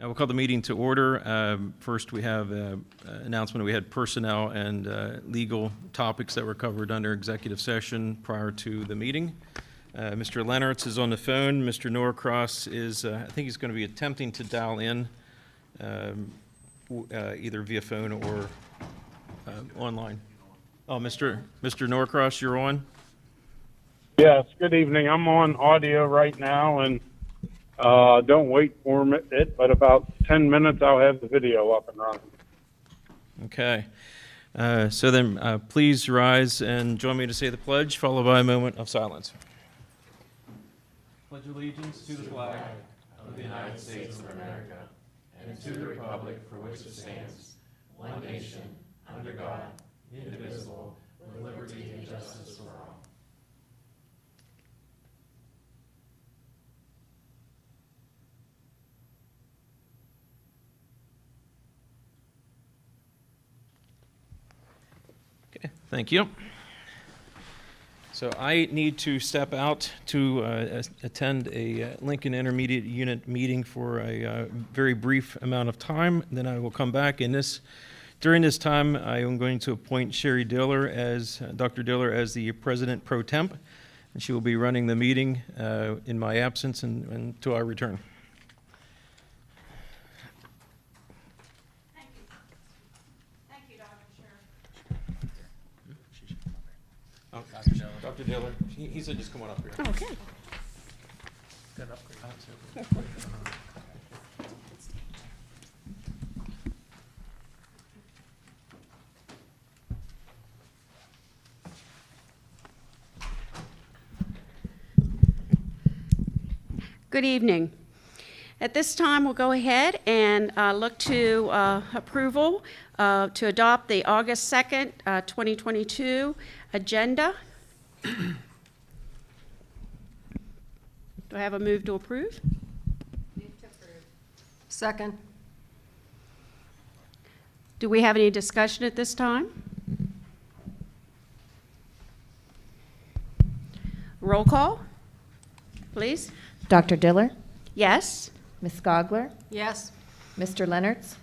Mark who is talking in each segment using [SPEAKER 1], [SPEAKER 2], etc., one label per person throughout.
[SPEAKER 1] We'll call the meeting to order. First, we have an announcement. We had personnel and legal topics that were covered under executive session prior to the meeting. Mr. Leonards is on the phone. Mr. Norcross is, I think he's going to be attempting to dial in either via phone or online. Oh, Mr. Norcross, you're on?
[SPEAKER 2] Yes, good evening. I'm on audio right now, and don't wait for it, but about 10 minutes I'll have the video up and running.
[SPEAKER 1] Okay. So then please rise and join me to say the pledge, followed by a moment of silence. Pledge allegiance to the flag
[SPEAKER 3] of the United States of America and to the republic for which it stands, one nation, under God, indivisible, with liberty and justice for all.
[SPEAKER 1] Okay, thank you. So I need to step out to attend a Lincoln Intermediate Unit meeting for a very brief amount of time. Then I will come back. During this time, I am going to appoint Sherry Diller as Dr. Diller as the President Pro Temp, and she will be running the meeting in my absence until I return. Oh, Dr. Diller, he said just come on up here.
[SPEAKER 4] Okay. Good evening. At this time, we'll go ahead and look to approval to adopt the August 2nd, 2022 agenda. Do I have a move to approve?
[SPEAKER 5] Move to approve. Second.
[SPEAKER 4] Do we have any discussion at this time? Roll call, please.
[SPEAKER 6] Dr. Diller,
[SPEAKER 4] Yes?
[SPEAKER 6] Ms. Gogler,
[SPEAKER 5] Yes.
[SPEAKER 6] Mr. Leonards,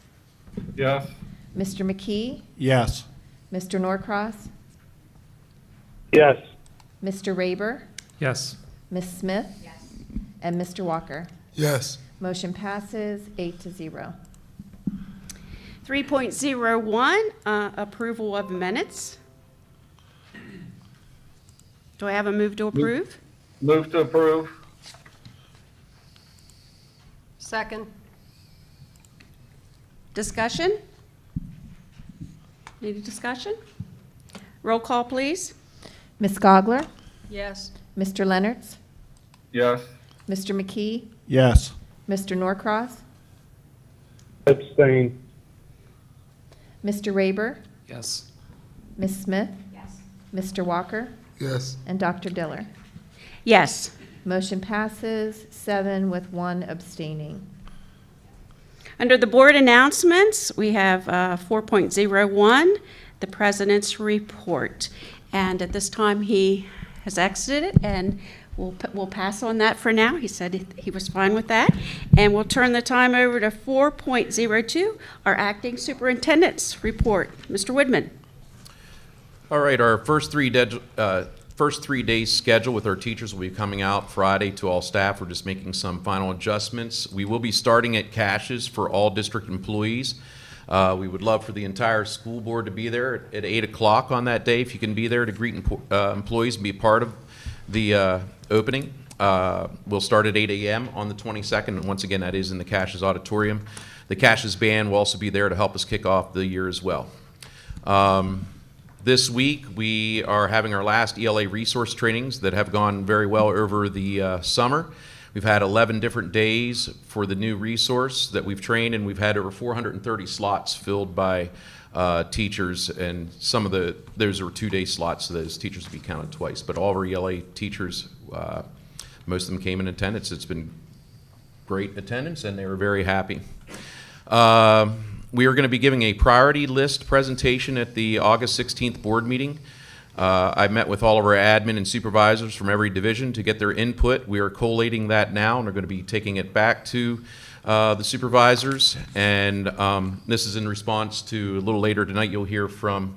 [SPEAKER 2] Yes.
[SPEAKER 6] Mr. McKee,
[SPEAKER 7] Yes.
[SPEAKER 6] Mr. Norcross,
[SPEAKER 2] Yes.
[SPEAKER 6] Mr. Raber,
[SPEAKER 7] Yes.
[SPEAKER 6] Ms. Smith,
[SPEAKER 5] Yes.
[SPEAKER 6] and Mr. Walker.
[SPEAKER 7] Yes.
[SPEAKER 6] Motion passes 8-0.
[SPEAKER 4] 3.01, approval of minutes. Do I have a move to approve?
[SPEAKER 2] Move to approve.
[SPEAKER 5] Second.
[SPEAKER 4] Discussion? Any discussion? Roll call, please.
[SPEAKER 6] Ms. Gogler,
[SPEAKER 5] Yes.
[SPEAKER 6] Mr. Leonards,
[SPEAKER 2] Yes.
[SPEAKER 6] Mr. McKee,
[SPEAKER 7] Yes.
[SPEAKER 6] Mr. Norcross,
[SPEAKER 2] Abstain.
[SPEAKER 6] Mr. Raber,
[SPEAKER 7] Yes.
[SPEAKER 6] Ms. Smith,
[SPEAKER 5] Yes.
[SPEAKER 6] Mr. Walker,
[SPEAKER 7] Yes.
[SPEAKER 6] and Dr. Diller.
[SPEAKER 4] Yes.
[SPEAKER 6] Motion passes 7 with 1 abstaining.
[SPEAKER 4] Under the board announcements, we have 4.01, the president's report. And at this time, he has exited, and we'll pass on that for now. He said he was fine with that. And we'll turn the time over to 4.02, our acting superintendent's report. Mr. Woodman.
[SPEAKER 8] All right, our first 3 days schedule with our teachers will be coming out Friday to all staff. We're just making some final adjustments. We will be starting at caches for all district employees. We would love for the entire school board to be there at 8 o'clock on that day, if you can be there to greet employees and be part of the opening. We'll start at 8 a.m. on the 22nd, and once again, that is in the caches auditorium. The caches band will also be there to help us kick off the year as well. This week, we are having our last ELA resource trainings that have gone very well over the summer. We've had 11 different days for the new resource that we've trained, and we've had over 430 slots filled by teachers, and those are 2-day slots, so those teachers will be counted twice. But all of our ELA teachers, most of them came in attendance. It's been great attendance, and they were very happy. We are going to be giving a priority list presentation at the August 16th board meeting. I met with all of our admin and supervisors from every division to get their input. We are collating that now, and we're going to be taking it back to the supervisors. And this is in response to, a little later tonight, you'll hear from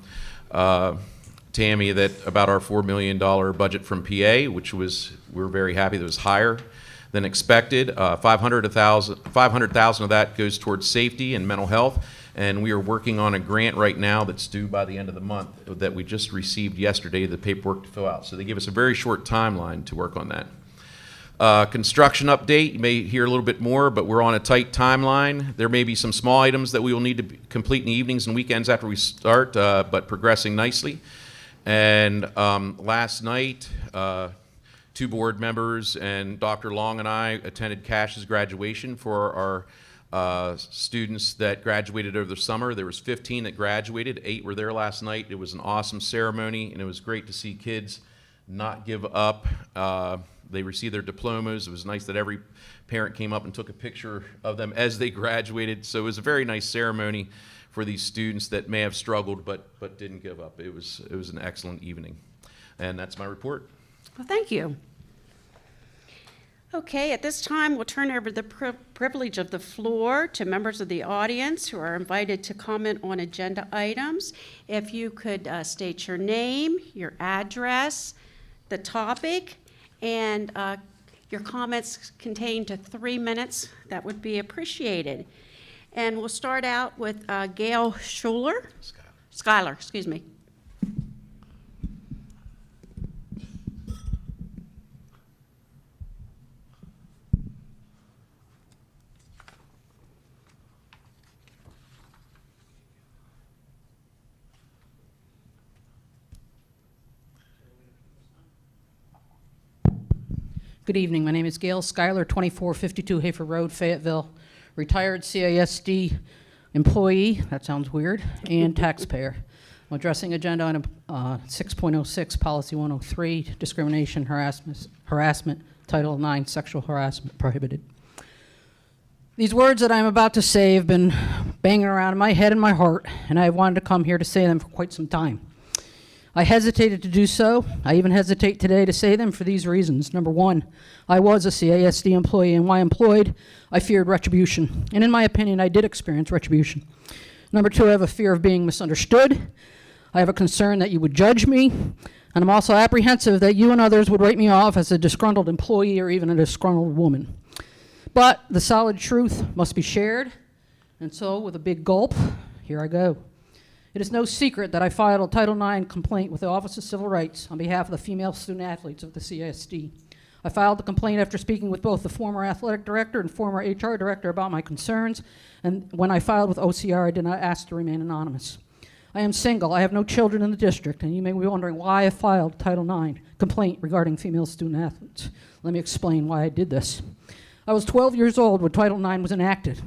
[SPEAKER 8] Tammy about our $4 million budget from PA, which we're very happy that was higher than expected. 500,000 of that goes towards safety and mental health. And we are working on a grant right now that's due by the end of the month that we just received yesterday, the paperwork to fill out. So they give us a very short timeline to work on that. Construction update, you may hear a little bit more, but we're on a tight timeline. There may be some small items that we will need to complete in the evenings and weekends after we start, but progressing nicely. And last night, 2 board members and Dr. Long and I attended Cash's graduation for our students that graduated over the summer. There was 15 that graduated, 8 were there last night. It was an awesome ceremony, and it was great to see kids not give up. They received their diplomas. It was nice that every parent came up and took a picture of them as they graduated. So it was a very nice ceremony for these students that may have struggled but didn't give up. It was an excellent evening. And that's my report.
[SPEAKER 4] Well, thank you. Okay, at this time, we'll turn over the privilege of the floor to members of the audience who are invited to comment on agenda items. If you could state your name, your address, the topic, and your comments contained to 3 minutes, that would be appreciated. And we'll start out with Gail Schuyler, excuse me.
[SPEAKER 7] Good evening. My name is Gail Schuyler, 2452 Hafer Road, Fayetteville, retired CASD employee, that sounds weird, and taxpayer. I'm addressing agenda item 6.06, policy 103, discrimination, harassment, Title IX, sexual harassment prohibited. These words that I'm about to say have been banging around in my head and my heart, and I've wanted to come here to say them for quite some time. I hesitated to do so. I even hesitate today to say them for these reasons. Number one, I was a CASD employee, and while employed, I feared retribution. And in my opinion, I did experience retribution. Number two, I have a fear of being misunderstood. I have a concern that you would judge me. And I'm also apprehensive that you and others would write me off as a disgruntled employee or even a disgruntled woman. But the solid truth must be shared. And so, with a big gulp, here I go. It is no secret that I filed a Title IX complaint with the Office of Civil Rights on behalf of the female student athletes of the CASD. I filed the complaint after speaking with both the former athletic director and former HR director about my concerns, and when I filed with OCR, I did not ask to remain anonymous. I am single, I have no children in the district, and you may be wondering why I filed a Title IX complaint regarding female student athletes. Let me explain why I did this. I was 12 years old when Title IX was enacted.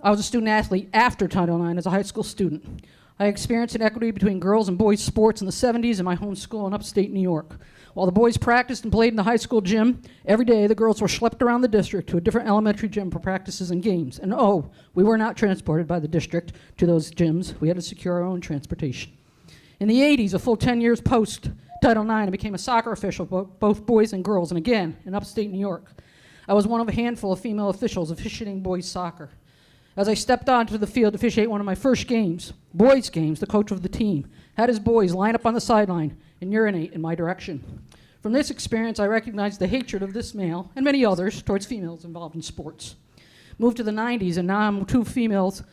[SPEAKER 7] I was a student athlete after Title IX as a high school student. I experienced inequity between girls and boys sports in the 70s in my home school in upstate New York. While the boys practiced and played in the high school gym, every day the girls were schlepped around the district to a different elementary gym for practices and games. And oh, we were not transported by the district to those gyms. We had to secure our own transportation. In the 80s, a full 10 years post Title IX, I became a soccer official for both boys and girls, and again, in upstate New York. I was one of a handful of female officials officiating boys soccer. As I stepped onto the field to officiate one of my first games, boys' games, the coach of the team had his boys line up on the sideline and urinate in my direction. From this experience, I recognized the hatred of this male, and many others, towards females involved in sports. Moved to the 90s, and now I'm 2 females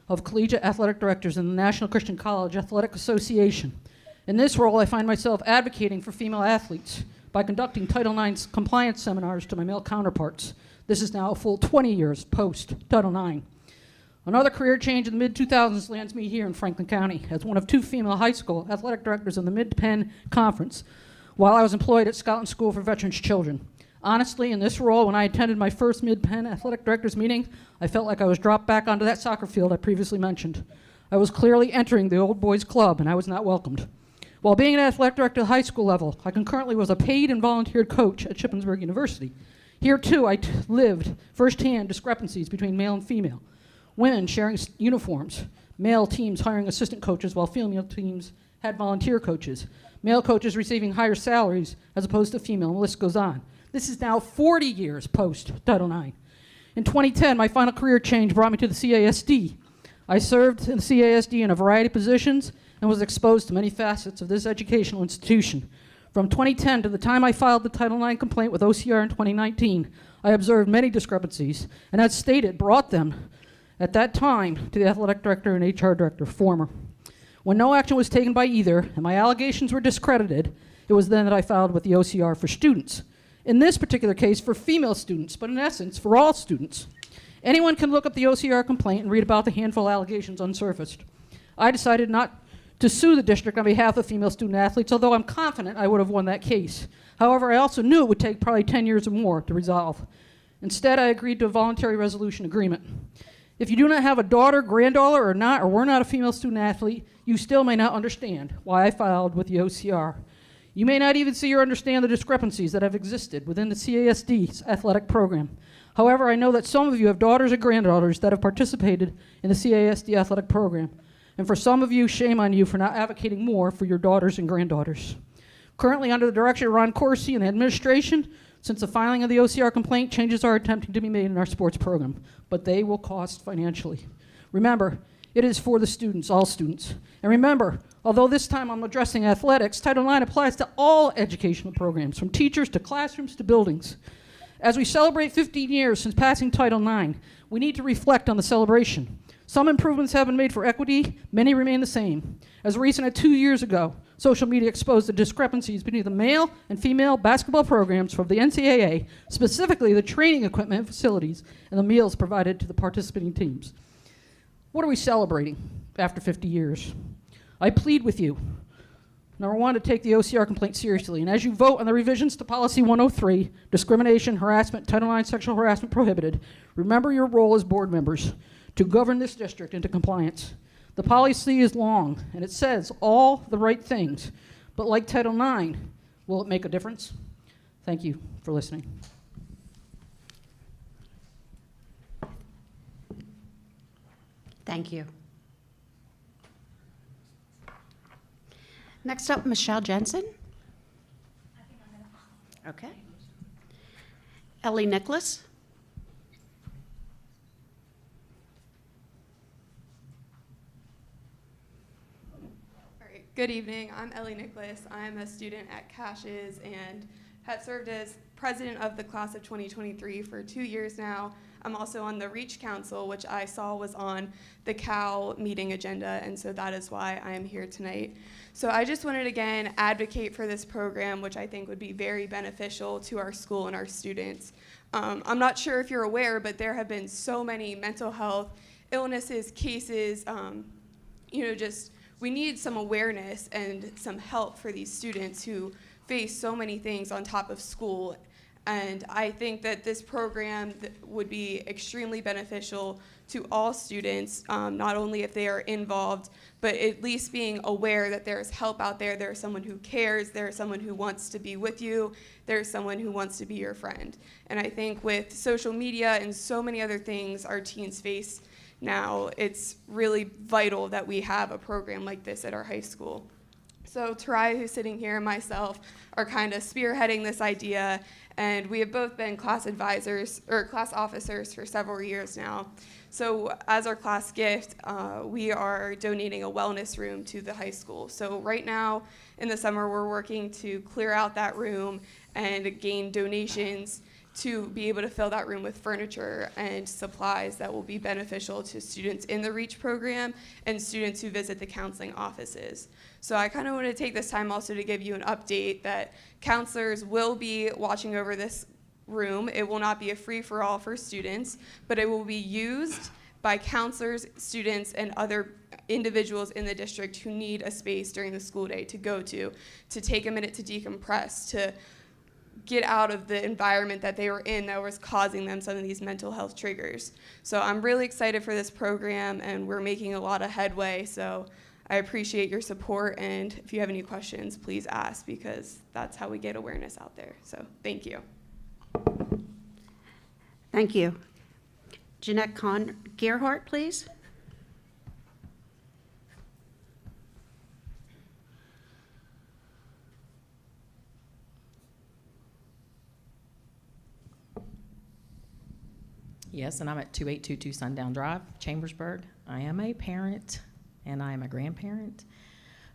[SPEAKER 7] of collegiate athletic directors in the National Christian College Athletic Association. In this role, I find myself advocating for female athletes by conducting Title IX compliance seminars to my male counterparts. This is now a full 20 years post-Title IX. Another career change in the mid-2000s lands me here in Franklin County as one of 2 female high school athletic directors in the Mid-Penn Conference while I was employed at Scotland School for Veterans Children. Honestly, in this role, when I attended my first Mid-Penn athletic directors meeting, I felt like I was dropped back onto that soccer field I previously mentioned. I was clearly entering the old boys club, and I was not welcomed. While being an athletic director at the high school level, I concurrently was a paid and volunteered coach at Shippensburg University. Here, too, I lived firsthand discrepancies between male and female. Women sharing uniforms, male teams hiring assistant coaches while female teams had volunteer coaches. male coaches receiving higher salaries as opposed to female, and the list goes on. This is now 40 years post Title IX. In 2010, my final career change brought me to the CASD. I served in the CASD in a variety of positions and was exposed to many facets of this educational institution. From 2010 to the time I filed the Title IX complaint with OCR in 2019, I observed many discrepancies, and as stated, brought them at that time to the athletic director and HR director, former. When no action was taken by either, and my allegations were discredited, it was then that I filed with the OCR for students. In this particular case, for female students, but in essence, for all students. Anyone can look up the OCR complaint and read about the handful of allegations unsurfaced. I decided not to sue the district on behalf of female student athletes, although I'm confident I would have won that case. However, I also knew it would take probably 10 years or more to resolve. Instead, I agreed to a voluntary resolution agreement. If you do not have a daughter, granddaughter, or were not a female student athlete, you still may not understand why I filed with the OCR. You may not even see or understand the discrepancies that have existed within the CASD's athletic program. However, I know that some of you have daughters or granddaughters that have participated in the CASD athletic program. And for some of you, shame on you for not advocating more for your daughters and granddaughters. Currently, under the direction of Ron Corsi and the administration, since the filing of the OCR complaint, changes are attempting to be made in our sports program, but they will cost financially. Remember, it is for the students, all students. And remember, although this time I'm addressing athletics, Title IX applies to all educational programs, from teachers to classrooms to buildings. As we celebrate 15 years since passing Title IX, we need to reflect on the celebration. Some improvements have been made for equity, many remain the same. As recent as 2 years ago, social media exposed the discrepancies between the male and female basketball programs from the NCAA, specifically the training equipment and facilities and the meals provided to the participating teams. What are we celebrating after 50 years? I plead with you, number one, to take the OCR complaint seriously, and as you vote on the revisions to Policy 103, discrimination, harassment, Title IX sexual harassment prohibited, remember your role as board members to govern this district into compliance. The policy is long, and it says all the right things, but like Title IX, will it make a difference? Thank you for listening.
[SPEAKER 4] Thank you. Next up, Michelle Jensen. Okay. Ellie Nicholas.
[SPEAKER 9] All right, good evening. I'm Ellie Nicholas. I'm a student at Caches and have served as president of the class of 2023 for 2 years now. I'm also on the REACH Council, which I saw was on the CAL meeting agenda, and so that is why I am here tonight. So I just wanted to, again, advocate for this program, which I think would be very beneficial to our school and our students. I'm not sure if you're aware, but there have been so many mental health illnesses, cases, just we need some awareness and some help for these students who face so many things on top of school. And I think that this program would be extremely beneficial to all students, not only if they are involved, but at least being aware that there's help out there, there's someone who cares, there's someone who wants to be with you, there's someone who wants to be your friend. And I think with social media and so many other things our teens face now, it's really vital that we have a program like this at our high school. So Tarai, who's sitting here, and myself are kind of spearheading this idea, and we have both been class advisors or class officers for several years now. So as our class gift, we are donating a wellness room to the high school. So right now in the summer, we're working to clear out that room and gain donations to be able to fill that room with furniture and supplies that will be beneficial to students in the REACH program and students who visit the counseling offices. So I kind of want to take this time also to give you an update that counselors will be watching over this room. It will not be a free-for-all for students, but it will be used by counselors, students, and other individuals in the district who need a space during the school day to go to take a minute to decompress, to get out of the environment that they were in that was causing them some of these mental health triggers. So I'm really excited for this program, and we're making a lot of headway. So I appreciate your support, and if you have any questions, please ask, because that's how we get awareness out there. So thank you.
[SPEAKER 4] Thank you. Jeanette Gerhardt, please.
[SPEAKER 10] Yes, and I'm at 2822 Sundown Drive, Chambersburg. I am a parent and I am a grandparent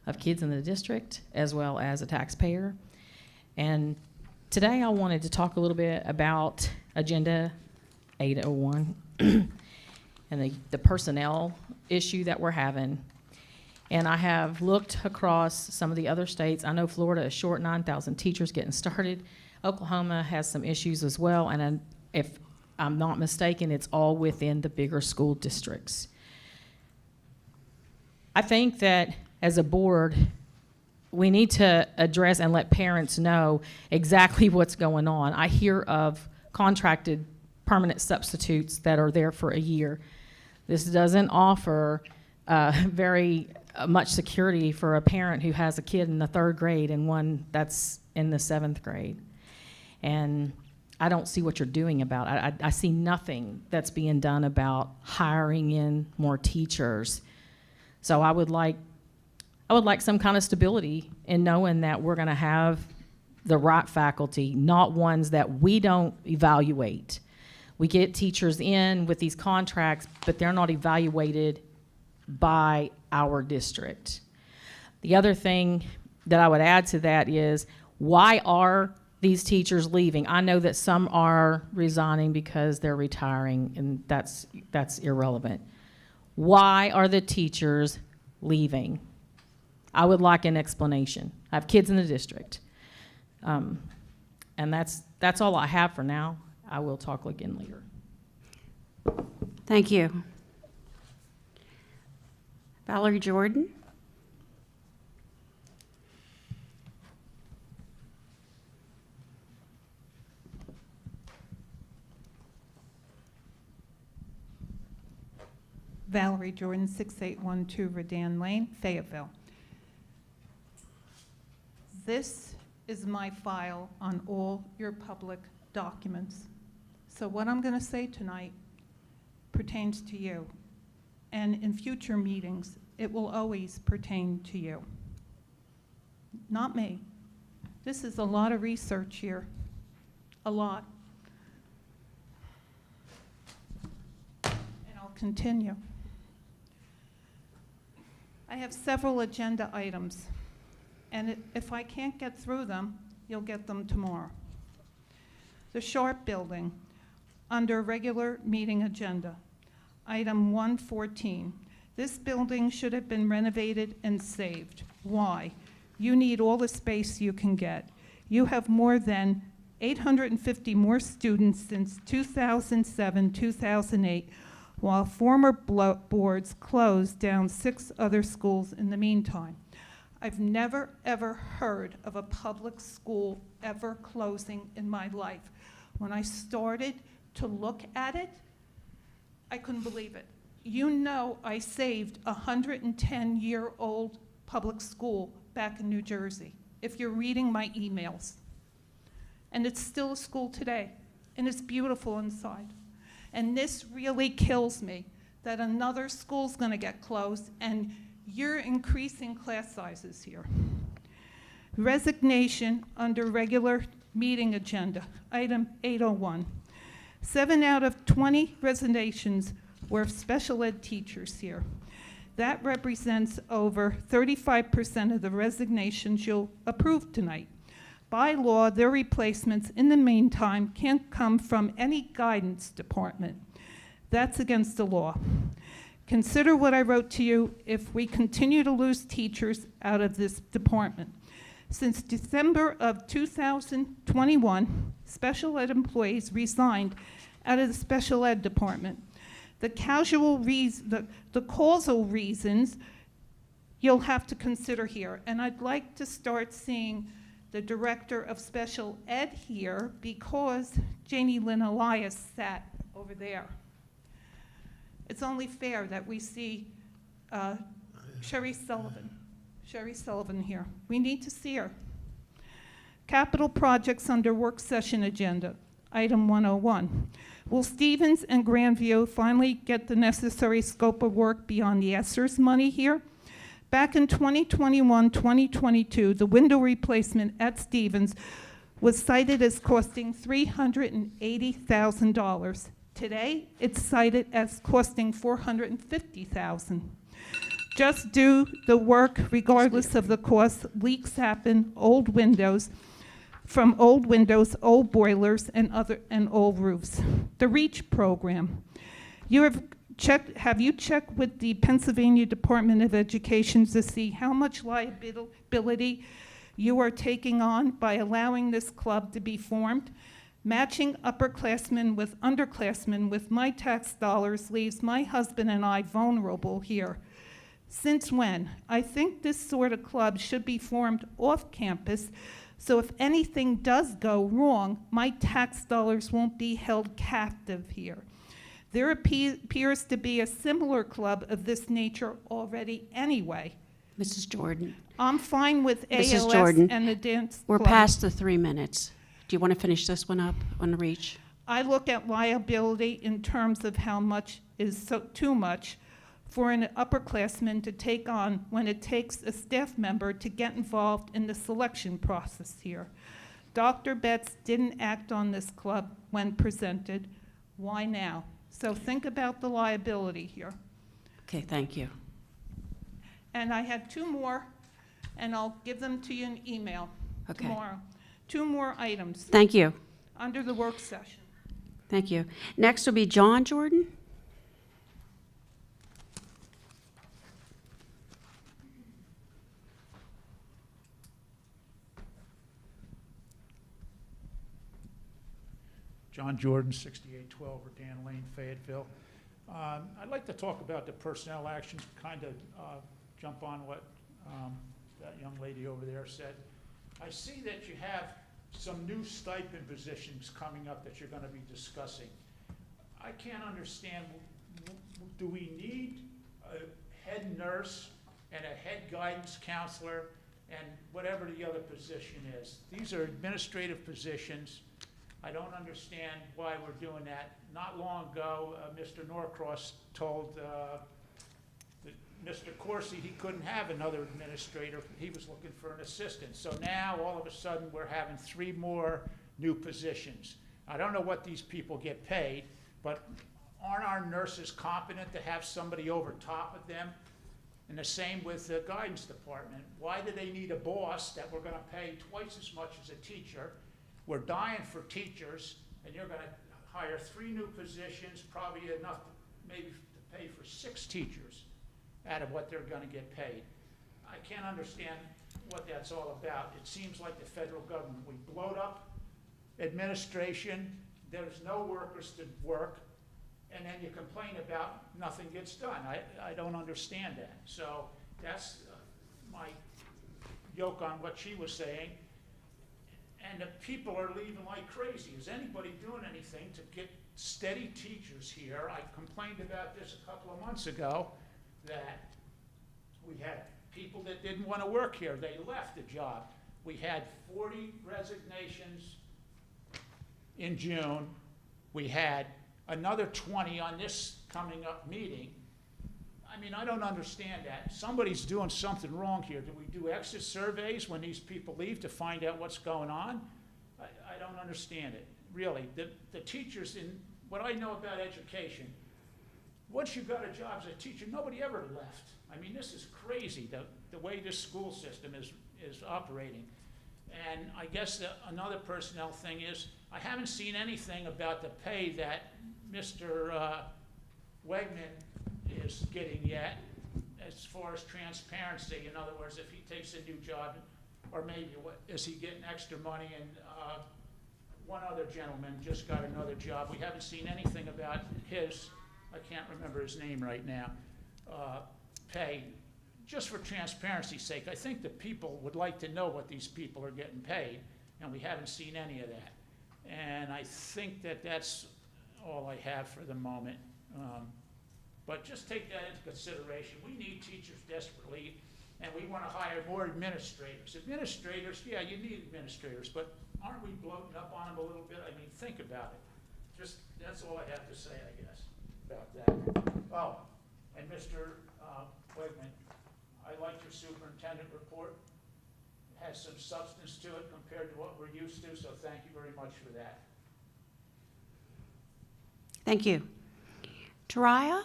[SPEAKER 10] of kids in the district as well as a taxpayer. And today I wanted to talk a little bit about Agenda 801 and the personnel issue that we're having. And I have looked across some of the other states. I know Florida is short 9,000 teachers getting started. Oklahoma has some issues as well, and if I'm not mistaken, it's all within the bigger school districts. I think that as a board, we need to address and let parents know exactly what's going on. I hear of contracted permanent substitutes that are there for a year. This doesn't offer very much security for a parent who has a kid in the 3rd grade and one that's in the 7th grade. And I don't see what you're doing about it. I see nothing that's being done about hiring in more teachers. So I would like some kind of stability in knowing that we're going to have the right faculty, not ones that we don't evaluate. We get teachers in with these contracts, but they're not evaluated by our district. The other thing that I would add to that is, why are these teachers leaving? I know that some are resigning because they're retiring, and that's irrelevant. Why are the teachers leaving? I would like an explanation. I have kids in the district. And that's all I have for now. I will talk again later.
[SPEAKER 4] Thank you. Valerie Jordan.
[SPEAKER 11] Valerie Jordan, 6812 Redan Lane, Fayetteville. This is my file on all your public documents. So what I'm going to say tonight pertains to you. And in future meetings, it will always pertain to you. Not me. This is a lot of research here. A lot. And I'll continue. I have several agenda items, and if I can't get through them, you'll get them tomorrow. The Sharp Building, under regular meeting agenda, item 114. This building should have been renovated and saved. Why? You need all the space you can get. You have more than 850 more students since 2007, 2008, while former boards closed down 6 other schools in the meantime. I've never, ever heard of a public school ever closing in my life. When I started to look at it, I couldn't believe it. You know, I saved a 110-year-old public school back in New Jersey, if you're reading my emails. And it's still a school today, and it's beautiful inside. And this really kills me, that another school's gonna get closed, and you're increasing class sizes here. Resignation under regular meeting agenda, item 801. 7 out of 20 resignations were special ed teachers here. That represents over 35% of the resignations you'll approve tonight. By law, their replacements in the meantime can't come from any guidance department. That's against the law. Consider what I wrote to you if we continue to lose teachers out of this department. Since December of 2021, special ed employees resigned out of the special ed department. The causal reasons you'll have to consider here. And I'd like to start seeing the director of special ed here, because Janie Lynn Elias sat over there. It's only fair that we see Sherry Sullivan here. We need to see her. Capital projects under work session agenda, item 101. Will Stevens and Grandview finally get the necessary scope of work beyond the ESSER's money here? Back in 2021-2022, the window replacement at Stevens was cited as costing $380,000. Today, it's cited as costing $450,000. Just do the work regardless of the cost. Leaks happen, old windows, old boilers, and old roofs. The REACH program. Have you checked with the Pennsylvania Department of Education to see how much liability you are taking on by allowing this club to be formed? Matching upperclassmen with underclassmen with my tax dollars leaves my husband and I vulnerable here. Since when? I think this sort of club should be formed off campus, so if anything does go wrong, my tax dollars won't be held captive here. There appears to be a similar club of this nature already anyway.
[SPEAKER 4] Mrs. Jordan,
[SPEAKER 11] I'm fine with
[SPEAKER 4] Mrs.
[SPEAKER 11] ALS
[SPEAKER 4] Jordan,
[SPEAKER 11] and the dance
[SPEAKER 4] we're
[SPEAKER 11] club.
[SPEAKER 4] past the 3 minutes. Do you want to finish this one up on the REACH?
[SPEAKER 11] I look at liability in terms of how much is too much for an upperclassman to take on when it takes a staff member to get involved in the selection process here. Dr. Betts didn't act on this club when presented. Why now? So think about the liability here.
[SPEAKER 4] Okay, thank you.
[SPEAKER 11] And I had 2 more, and I'll give them to you in email
[SPEAKER 4] Okay.
[SPEAKER 11] tomorrow. 2 more items
[SPEAKER 4] Thank you.
[SPEAKER 11] under the work session.
[SPEAKER 4] Thank you. Next will be John Jordan.
[SPEAKER 12] John Jordan, 6812 Redan Lane, Fayetteville. I'd like to talk about the personnel actions, kind of jump on what that young lady over there said. I see that you have some new stipend positions coming up that you're going to be discussing. I can't understand, do we need a head nurse and a head guidance counselor and whatever the other position is? These are administrative positions. I don't understand why we're doing that. Not long ago, Mr. Norcross told Mr. Corsi he couldn't have another administrator. He was looking for an assistant. So now, all of a sudden, we're having 3 more new positions. I don't know what these people get paid, but aren't our nurses competent to have somebody over top of them? And the same with the guidance department. Why do they need a boss that we're going to pay twice as much as a teacher? We're dying for teachers, and you're going to hire 3 new positions, probably enough maybe to pay for 6 teachers out of what they're going to get paid. I can't understand what that's all about. It seems like the federal government, we blowed up administration, there's no workers to work, and then you complain about nothing gets done. I don't understand that. So that's my yoke on what she was saying. And the people are leaving like crazy. Is anybody doing anything to get steady teachers here? I complained about this a couple of months ago, that we had people that didn't want to work here. They left the job. We had 40 resignations in June. We had another 20 on this coming up meeting. I mean, I don't understand that. Somebody's doing something wrong here. Do we do exit surveys when these people leave to find out what's going on? I don't understand it, really. The teachers, in what I know about education, once you got a job as a teacher, nobody ever left. I mean, this is crazy, the way this school system is operating. And I guess another personnel thing is, I haven't seen anything about the pay that Mr. Wegman is getting yet, as far as transparency. In other words, if he takes a new job, or maybe is he getting extra money? And one other gentleman just got another job. We haven't seen anything about his, I can't remember his name right now, pay. Just for transparency's sake, I think the people would like to know what these people are getting paid, and we haven't seen any of that. And I think that that's all I have for the moment. But just take that into consideration. We need teachers desperately, and we want to hire more administrators. Administrators, yeah, you need administrators, but aren't we bloating up on them a little bit? I mean, think about it. Just, that's all I have to say, I guess, about that. Oh, and Mr. Wegman, I like your superintendent report. It has some substance to it compared to what we're used to, so thank you very much for that.
[SPEAKER 4] Thank you. Taraya,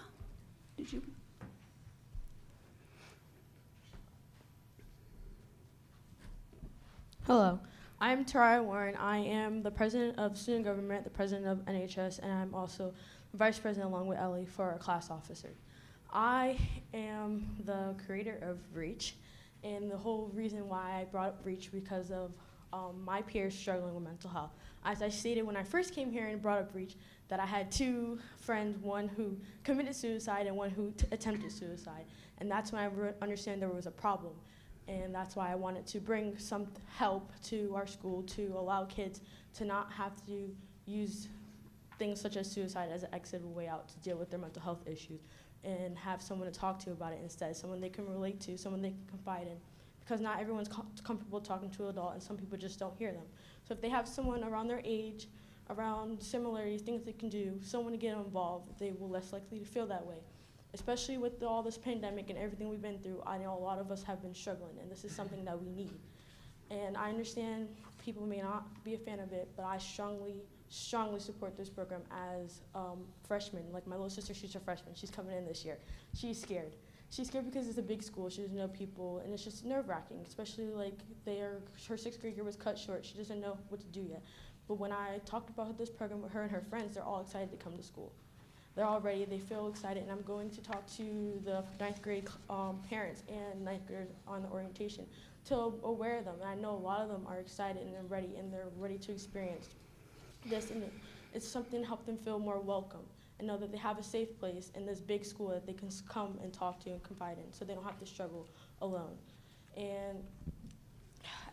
[SPEAKER 4] did you?
[SPEAKER 13] Hello, I'm Taraya Warren. I am the president of student government, the president of NHS, and I'm also vice president along with Ellie for our class officer. I am the creator of REACH, and the whole reason why I brought up REACH because of my peers struggling with mental health. As I stated when I first came here and brought up REACH, that I had two friends, one who committed suicide and one who attempted suicide. And that's when I understand there was a problem. And that's why I wanted to bring some help to our school to allow kids to not have to use things such as suicide as an exit way out to deal with their mental health issues, and have someone to talk to about it instead, someone they can relate to, someone they can confide in. Because not everyone's comfortable talking to an adult, and some people just don't hear them. So if they have someone around their age, around similarities, things they can do, someone to get involved, they will less likely to feel that way. Especially with all this pandemic and everything we've been through, I know a lot of us have been struggling, and this is something that we need. And I understand people may not be a fan of it, but I strongly support this program as freshmen. Like my little sister, she's a freshman. She's coming in this year. She's scared. She's scared because it's a big school. She doesn't know people, and it's just nerve-wracking, especially like her 6th grade year was cut short. She doesn't know what to do yet. But when I talked about this program with her and her friends, they're all excited to come to school. They're all ready, they feel excited, and I'm going to talk to the 9th grade parents and 9th grade on the orientation to aware them. And I know a lot of them are excited and they're ready to experience this, and it's something to help them feel more welcome and know that they have a safe place in this big school that they can come and talk to and confide in, so they don't have to struggle alone. And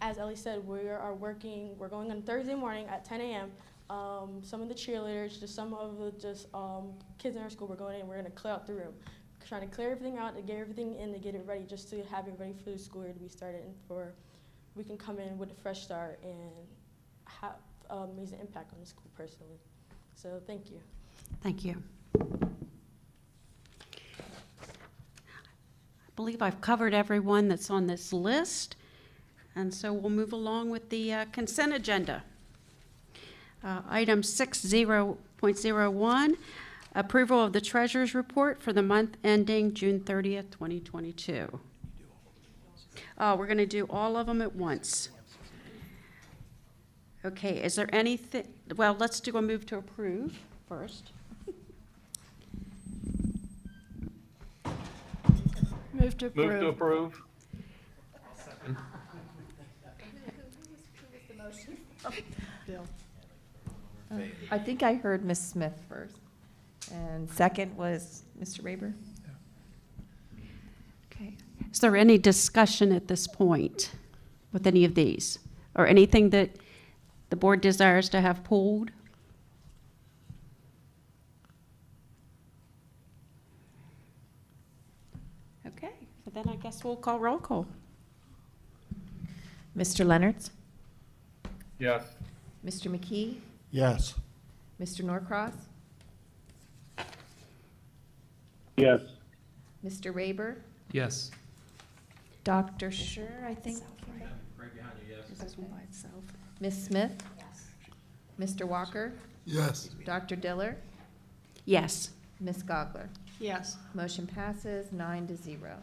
[SPEAKER 13] as Ellie said, we're going on Thursday morning at 10 a.m. Some of the cheerleaders, just some of the kids in our school, we're going in, we're gonna clear out the room. Trying to clear everything out, to get everything in, to get it ready, just to have it ready for the school year to be started, and we can come in with a fresh start and have an amazing impact on the school personally. So thank you.
[SPEAKER 4] Thank you. I believe I've covered everyone that's on this list, and so we'll move along with the consent agenda. Item 60.01, approval of the treasurer's report for the month ending June 30th, 2022. We're going to do all of them at once. Okay, is there anything, well, let's do a move to approve first.
[SPEAKER 5] Move to approve.
[SPEAKER 2] Move to approve.
[SPEAKER 5] Bill.
[SPEAKER 6] I think I heard Ms. Smith first, and second was Mr. Raber.
[SPEAKER 4] Okay. Is there any discussion at this point with any of these, or anything that the board desires to have pulled? Okay, so then I guess we'll call roll call.
[SPEAKER 6] Mr. Leonards?
[SPEAKER 2] Yes.
[SPEAKER 6] Mr. McKee?
[SPEAKER 14] Yes.
[SPEAKER 6] Mr. Norcross?
[SPEAKER 2] Yes.
[SPEAKER 6] Mr. Raber?
[SPEAKER 3] Yes.
[SPEAKER 6] Dr. Schur, I think?
[SPEAKER 1] Right behind you, yes.
[SPEAKER 4] This is one by itself.
[SPEAKER 6] Ms. Smith? Mr. Walker?
[SPEAKER 14] Yes.
[SPEAKER 6] Dr. Diller?
[SPEAKER 4] Yes.
[SPEAKER 6] Ms. Gogler?
[SPEAKER 5] Yes.
[SPEAKER 6] Motion passes 9-0.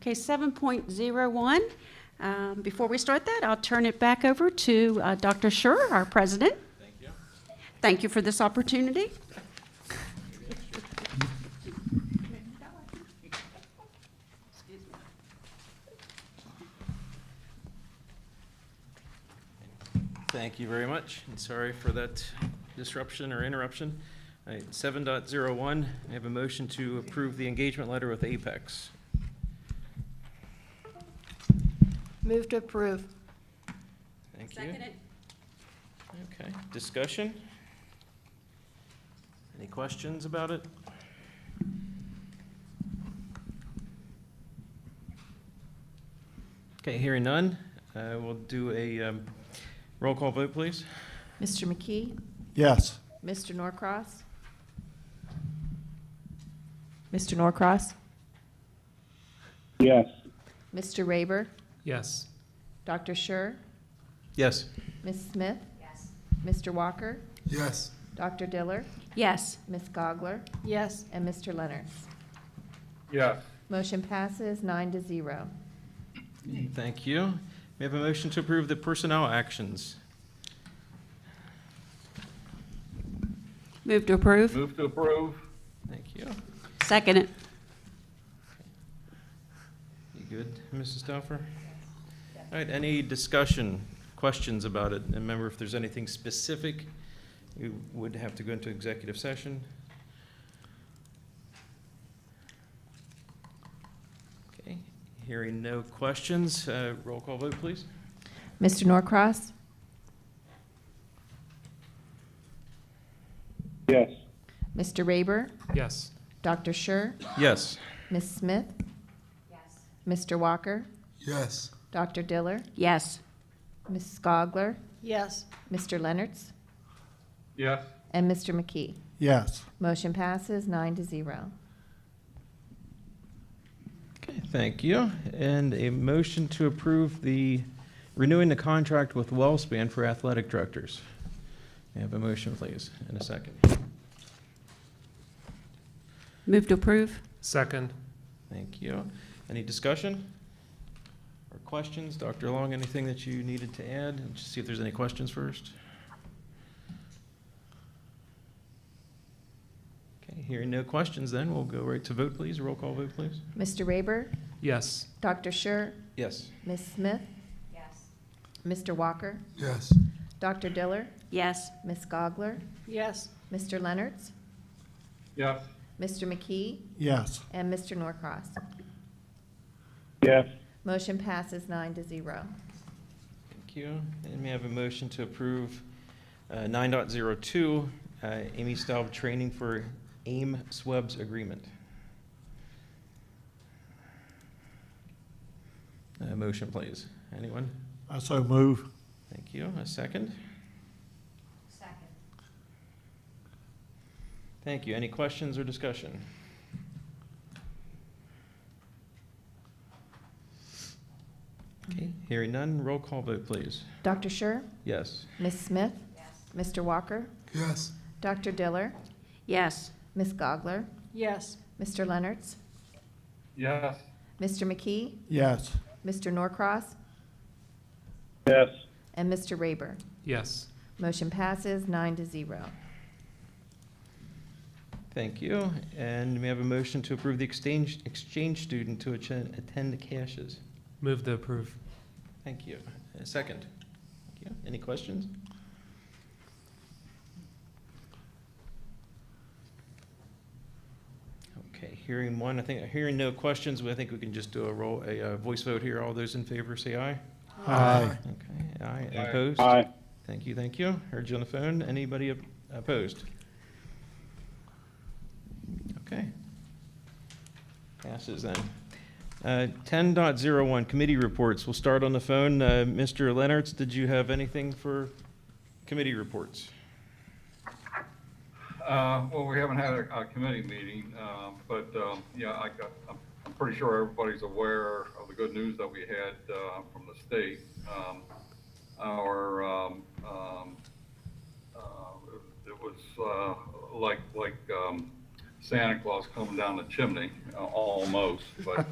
[SPEAKER 4] Okay, 7.01. Before we start that, I'll turn it back over to Dr. Schur, our president.
[SPEAKER 1] Thank you.
[SPEAKER 4] Thank you for this opportunity.
[SPEAKER 1] Thank you very much, and sorry for that disruption or interruption. All right, 7.01, I have a motion to approve the engagement letter with Apex.
[SPEAKER 5] Move to approve.
[SPEAKER 1] Thank you. Okay, discussion? Any questions about it? Okay, hearing none, we'll do a roll call vote, please.
[SPEAKER 6] Mr. McKee?
[SPEAKER 14] Yes.
[SPEAKER 6] Mr. Norcross? Mr. Norcross?
[SPEAKER 2] Yes.
[SPEAKER 6] Mr. Raber?
[SPEAKER 3] Yes.
[SPEAKER 6] Dr. Schur?
[SPEAKER 1] Yes.
[SPEAKER 6] Ms. Smith? Yes. Mr. Walker?
[SPEAKER 14] Yes.
[SPEAKER 6] Dr. Diller,
[SPEAKER 4] Yes.
[SPEAKER 6] Ms. Gogler,
[SPEAKER 5] Yes.
[SPEAKER 6] and Mr. Lennertz.
[SPEAKER 2] Yes.
[SPEAKER 6] Motion passes 9-0.
[SPEAKER 1] Thank you. We have a motion to approve the personnel actions.
[SPEAKER 4] Move to approve.
[SPEAKER 2] Move to approve.
[SPEAKER 1] Thank you.
[SPEAKER 4] Second it.
[SPEAKER 1] You good, Mrs. Stauffer? All right, any discussion, questions about it? And remember, if there's anything specific, you would have to go into executive session. Okay, hearing no questions, roll call vote, please.
[SPEAKER 6] Mr. Norcross,
[SPEAKER 2] Yes.
[SPEAKER 6] Mr. Raber,
[SPEAKER 3] Yes.
[SPEAKER 6] Dr. Scher,
[SPEAKER 1] Yes.
[SPEAKER 6] Ms. Smith, Mr. Walker,
[SPEAKER 14] Yes.
[SPEAKER 6] Dr. Diller,
[SPEAKER 4] Yes.
[SPEAKER 6] Ms. Gogler,
[SPEAKER 5] Yes.
[SPEAKER 6] Mr. Lennertz,
[SPEAKER 2] Yes.
[SPEAKER 6] and Mr. McKee.
[SPEAKER 14] Yes.
[SPEAKER 6] Motion passes 9-0.
[SPEAKER 1] Okay, thank you. And a motion to approve the renewing the contract with Wellspan for athletic directors. May I have a motion, please, in a second?
[SPEAKER 4] Move to approve.
[SPEAKER 3] Second.
[SPEAKER 1] Thank you. Any discussion or questions? Dr. Long, anything that you needed to add? Just see if there's any questions first. Okay, hearing no questions then, we'll go right to vote, please. Roll call vote, please.
[SPEAKER 6] Mr. Raber,
[SPEAKER 3] Yes.
[SPEAKER 6] Dr. Scher,
[SPEAKER 1] Yes.
[SPEAKER 6] Ms. Smith, Mr. Walker,
[SPEAKER 14] Yes.
[SPEAKER 6] Dr. Diller,
[SPEAKER 4] Yes.
[SPEAKER 6] Ms. Gogler,
[SPEAKER 5] Yes.
[SPEAKER 6] Mr. Lennertz,
[SPEAKER 2] Yes.
[SPEAKER 6] Mr. McKee,
[SPEAKER 14] Yes.
[SPEAKER 6] and Mr. Norcross.
[SPEAKER 2] Yes.
[SPEAKER 6] Motion passes 9-0.
[SPEAKER 1] Thank you. And may I have a motion to approve 9.02, Amy Staub training for AIM SWEBS agreement? Motion, please. Anyone?
[SPEAKER 14] I so move.
[SPEAKER 1] Thank you. A second?
[SPEAKER 6] Second.
[SPEAKER 1] Thank you. Any questions or discussion? Okay, hearing none, roll call vote, please.
[SPEAKER 6] Dr. Scher,
[SPEAKER 1] Yes.
[SPEAKER 6] Ms. Smith, Mr. Walker,
[SPEAKER 14] Yes.
[SPEAKER 6] Dr. Diller,
[SPEAKER 4] Yes.
[SPEAKER 6] Ms. Gogler,
[SPEAKER 5] Yes.
[SPEAKER 6] Mr. Lennertz,
[SPEAKER 2] Yes.
[SPEAKER 6] Mr. McKee,
[SPEAKER 14] Yes.
[SPEAKER 6] Mr. Norcross,
[SPEAKER 2] Yes.
[SPEAKER 6] and Mr. Raber.
[SPEAKER 3] Yes.
[SPEAKER 6] Motion passes 9-0.
[SPEAKER 1] Thank you. And may I have a motion to approve the exchange student to attend CASHES?
[SPEAKER 3] Move to approve.
[SPEAKER 1] Thank you. A second? Thank you. Any questions? Okay, hearing no questions, I think we can just do a voice vote here. All those in favor say aye.
[SPEAKER 14] Aye.
[SPEAKER 1] Okay, aye.
[SPEAKER 2] Aye.
[SPEAKER 1] Opposed?
[SPEAKER 2] Aye.
[SPEAKER 1] Thank you, thank you. Heard you on the phone. Anybody opposed? Okay. Passes then. 10.01, committee reports. We'll start on the phone. Mr. Lennertz, did you have anything for committee reports?
[SPEAKER 15] Well, we haven't had a committee meeting, but yeah, I'm pretty sure everybody's aware of the good news that we had from the state. It was like Santa Claus coming down the chimney, almost. But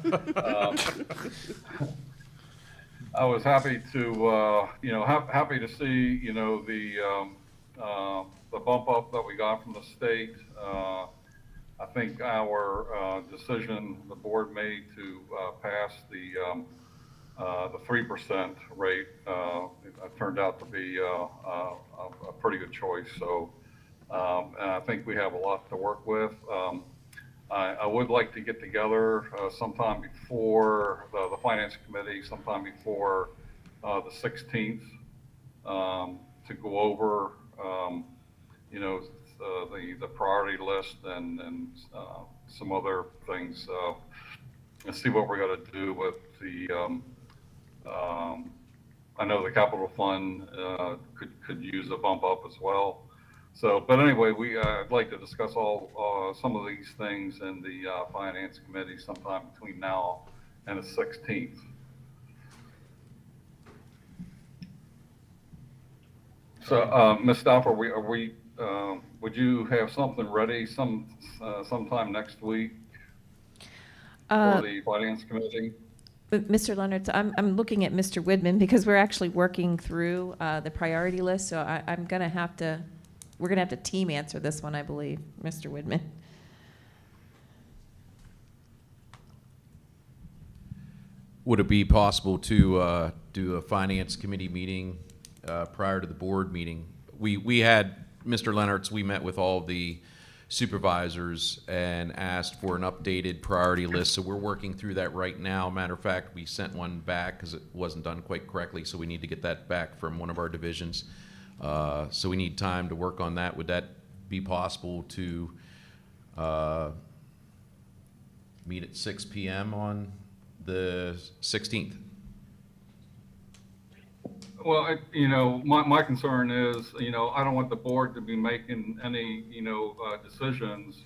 [SPEAKER 15] I was happy to happy to see the bump up that we got from the state. I think our decision the board made to pass the 3% rate turned out to be a pretty good choice. So, and I think we have a lot to work with. I would like to get together sometime before the Finance Committee, sometime before the 16th, to go over the priority list and some other things, and see what we're going to do with the. I know the capital fund could use a bump up as well. So, but anyway, I'd like to discuss some of these things in the Finance Committee sometime between now and the 16th. So, Ms. Stauffer, are we would you have something ready sometime next week
[SPEAKER 6] Uh,
[SPEAKER 15] for the Finance Committee?
[SPEAKER 6] But Mr. Leonard, I'm looking at Mr. Widman because we're actually working through the priority list, so I'm going to have to, we're going to have to team answer this one, I believe, Mr. Widman.
[SPEAKER 8] Would it be possible to do a finance committee meeting prior to the board meeting? We had, Mr. Leonard's, we met with all the supervisors and asked for an updated priority list, so we're working through that right now. Matter of fact, we sent one back because it wasn't done quite correctly, so we need to get that back from one of our divisions. So we need time to work on that. Would that be possible to meet at 6 p.m. on the 16th?
[SPEAKER 15] Well, my concern is, I don't want the board to be making any, decisions,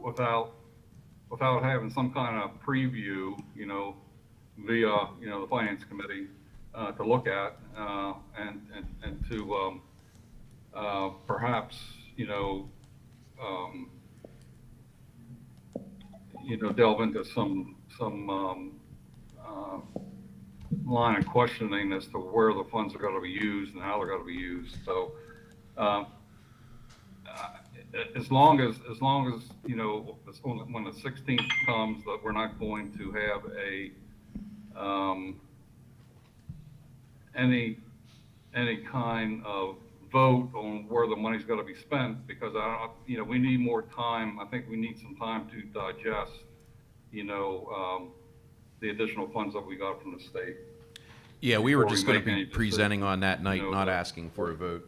[SPEAKER 15] without having some kind of preview, via, the Finance Committee, to look at, and to, perhaps, delve into some line of questioning as to where the funds are going to be used and how they're going to be used. So, as long as when the 16th comes, that we're not going to have any kind of vote on where the money's going to be spent, because we need more time. I think we need some time to digest, the additional funds that we got from the state.
[SPEAKER 8] Yeah, we were
[SPEAKER 15] Before
[SPEAKER 8] just
[SPEAKER 15] we
[SPEAKER 8] going to
[SPEAKER 15] make
[SPEAKER 8] be
[SPEAKER 15] any
[SPEAKER 8] presenting
[SPEAKER 15] decisions,
[SPEAKER 8] on that night, not
[SPEAKER 15] that-
[SPEAKER 8] asking for a vote.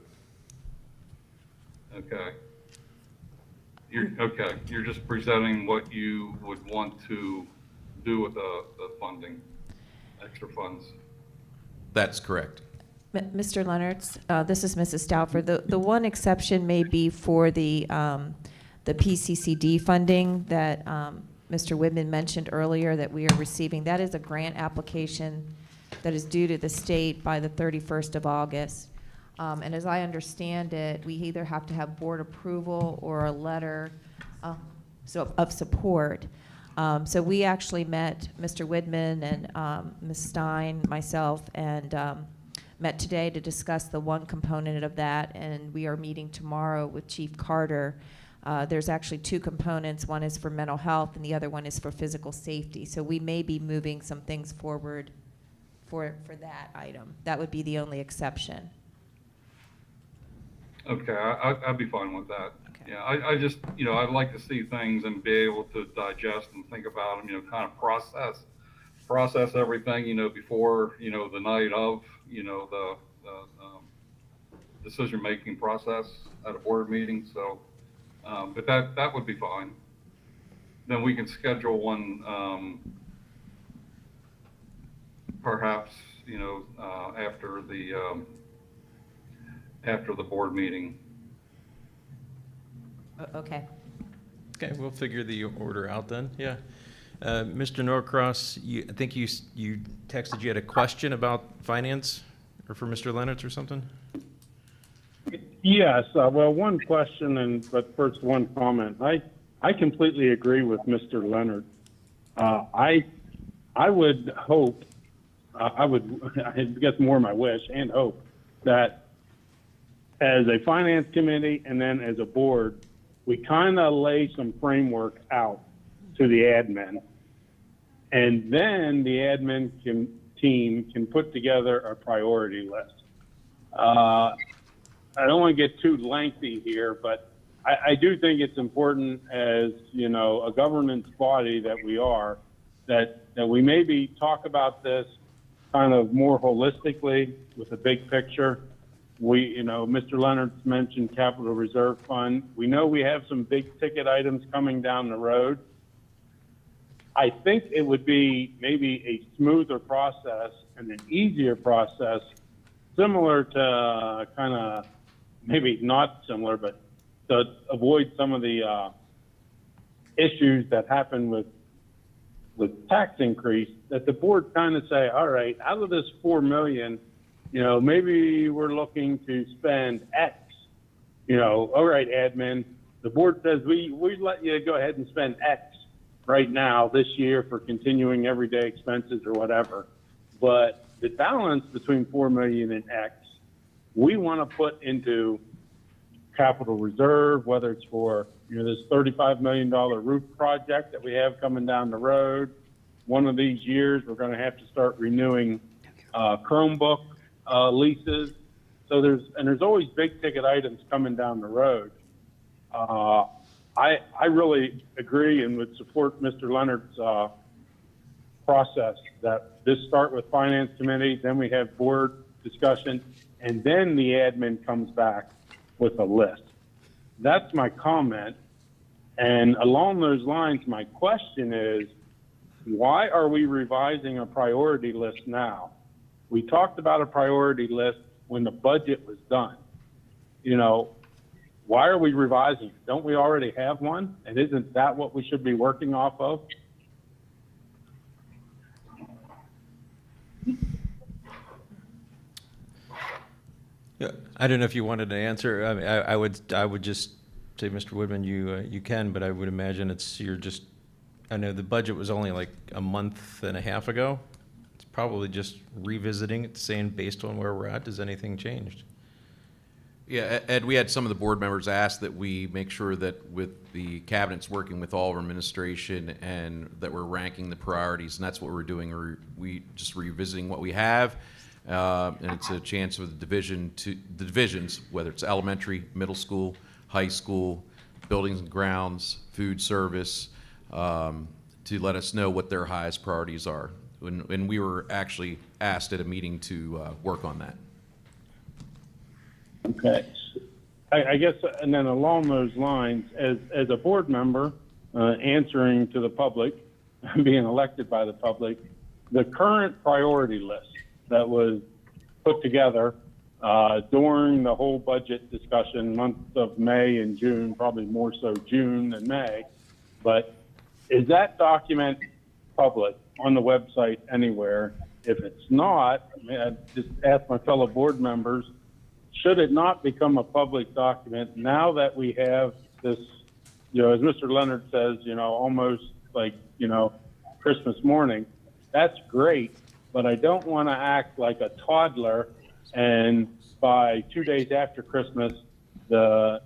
[SPEAKER 15] Okay. You're just presenting what you would want to do with the funding, extra funds.
[SPEAKER 8] That's correct.
[SPEAKER 6] Mr. Leonard's, this is Mrs. Stauffer. The one exception may be for the PCCD funding that Mr. Widman mentioned earlier that we are receiving. That is a grant application that is due to the state by the 31st of August. And as I understand it, we either have to have board approval or a letter of support. So we actually met Mr. Widman and Ms. Stein, myself, and met today to discuss the one component of that, and we are meeting tomorrow with Chief Carter. There's actually two components. One is for mental health, and the other one is for physical safety. So we may be moving some things forward for that item. That would be the only exception.
[SPEAKER 15] Okay, I'd be fine with that.
[SPEAKER 6] Okay.
[SPEAKER 15] Yeah, I just, I'd like to see things and be able to digest and think about them, kind of process everything, before, the night of, the decision-making process at a board meeting. So, but that would be fine. Then we can schedule one, perhaps, after the board meeting.
[SPEAKER 6] Okay.
[SPEAKER 1] Okay, we'll figure the order out then, yeah. Mr. Norcross, I think you texted you had a question about finance, or for Mr. Leonard or something?
[SPEAKER 2] Yes, well, one question, but first one comment. I completely agree with Mr. Leonard. I would hope, I guess more my wish and hope, that as a finance committee and then as a board, we kind of lay some framework out to the admin, and then the admin team can put together a priority list. I don't want to get too lengthy here, but I do think it's important, as a governance body that we are, that we maybe talk about this kind of more holistically with a big picture. Mr. Leonard's mentioned Capital Reserve Fund. We know we have some big ticket items coming down the road. I think it would be maybe a smoother process and an easier process, similar to kind of, maybe not similar, but to avoid some of the issues that happen with tax increase, that the board kind of say, all right, out of this $4 million, maybe we're looking to spend X, all right, admin, the board says we let you go ahead and spend X right now this year for continuing everyday expenses or whatever. But the balance between 4 million and X, we want to put into capital reserve, whether it's for, this $35 million roof project that we have coming down the road. One of these years, we're going to have to start renewing Chromebook leases. So there's always big ticket items coming down the road. I really agree and would support Mr. Leonard's process that this start with finance committee, then we have board discussion, and then the admin comes back with a list. That's my comment. And along those lines, my question is, why are we revising a priority list now? We talked about a priority list when the budget was done. Why are we revising? Don't we already have one? And isn't that what we should be working off of?
[SPEAKER 1] Yeah, I don't know if you wanted to answer. I mean, I would just say, Mr. Woodman, you can, but I would imagine I know the budget was only like a month and a half ago. It's probably just revisiting it, saying based on where we're at, has anything changed?
[SPEAKER 8] Yeah, Ed, we had some of the board members ask that we make sure that with the cabinets working with all of our administration and that we're ranking the priorities, and that's what we're doing. We just revisiting what we have, and it's a chance for the divisions, whether it's elementary, middle school, high school, buildings and grounds, food service, to let us know what their highest priorities are. And we were actually asked at a meeting to work on that.
[SPEAKER 2] Okay. I guess, and then along those lines, as a board member answering to the public, being elected by the public, the current priority list that was put together during the whole budget discussion months of May and June, probably more so June than May, but is that document public on the website anywhere? If it's not, I just ask my fellow board members, should it not become a public document now that we have this, as Mr. Leonard says, almost like, Christmas morning? That's great, but I don't want to act like a toddler and by 2 days after Christmas, the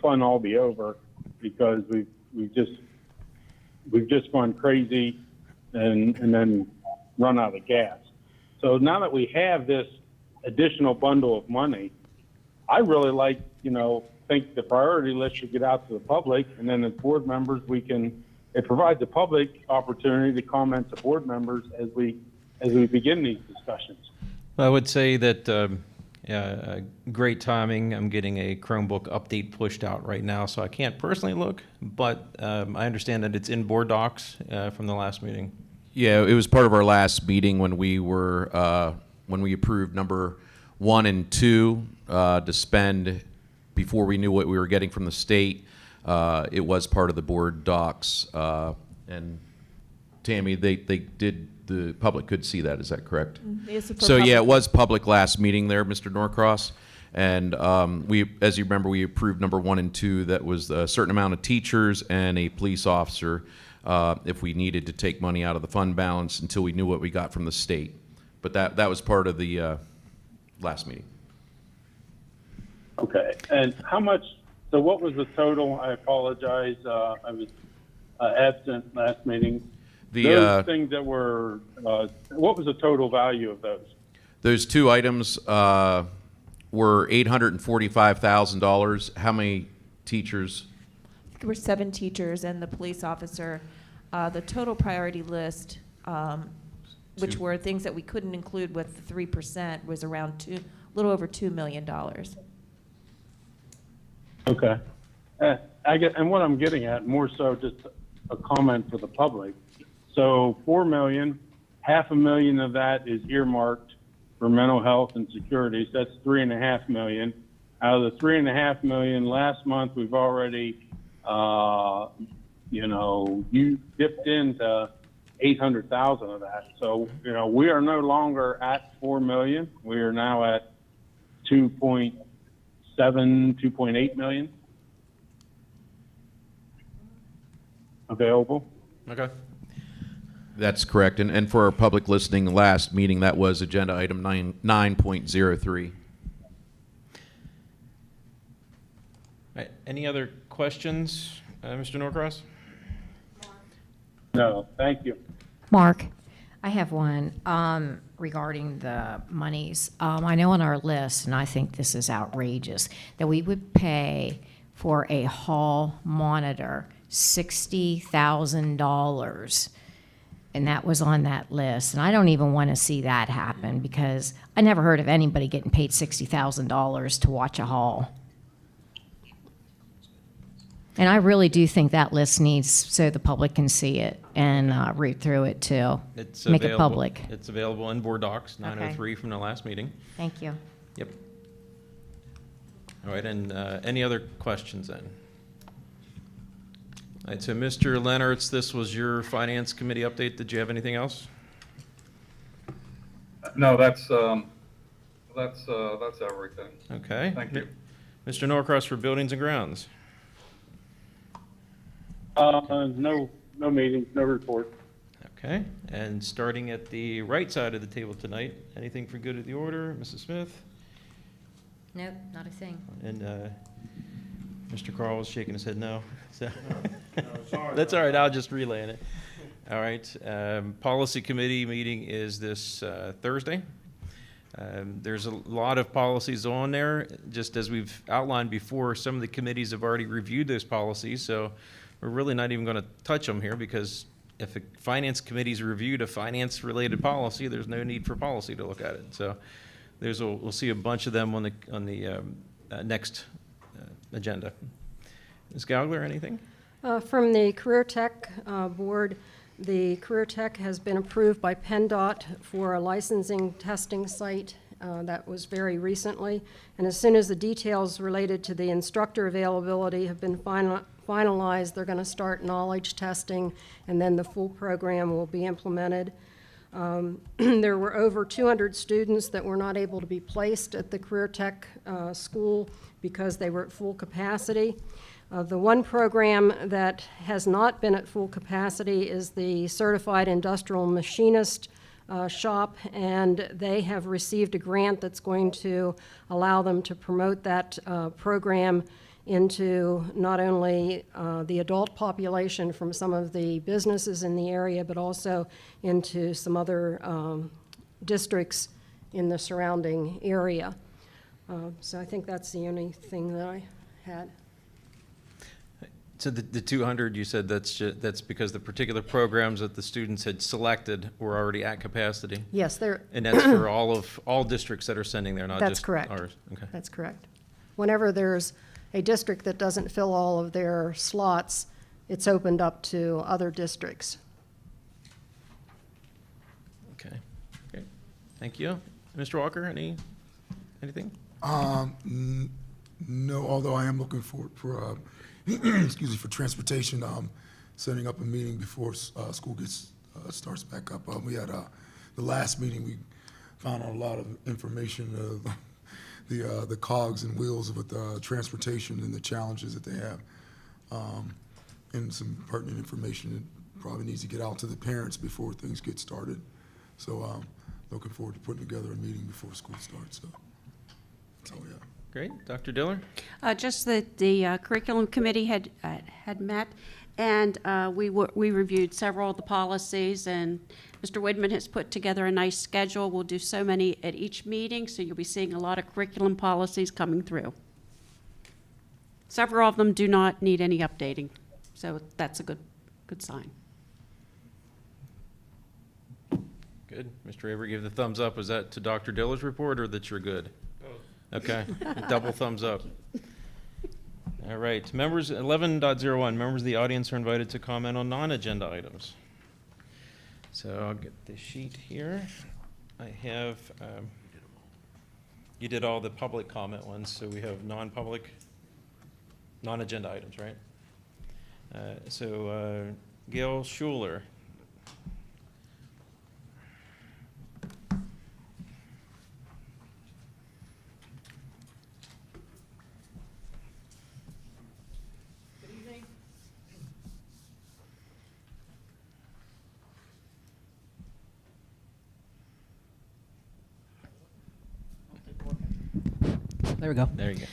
[SPEAKER 2] fun all be over because we've just gone crazy and then run out of gas. So now that we have this additional bundle of money, I really think the priority list should get out to the public, and then as board members, it provides the public opportunity to comment to board members as we begin these discussions.
[SPEAKER 1] I would say that great timing. I'm getting a Chromebook update pushed out right now, so I can't personally look, but I understand that it's in board docs from the last meeting.
[SPEAKER 8] Yeah, it was part of our last meeting when we approved number 1 and 2 to spend before we knew what we were getting from the state. It was part of the board docs, and Tammy, the public could see that. Is that correct? So yeah, it was public last meeting there, Mr. Norcross, and as you remember, we approved number 1 and 2. That was a certain amount of teachers and a police officer if we needed to take money out of the fund balance until we knew what we got from the state. But that was part of the last meeting.
[SPEAKER 2] Okay, and how much, so what was the total? I apologize, I was absent last meeting. Those things that were, what was the total value of those?
[SPEAKER 8] Those 2 items were $845,000. How many teachers?
[SPEAKER 6] There were 7 teachers and the police officer. The total priority list, which were things that we couldn't include with the 3%, was around a little over $2 million.
[SPEAKER 2] Okay. And what I'm getting at, more so just a comment for the public. So 4 million, $500,000 of that is earmarked for mental health and security. So that's $3.5 million. Out of the $3.5 million last month, we've already, you dipped into 800,000 of that. So, we are no longer at 4 million. We are now at 2.6 2.8 million available.
[SPEAKER 1] Okay.
[SPEAKER 8] That's correct. And for our public listening, the last meeting, that was agenda item 9.03.
[SPEAKER 1] All right, any other questions, Mr. Norcross?
[SPEAKER 2] No, thank you.
[SPEAKER 16] Mark, I have one regarding the monies. I know on our list, and I think this is outrageous, that we would pay for a hall monitor $60,000. And that was on that list. And I don't even want to see that happen because I never heard of anybody getting paid $60,000 to watch a hall. And I really do think that list needs, so the public can see it and read through it too.
[SPEAKER 1] It's
[SPEAKER 16] Make it
[SPEAKER 1] available.
[SPEAKER 16] public.
[SPEAKER 1] It's available in board docs, 903 from the last meeting.
[SPEAKER 16] Thank you.
[SPEAKER 1] Yep. All right, and any other questions then? All right, so Mr. Leonards, this was your Finance Committee update. Did you have anything else?
[SPEAKER 15] No, that's everything.
[SPEAKER 1] Okay.
[SPEAKER 15] Thank you.
[SPEAKER 1] Mr. Norcross for Buildings and Grounds.
[SPEAKER 2] No meetings, no report.
[SPEAKER 1] Okay, and starting at the right side of the table tonight, anything for good of the order? Mrs. Smith?
[SPEAKER 16] Nope, not a thing.
[SPEAKER 1] And Mr. Carl was shaking his head no. So that's all right, I'll just relay it. All right, Policy Committee meeting is this Thursday. There's a lot of policies on there. Just as we've outlined before, some of the committees have already reviewed those policies, so we're really not even going to touch them here because if the Finance Committee's reviewed a finance-related policy, there's no need for policy to look at it. So we'll see a bunch of them on the next agenda. Ms. Gallagher, anything?
[SPEAKER 17] From the Career Tech Board, the Career Tech has been approved by PennDOT for a licensing testing site. That was very recently. And as soon as the details related to the instructor availability have been finalized, they're going to start knowledge testing, and then the full program will be implemented. There were over 200 students that were not able to be placed at the Career Tech school because they were at full capacity. The one program that has not been at full capacity is the Certified Industrial Machinist shop, and they have received a grant that's going to allow them to promote that program into not only the adult population from some of the businesses in the area, but also into some other districts in the surrounding area. So I think that's the only thing that I had.
[SPEAKER 1] So the 200, you said that's because the particular programs that the students had selected were already at capacity?
[SPEAKER 17] Yes, they're.
[SPEAKER 1] And that's for all districts that are sending there, not
[SPEAKER 17] That's
[SPEAKER 1] just
[SPEAKER 17] correct.
[SPEAKER 1] ours? Okay.
[SPEAKER 17] That's correct. Whenever there's a district that doesn't fill all of their slots, it's opened up to other districts.
[SPEAKER 1] Okay. Great. Thank you. Mr. Walker, anything?
[SPEAKER 14] No, although I am looking forward for excuse me, for transportation, setting up a meeting before school starts back up. We had the last meeting, we found out a lot of information, the cogs and wheels with transportation and the challenges that they have, and some pertinent information that probably needs to get out to the parents before things get started. So looking forward to putting together a meeting before school starts. So that's all we have.
[SPEAKER 1] Great. Dr. Diller?
[SPEAKER 4] Just that the curriculum committee had met, and we reviewed several of the policies, and Mr. Widman has put together a nice schedule. We'll do so many at each meeting, so you'll be seeing a lot of curriculum policies coming through. Several of them do not need any updating, so that's a good sign.
[SPEAKER 1] Good. Mr. Avery gave the thumbs up. Was that to Dr. Diller's report or that you're good? Okay, double thumbs up. All right, members, 11.01, members of the audience are invited to comment on non-agenda items. So I'll get the sheet here. I have, you did all the public comment ones, so we have non-public, non-agenda items, right? Gail Schuler.
[SPEAKER 7] There we go.
[SPEAKER 1] There you go.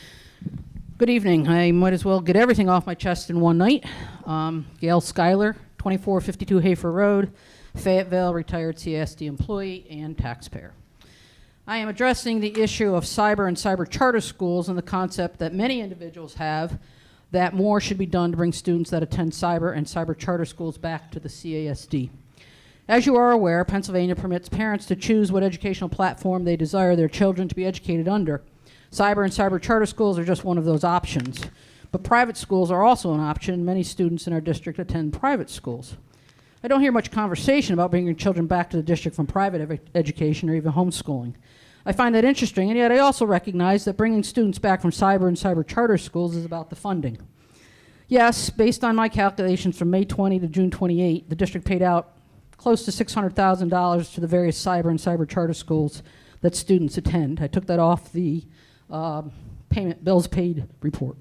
[SPEAKER 7] Good evening. I might as well get everything off my chest in one night. Gail Schuyler, 2452 Hafer Road, Fayetteville, retired CSD employee and taxpayer. I am addressing the issue of cyber and cyber charter schools and the concept that many individuals have that more should be done to bring students that attend cyber and cyber charter schools back to the CASD. As you are aware, Pennsylvania permits parents to choose what educational platform they desire their children to be educated under. Cyber and cyber charter schools are just one of those options. But private schools are also an option. Many students in our district attend private schools. I don't hear much conversation about bringing children back to the district from private education or even homeschooling. I find that interesting, and yet I also recognize that bringing students back from cyber and cyber charter schools is about the funding. Yes, based on my calculations from May 20 to June 28, the district paid out close to $600,000 to the various cyber and cyber charter schools that students attend. I took that off the payment bills paid report.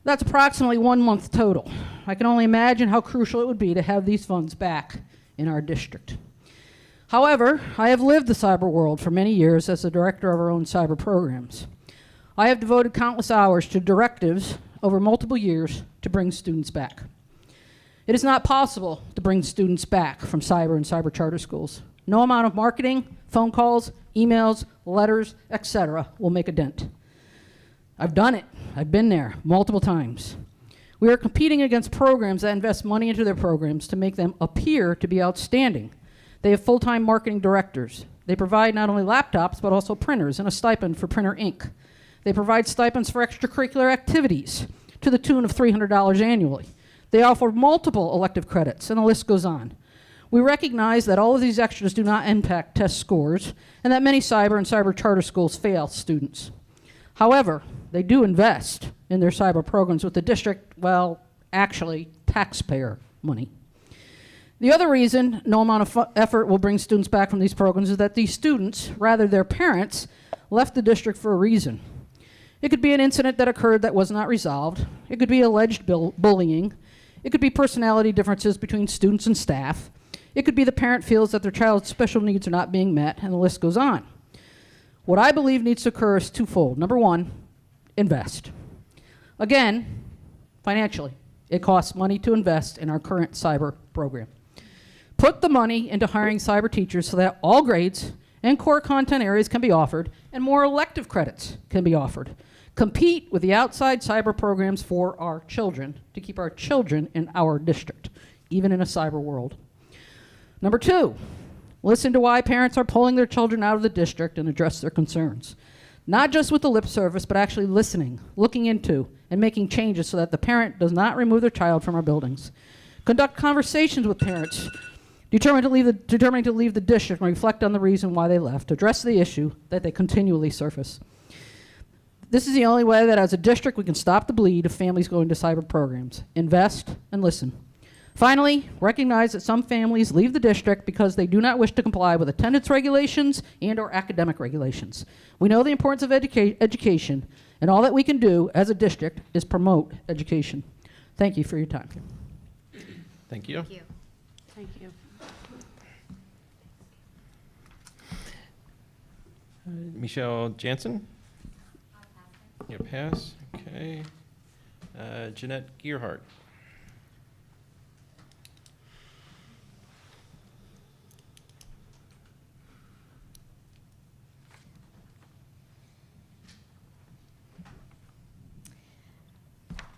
[SPEAKER 7] That's approximately 1 month total. I can only imagine how crucial it would be to have these funds back in our district. However, I have lived the cyber world for many years as the director of our own cyber programs. I have devoted countless hours to directives over multiple years to bring students back. It is not possible to bring students back from cyber and cyber charter schools. No amount of marketing, phone calls, emails, letters, etc. will make a dent. I've done it. I've been there multiple times. We are competing against programs that invest money into their programs to make them appear to be outstanding. They have full-time marketing directors. They provide not only laptops, but also printers and a stipend for printer ink. They provide stipends for extracurricular activities to the tune of $300 annually. They offer multiple elective credits, and the list goes on. We recognize that all of these extras do not impact test scores, and that many cyber and cyber charter schools fail students. However, they do invest in their cyber programs with the district, well, actually, taxpayer money. The other reason no amount of effort will bring students back from these programs is that these students, rather their parents, left the district for a reason. It could be an incident that occurred that was not resolved. It could be alleged bullying. It could be personality differences between students and staff. It could be the parent feels that their child's special needs are not being met, and the list goes on. What I believe needs to occur is twofold. Number one, invest. Again, financially, it costs money to invest in our current cyber program. Put the money into hiring cyber teachers so that all grades and core content areas can be offered and more elective credits can be offered. Compete with the outside cyber programs for our children to keep our children in our district, even in a cyber world. Number two, listen to why parents are pulling their children out of the district and address their concerns. Not just with the lip service, but actually listening, looking into, and making changes so that the parent does not remove their child from our buildings. Conduct conversations with parents determined to leave the district and reflect on the reason why they left. Address the issue that they continually surface. This is the only way that as a district we can stop the bleed of families going to cyber programs. Invest and listen. Finally, recognize that some families leave the district because they do not wish to comply with attendance regulations and or academic regulations. We know the importance of education, and all that we can do as a district is promote education. Thank you for your time.
[SPEAKER 1] Thank you.
[SPEAKER 4] Thank you. Thank you.
[SPEAKER 1] Michelle Jansen? You pass, okay. Jeanette Gearhart.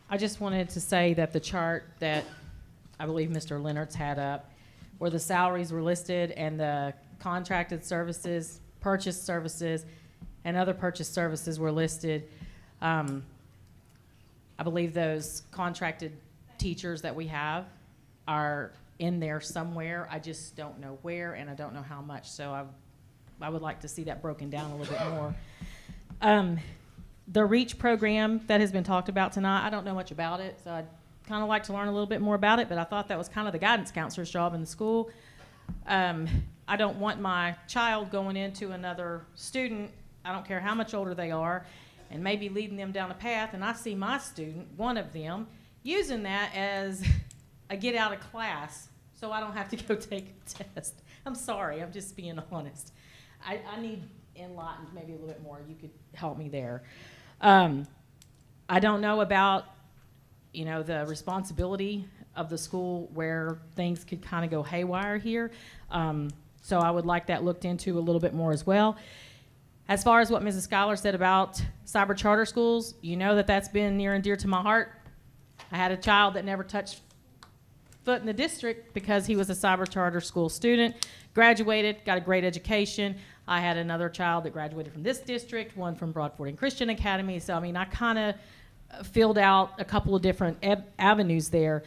[SPEAKER 10] I just wanted to say that the chart that I believe Mr. Leonard's had up, where the salaries were listed and the contracted services, purchased services, and other purchased services were listed. I believe those contracted teachers that we have are in there somewhere. I just don't know where, and I don't know how much. So I would like to see that broken down a little bit more. The REACH program that has been talked about tonight, I don't know much about it, so I'd kind of like to learn a little bit more about it, but I thought that was kind of the guidance counselor's job in the school. I don't want my child going into another student, I don't care how much older they are, and maybe leading them down a path, and I see my student, one of them, using that as a get out of class so I don't have to go take a test. I'm sorry, I'm just being honest. I need enlightened maybe a little bit more. You could help me there. I don't know about, the responsibility of the school where things could kind of go haywire here. So I would like that looked into a little bit more as well. As far as what Mrs. Schuyler said about cyber charter schools, that's been near and dear to my heart. I had a child that never touched foot in the district because he was a cyber charter school student, graduated, got a great education. I had another child that graduated from this district, one from Broadford Christian Academy. So, I kind of filled out a couple of different avenues there.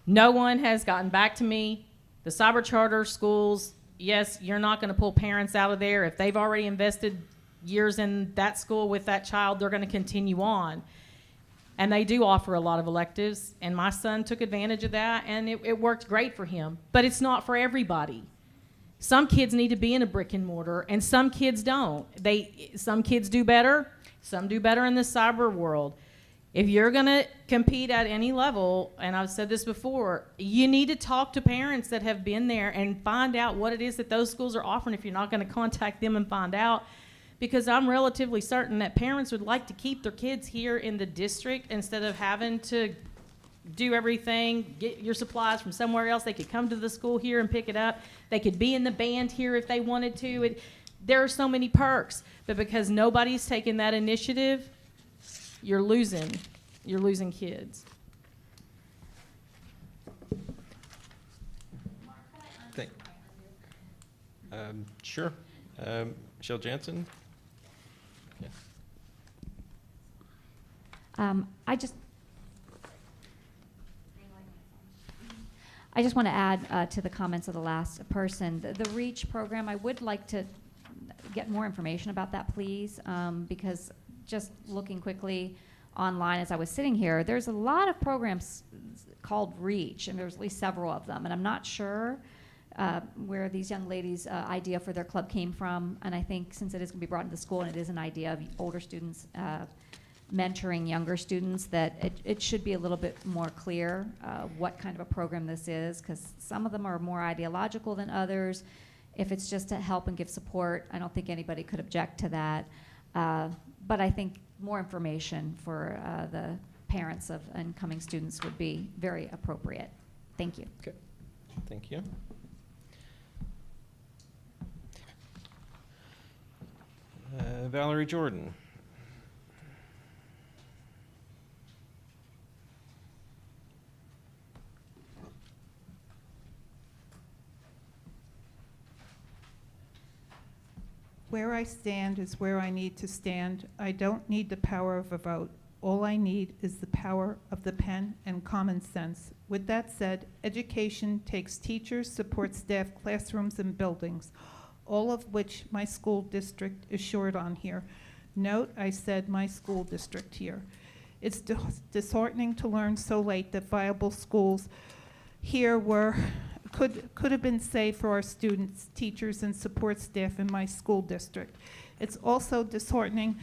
[SPEAKER 10] No one has gotten back to me. The cyber charter schools, yes, you're not going to pull parents out of there. If they've already invested years in that school with that child, they're going to continue on. And they do offer a lot of electives, and my son took advantage of that, and it worked great for him. But it's not for everybody. Some kids need to be in a brick and mortar, and some kids don't. Some kids do better. Some do better in the cyber world. If you're going to compete at any level, and I've said this before, you need to talk to parents that have been there and find out what it is that those schools are offering if you're not going to contact them and find out. Because I'm relatively certain that parents would like to keep their kids here in the district instead of having to do everything, get your supplies from somewhere else. They could come to the school here and pick it up. They could be in the band here if they wanted to. There are so many perks, but because nobody's taken that initiative, you're losing kids.
[SPEAKER 1] Sure. Michelle Jansen? Yeah.
[SPEAKER 18] I just want to add to the comments of the last person. The REACH program, I would like to get more information about that, please, because just looking quickly online as I was sitting here, there's a lot of programs called REACH, and there's at least several of them, and I'm not sure where these young ladies' idea for their club came from, and I think since it is going to be brought into the school and it is an idea of older students mentoring younger students, that it should be a little bit more clear what kind of a program this is, because some of them are more ideological than others. If it's just to help and give support, I don't think anybody could object to that. But I think more information for the parents of incoming students would be very appropriate. Thank you.
[SPEAKER 1] Okay. Thank you. Valerie Jordan.
[SPEAKER 11] Where I stand is where I need to stand. I don't need the power of a vote. All I need is the power of the pen and common sense. With that said, education takes teachers, support staff, classrooms, and buildings, all of which my school district is short on here. Note, I said my school district here. It's disheartening to learn so late that viable schools here could have been saved for our students, teachers, and support staff in my school district. It's also disheartening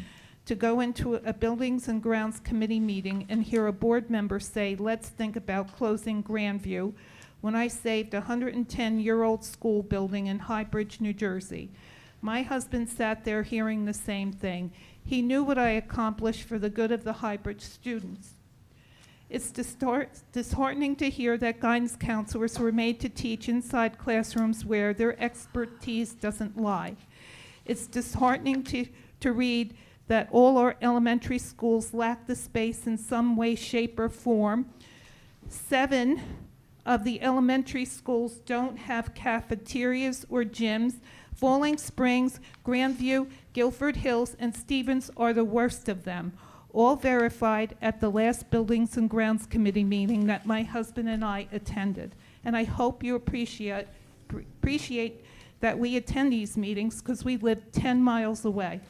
[SPEAKER 11] to go into a Buildings and Grounds Committee meeting and hear a board member say, let's think about closing Grandview, when I saved a 110-year-old school building in Highbridge, New Jersey. My husband sat there hearing the same thing. He knew what I accomplished for the good of the Highbridge students. It's disheartening to hear that guidance counselors were made to teach inside classrooms where their expertise doesn't lie. It's disheartening to read that all our elementary schools lack the space in some way, shape, or form. 7 of the elementary schools don't have cafeterias or gyms. Falling Springs, Grandview, Guilford Hills, and Stevens are the worst of them, all verified at the last Buildings and Grounds Committee meeting that my husband and I attended. And I hope you appreciate that we attend these meetings, because we live 10 miles away.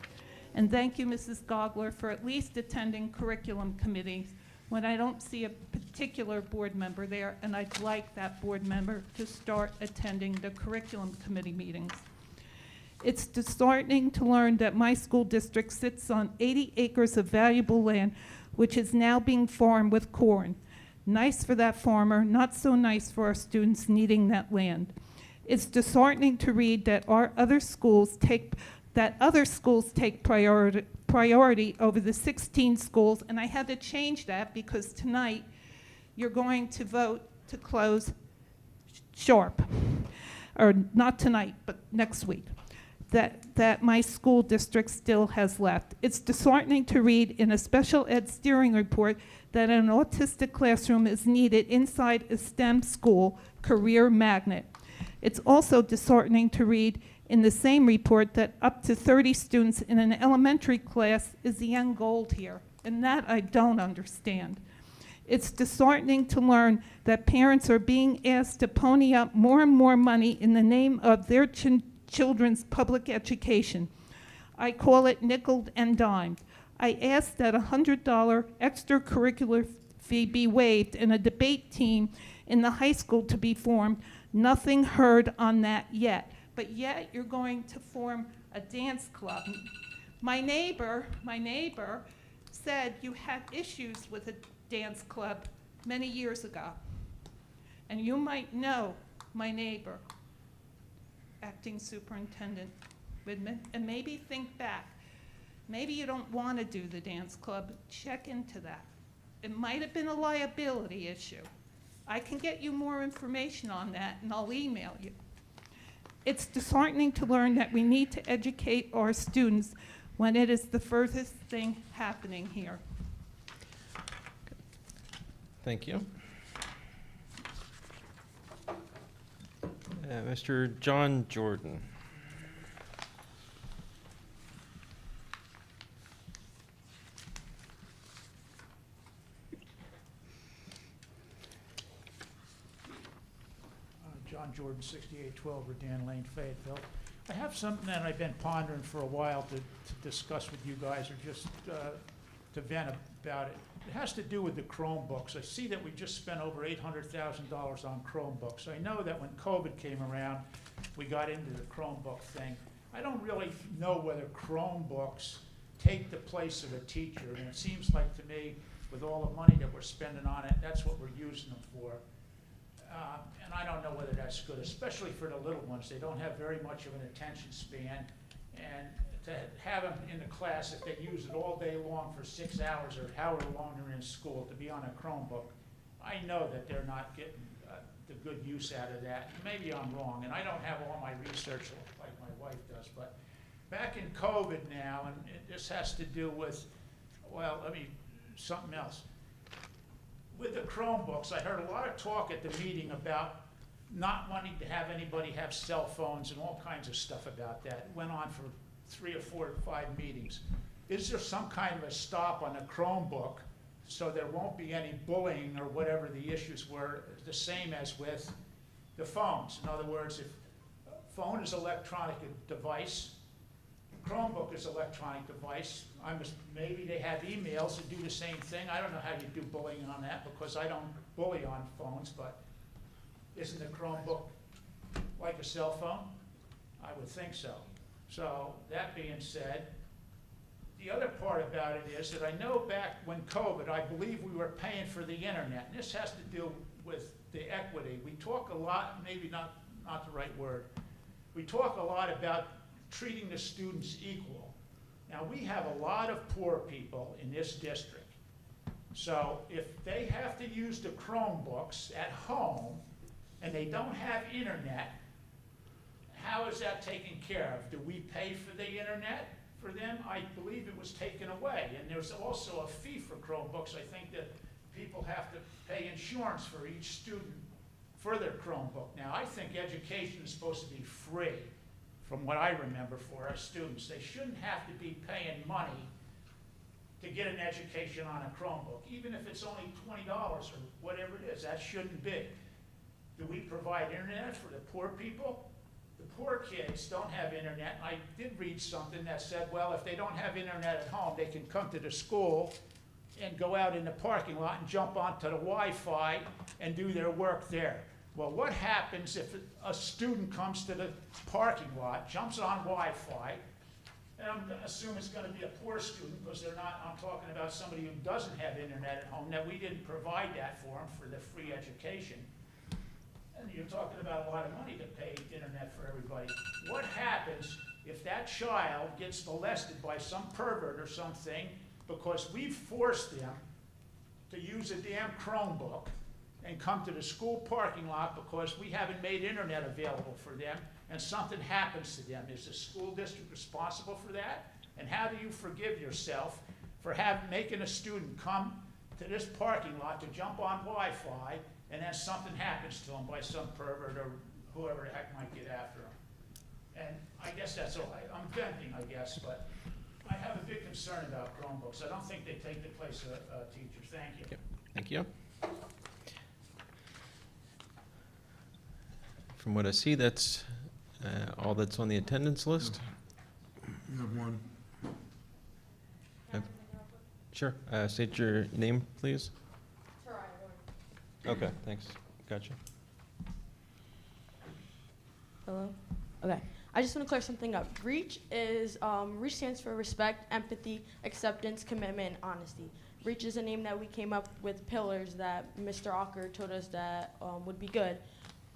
[SPEAKER 11] And thank you, Mrs. Gogler, for at least attending curriculum committees when I don't see a particular board member there, and I'd like that board member to start attending the curriculum committee meetings. It's disheartening to learn that my school district sits on 80 acres of valuable land, which is now being farmed with corn. Nice for that farmer, not so nice for our students needing that land. It's disheartening to read that other schools take priority over the 16 schools, and I had to change that because tonight you're going to vote to close Sharp, or not tonight, but next week, that my school district still has left. It's disheartening to read in a special ed steering report that an autistic classroom is needed inside a STEM school career magnet. It's also disheartening to read in the same report that up to 30 students in an elementary class is the end goal here, and that I don't understand. It's disheartening to learn that parents are being asked to pony up more and more money in the name of their children's public education. I call it nickel and dimed. I asked that a $100 extracurricular fee be waived and a debate team in the high school to be formed. Nothing heard on that yet. But yet you're going to form a dance club. My neighbor said you had issues with a dance club many years ago. And you might know my neighbor, Acting Superintendent Widman, and maybe think back. Maybe you don't want to do the dance club. Check into that. It might have been a liability issue. I can get you more information on that, and I'll email you. It's disheartening to learn that we need to educate our students when it is the furthest thing happening here.
[SPEAKER 1] Thank you. Mr. John Jordan.
[SPEAKER 12] John Jordan, 6812 Redan Lane, Fayetteville. I have something that I've been pondering for a while to discuss with you guys, or just to vent about it. It has to do with the Chromebooks. I see that we just spent over $800,000 on Chromebooks. I know that when COVID came around, we got into the Chromebook thing. I don't really know whether Chromebooks take the place of a teacher, and it seems like to me, with all the money that we're spending on it, that's what we're using them for. And I don't know whether that's good, especially for the little ones. They don't have very much of an attention span. And to have them in the class, if they use it all day long for 6 hours or however long they're in school, to be on a Chromebook, I know that they're not getting the good use out of that. Maybe I'm wrong, and I don't have all my research like my wife does. But back in COVID now, and this has to do with, well, something else. With the Chromebooks, I heard a lot of talk at the meeting about not wanting to have anybody have cell phones and all kinds of stuff about that. It went on for 3 or 4 or 5 meetings. Is there some kind of a stop on a Chromebook so there won't be any bullying or whatever the issues were, the same as with the phones? In other words, if a phone is an electronic device, Chromebook is an electronic device. Maybe they have emails that do the same thing. I don't know how you do bullying on that because I don't bully on phones, but isn't a Chromebook like a cell phone? I would think so. So that being said, the other part about it is that I know back when COVID, I believe we were paying for the internet. And this has to do with the equity. We talk a lot, maybe not the right word. We talk a lot about treating the students equal. Now, we have a lot of poor people in this district. So if they have to use the Chromebooks at home and they don't have internet, how is that taken care of? Do we pay for the internet for them? I believe it was taken away. And there's also a fee for Chromebooks. I think that people have to pay insurance for each student for their Chromebook. Now, I think education is supposed to be free, from what I remember, for our students. They shouldn't have to be paying money to get an education on a Chromebook, even if it's only $20 or whatever it is. That shouldn't be. Do we provide internet for the poor people? The poor kids don't have internet. I did read something that said, well, if they don't have internet at home, they can come to the school and go out in the parking lot and jump onto the Wi-Fi and do their work there. Well, what happens if a student comes to the parking lot, jumps on Wi-Fi, and I'm going to assume it's going to be a poor student because they're not, I'm talking about somebody who doesn't have internet at home, that we didn't provide that for them for the free education. and you're talking about a lot of money to pay internet for everybody. What happens if that child gets molested by some pervert or something because we've forced them to use a damn Chromebook and come to the school parking lot because we haven't made internet available for them, and something happens to them? Is the school district responsible for that? And how do you forgive yourself for making a student come to this parking lot to jump on Wi-Fi, and then something happens to them by some pervert or whoever the heck might get after them? And I guess that's all. I'm venting, I guess, but I have a big concern about Chromebooks. I don't think they take the place of teachers. Thank you.
[SPEAKER 1] Okay. Thank you. From what I see, that's all that's on the attendance list.
[SPEAKER 14] You have one.
[SPEAKER 1] Sure. State your name, please. Okay, thanks. Gotcha.
[SPEAKER 13] Hello? Okay. I just want to clear something up. REACH REACH stands for respect, empathy, acceptance, commitment, and honesty. REACH is a name that we came up with pillars that Mr. Ocker told us that would be good.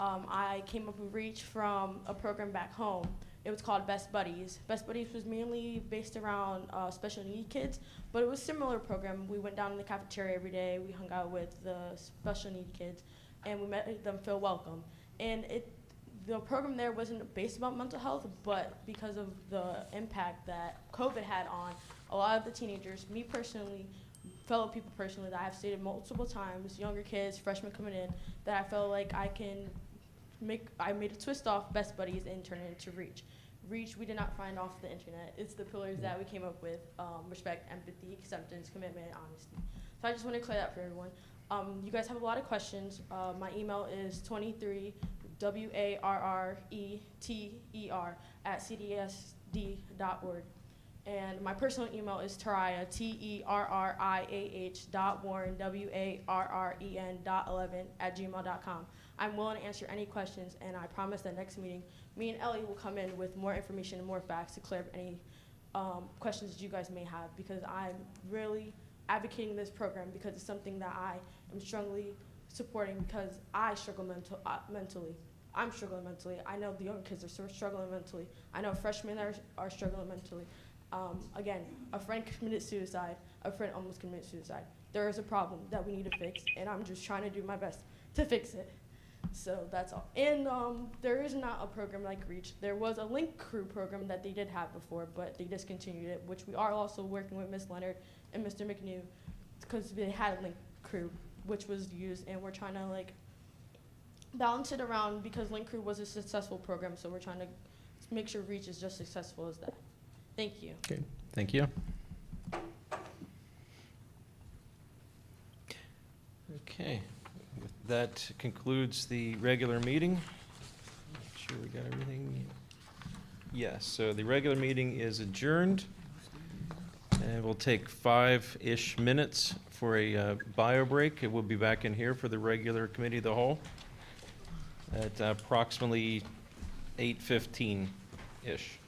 [SPEAKER 13] I came up with REACH from a program back home. It was called Best Buddies. Best Buddies was mainly based around special need kids, but it was a similar program. We went down in the cafeteria every day. We hung out with the special need kids, and we made them feel welcome. And the program there wasn't based about mental health, but because of the impact that COVID had on a lot of the teenagers, me personally, fellow people personally, that I've stated multiple times, younger kids, freshmen coming in, that I felt like I made a twist off Best Buddies and turned it into REACH. REACH we did not find off the internet. It's the pillars that we came up with: respect, empathy, acceptance, commitment, and honesty. So I just want to clear that for everyone. You guys have a lot of questions. My email is 23warreter@cdsder.org. And my personal email is Terriah, TERRIAH.Warren, WARREN.11 I'm willing to answer any questions, and I promise that next meeting, me and Ellie will come in with more information and more facts to clear up any questions that you guys may have, because I'm really advocating this program because it's something that I am strongly supporting, because I struggle mentally. I'm struggling mentally. I know the young kids are struggling mentally. I know freshmen are struggling mentally. Again, a friend committed suicide. A friend almost committed suicide. There is a problem that we need to fix, and I'm just trying to do my best to fix it. So that's all. And there is not a program like REACH. There was a Link Crew program that they did have before, but they discontinued it, which we are also working with Ms. Leonard and Mr. McNew, because they had a Link Crew, which was used, and we're trying to balance it around, because Link Crew was a successful program, so we're trying to make sure REACH is just successful as that. Thank you.
[SPEAKER 1] Okay, thank you. Okay, that concludes the regular meeting. Make sure we got everything. Yes, so the regular meeting is adjourned. And we'll take 5-ish minutes for a bio break. We'll be back in here for the regular committee of the whole at approximately 8:15-ish.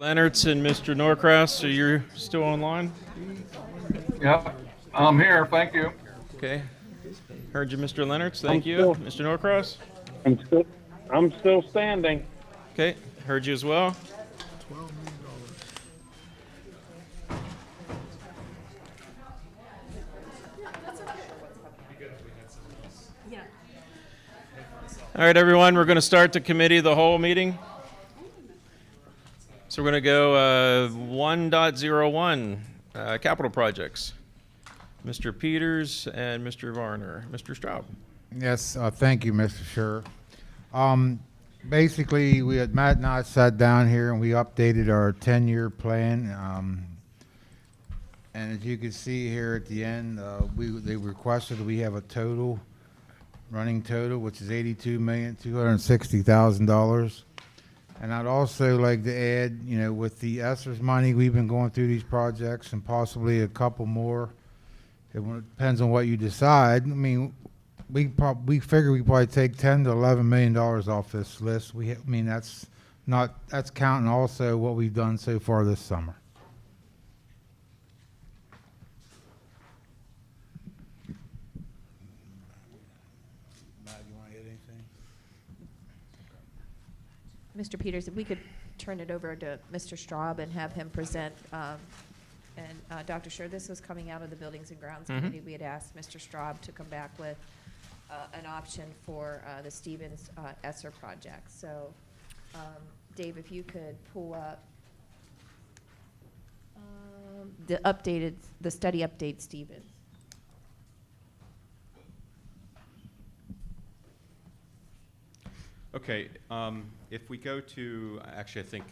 [SPEAKER 1] Leonards and Mr. Norcross, so you're still online?
[SPEAKER 15] Yeah, I'm here. Thank you.
[SPEAKER 1] Okay. Heard you, Mr. Leonards. Thank
[SPEAKER 2] I'm
[SPEAKER 1] you.
[SPEAKER 2] still-
[SPEAKER 1] Mr. Norcross?
[SPEAKER 2] I'm still standing.
[SPEAKER 1] Okay. Heard you as well. All right, everyone, we're going to start the committee of the whole meeting. So we're going to go 1.01, capital projects. Mr. Peters and Mr. Varner. Mr. Straub.
[SPEAKER 19] Yes, thank you, Mr. Scher. Basically, Matt and I sat down here and we updated our 10-year plan. And as you can see here at the end, they requested we have a running total, which is $82,260,000. And I'd also like to add, with the ESSER's money, we've been going through these projects and possibly a couple more. It depends on what you decide. I mean, we figure we probably take $10 to $11 million off this list. That's counting also what we've done so far this summer. Matt, you want to add anything?
[SPEAKER 6] Mr. Peters, if we could turn it over to Mr. Straub and have him present. And Dr. Scher, this was coming out of the Buildings and Grounds Committee. We had asked Mr. Straub to come back with an option for the Stevens ESSER project. So, Dave, if you could pull up the study update Stevens.
[SPEAKER 20] Okay, if we go to, actually I think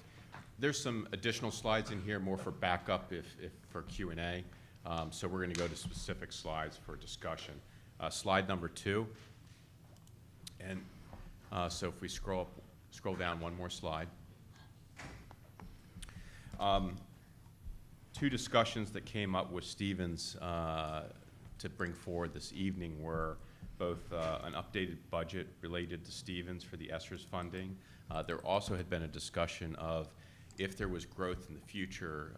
[SPEAKER 20] there's some additional slides in here more for backup if for Q&A. So we're going to go to specific slides for discussion. Slide number 2. And so if we scroll down one more slide. 2 discussions that came up with Stevens to bring forward this evening were both an updated budget related to Stevens for the ESSER's funding. There also had been a discussion of if there was growth in the future.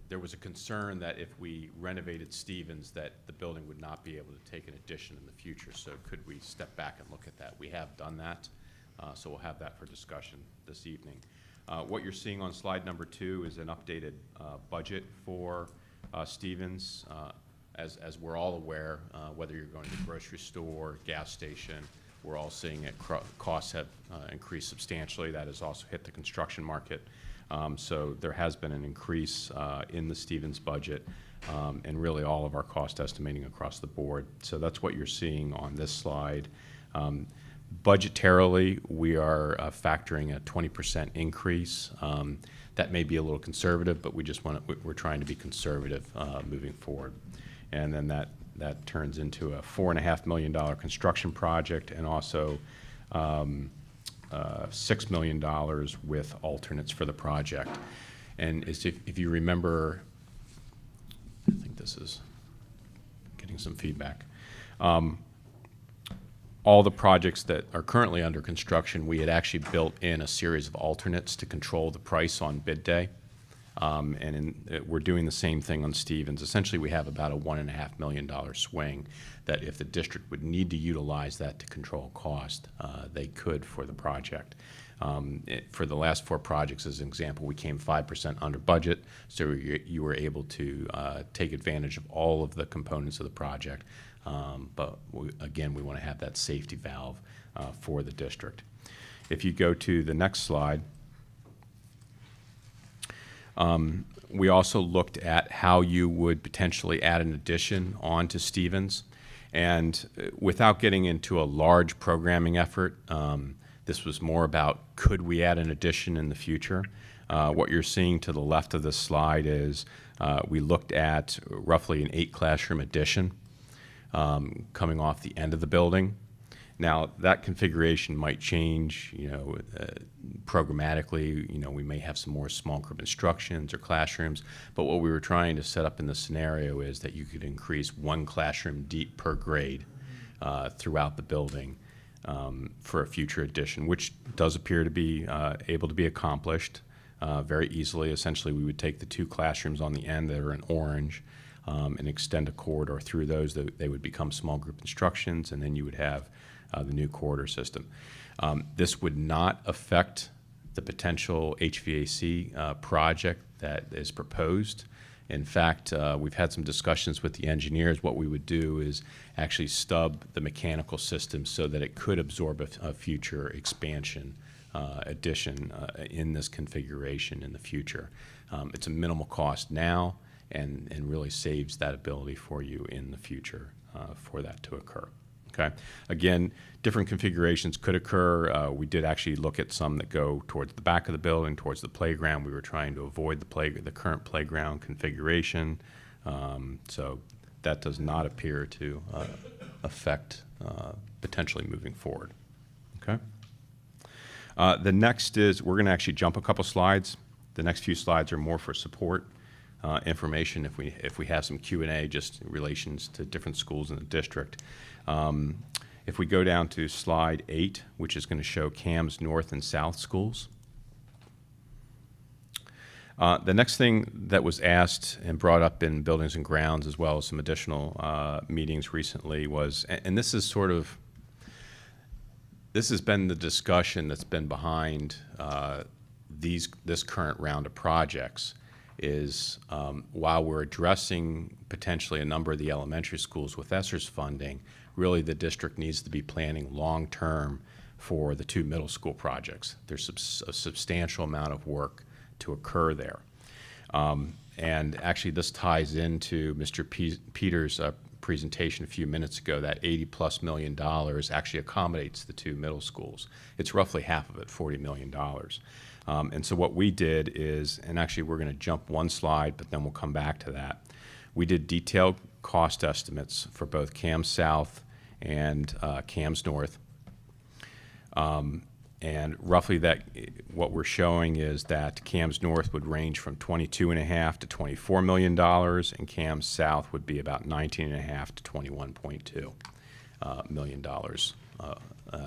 [SPEAKER 20] There was a concern that if we renovated Stevens that the building would not be able to take an addition in the future. So could we step back and look at that? We have done that, so we'll have that for discussion this evening. What you're seeing on slide number 2 is an updated budget for Stevens. As we're all aware, whether you're going to the grocery store, gas station, we're all seeing it. Costs have increased substantially. That has also hit the construction market. So there has been an increase in the Stevens budget and really all of our cost estimating across the board. So that's what you're seeing on this slide. Budgetarily, we are factoring a 20% increase. That may be a little conservative, but we're trying to be conservative moving forward. And then that turns into a $4.5 million construction project and also $6 million with alternates for the project. And if you remember, I think this is getting some feedback. All the projects that are currently under construction, we had actually built in a series of alternates to control the price on bid day. We're doing the same thing on Stevens. Essentially, we have about a $1.5 million swing that if the district would need to utilize that to control cost, they could for the project. For the last 4 projects, as an example, we came 5% under budget, so you were able to take advantage of all of the components of the project. But again, we want to have that safety valve for the district. If you go to the next slide, we also looked at how you would potentially add an addition onto Stevens. And without getting into a large programming effort, this was more about could we add an addition in the future. What you're seeing to the left of this slide is we looked at roughly an 8-classroom addition coming off the end of the building. Now, that configuration might change, programmatically. We may have some more small group instructions or classrooms, but what we were trying to set up in the scenario is that you could increase 1 classroom deep per grade throughout the building for a future addition, which does appear to be able to be accomplished. very easily. Essentially, we would take the 2 classrooms on the end that are in orange and extend a corridor through those. They would become small group instructions, and then you would have the new corridor system. This would not affect the potential HVAC project that is proposed. In fact, we've had some discussions with the engineers. What we would do is actually stub the mechanical system so that it could absorb a future expansion addition in this configuration in the future. It's a minimal cost now and really saves that ability for you in the future for that to occur. Okay. Again, different configurations could occur. We did actually look at some that go towards the back of the building, towards the playground. We were trying to avoid the current playground configuration. So that does not appear to affect potentially moving forward. Okay. The next is, we're going to actually jump a couple slides. The next few slides are more for support information if we have some Q&A just in relations to different schools in the district. If we go down to slide 8, which is going to show CAM's North and South schools. The next thing that was asked and brought up in Buildings and Grounds, as well as some additional meetings recently, was, and this is sort of, this has been the discussion that's been behind this current round of projects, is while we're addressing potentially a number of the elementary schools with ESSER's funding, really the district needs to be planning long-term for the 2 middle school projects. There's a substantial amount of work to occur there. And actually this ties into Mr. Peters' presentation a few minutes ago. That $80+ million actually accommodates the 2 middle schools. It's roughly half of it, $40 million. And so what we did is, and actually we're going to jump one slide, but then we'll come back to that. We did detailed cost estimates for both CAMS South and CAMS North. And roughly what we're showing is that CAMS North would range from $22.5 to $24 million, and CAMS South would be about $19.5 to $21.2 million.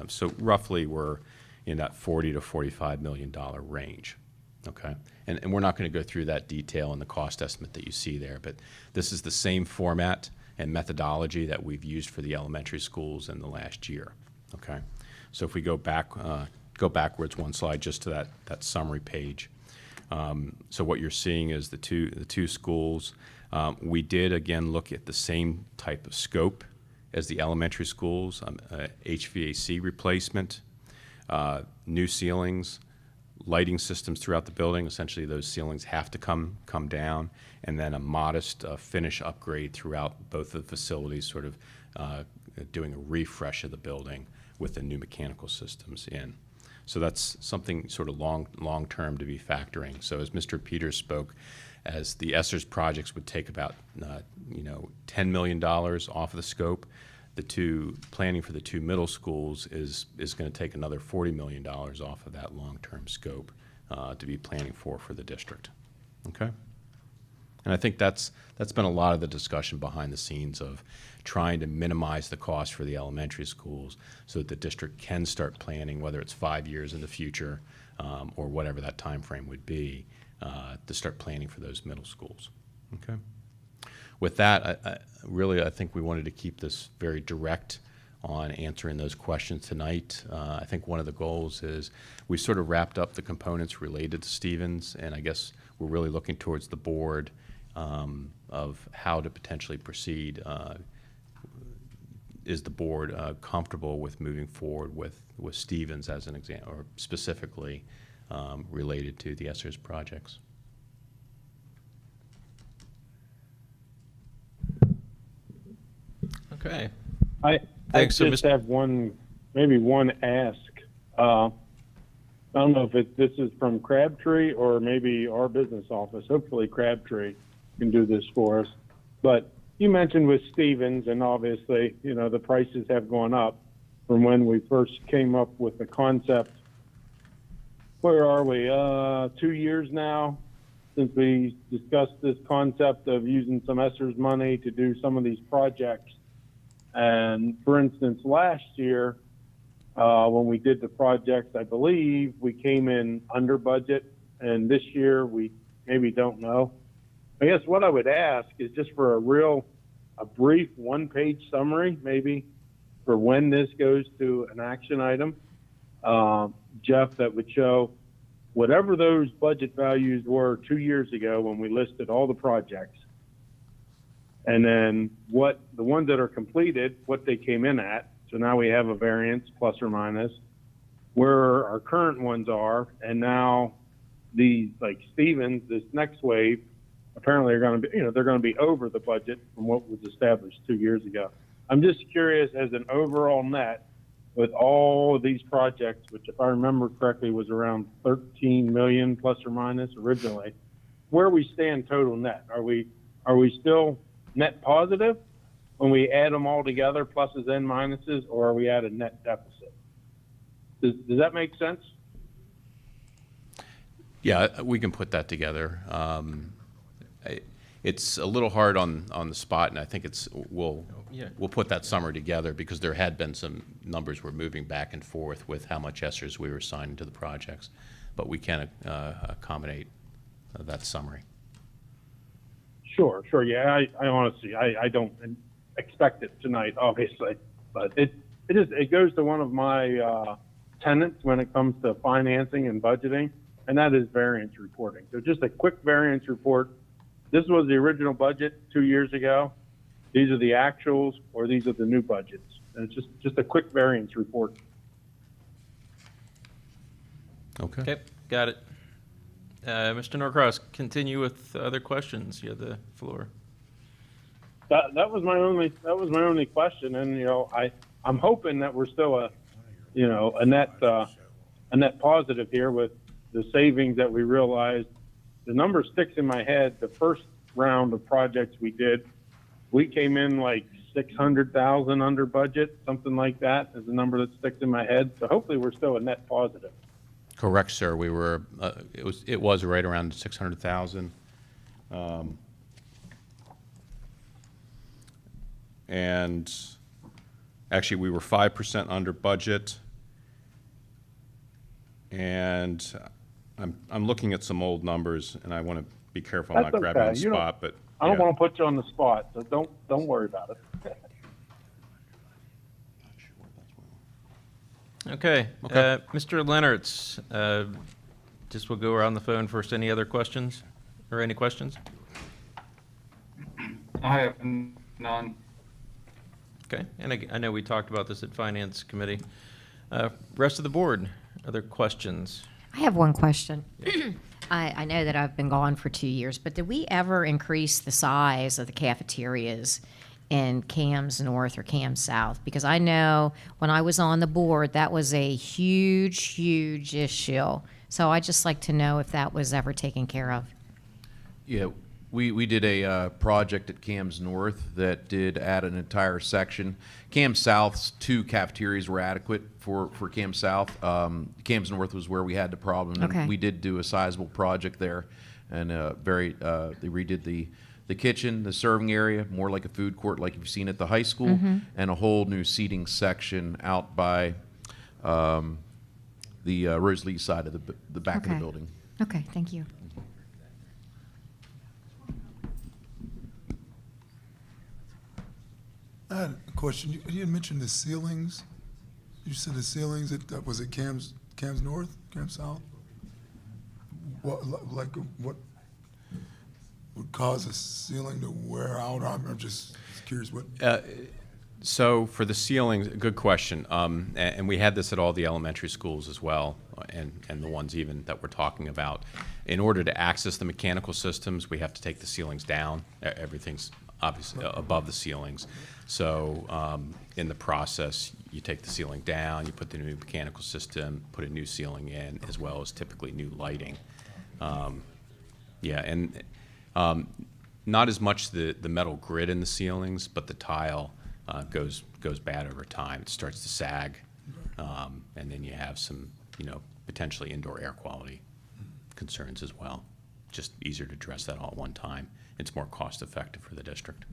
[SPEAKER 20] So roughly we're in that $40 to $45 million range. Okay, and we're not going to go through that detail in the cost estimate that you see there, but this is the same format and methodology that we've used for the elementary schools in the last year. Okay, so if we go backwards one slide just to that summary page. So what you're seeing is the two schools. We did again look at the same type of scope as the elementary schools, HVAC replacement, new ceilings, lighting systems throughout the building. Essentially those ceilings have to come down, and then a modest finish upgrade throughout both of the facilities, sort of doing a refresh of the building with the new mechanical systems in. So that's something sort of long-term to be factoring. So as Mr. Peters spoke, as the ESSER's projects would take about $10 million off of the scope, planning for the 2 middle schools is going to take another $40 million off of that long-term scope to be planning for the district. Okay? And I think that's been a lot of the discussion behind the scenes of trying to minimize the cost for the elementary schools so that the district can start planning, whether it's 5 years in the future or whatever that time frame would be, to start planning for those middle schools. Okay? With that, I think we wanted to keep this very direct on answering those questions tonight. I think one of the goals is we sort of wrapped up the components related to Stevens, and I guess we're really looking towards the board of how to potentially proceed. Is the board comfortable with moving forward with Stevens as an example, or specifically related to the ESSER's projects?
[SPEAKER 1] Okay.
[SPEAKER 2] I
[SPEAKER 1] Thanks.
[SPEAKER 2] just have maybe one ask. I don't know if this is from Crabtree or maybe our business office. Hopefully Crabtree can do this for us. But you mentioned with Stevens, and obviously, the prices have gone up from when we first came up with the concept. Where are we? 2 years now since we discussed this concept of using some ESSER's money to do some of these projects. And for instance, last year, when we did the projects, I believe we came in under budget and this year we maybe don't know. I guess what I would ask is just for a brief one-page summary, maybe, for when this goes to an action item, Jeff, that would show whatever those budget values were 2 years ago when we listed all the projects, and then what the ones that are completed, what they came in at. So now we have a variance, plus or minus, where our current ones are, and now these, like Stevens, this next wave, apparently are going to be, they're going to be over the budget from what was established 2 years ago. I'm just curious, as an overall net, with all of these projects, which if I remember correctly was around 13 million plus or minus originally, where we stand total net. Are we still net positive when we add them all together, pluses and minuses, or are we at a net deficit? Does that make sense?
[SPEAKER 8] Yeah, we can put that together. It's a little hard on the spot, and I think we'll put that summary together because there had been some numbers we're moving back and forth with how much ESSERs we were assigning to the projects, but we can accommodate that summary.
[SPEAKER 2] Sure. Yeah, I honestly, I don't expect it tonight, obviously, but it goes to one of my tenets when it comes to financing and budgeting, and that is variance reporting. So just a quick variance report. This was the original budget 2 years ago. These are the actuals, or these are the new budgets. And it's just a quick variance report.
[SPEAKER 1] Okay, got it. Mr. Norcross, continue with other questions. You have the floor.
[SPEAKER 2] That was my only question, and I'm hoping that we're still a net positive here with the savings that we realized. The number sticks in my head. The first round of projects we did, we came in like 600,000 under budget, something like that is the number that sticks in my head. So hopefully we're still a net positive.
[SPEAKER 8] Correct, sir. We were. It was right around 600,000. And actually, we were 5% under budget. And I'm looking at some old numbers, and I want to be careful I'm not grabbing on the spot. But
[SPEAKER 2] I don't want to put you on the spot, so don't worry about it.
[SPEAKER 1] Okay. Mr. Leonards, just we'll go around the phone first. Any other questions or any questions?
[SPEAKER 15] I have none.
[SPEAKER 1] Okay, and I know we talked about this at Finance Committee. Rest of the board, other questions?
[SPEAKER 16] I have one question. I know that I've been gone for 2 years, but did we ever increase the size of the cafeterias in CAMS North or CAMS South? Because I know when I was on the board, that was a huge, huge issue. So I'd just like to know if that was ever taken care of.
[SPEAKER 8] Yeah, we did a project at CAMS North that did add an entire section. CAMS South's 2 cafeterias were adequate for CAMS South. CAMS North was where we had the problem.
[SPEAKER 16] Okay.
[SPEAKER 8] And we did do a sizable project there, and they redid the kitchen, the serving area, more like a food court like you've seen at the high school,
[SPEAKER 16] Mm-hmm.
[SPEAKER 8] and a whole new seating section out by the Rosalie side of the back of the
[SPEAKER 16] Okay.
[SPEAKER 8] building.
[SPEAKER 16] Okay, thank you.
[SPEAKER 14] I had a question. You had mentioned the ceilings. You said the ceilings, was it CAMS North, CAMS South? What would cause a ceiling to wear out? I'm just curious what.
[SPEAKER 20] So for the ceilings, good question. And we had this at all the elementary schools as well, and the ones even that we're talking about. In order to access the mechanical systems, we have to take the ceilings down. Everything's obviously above the ceilings. So in the process, you take the ceiling down, you put the new mechanical system, put a new ceiling in, as well as typically new lighting. Yeah, and not as much the metal grid in the ceilings, but the tile goes bad over time. It starts to sag, and then you have some, potentially indoor air quality concerns as well. Just easier to address that all at one time. It's more cost effective for the district.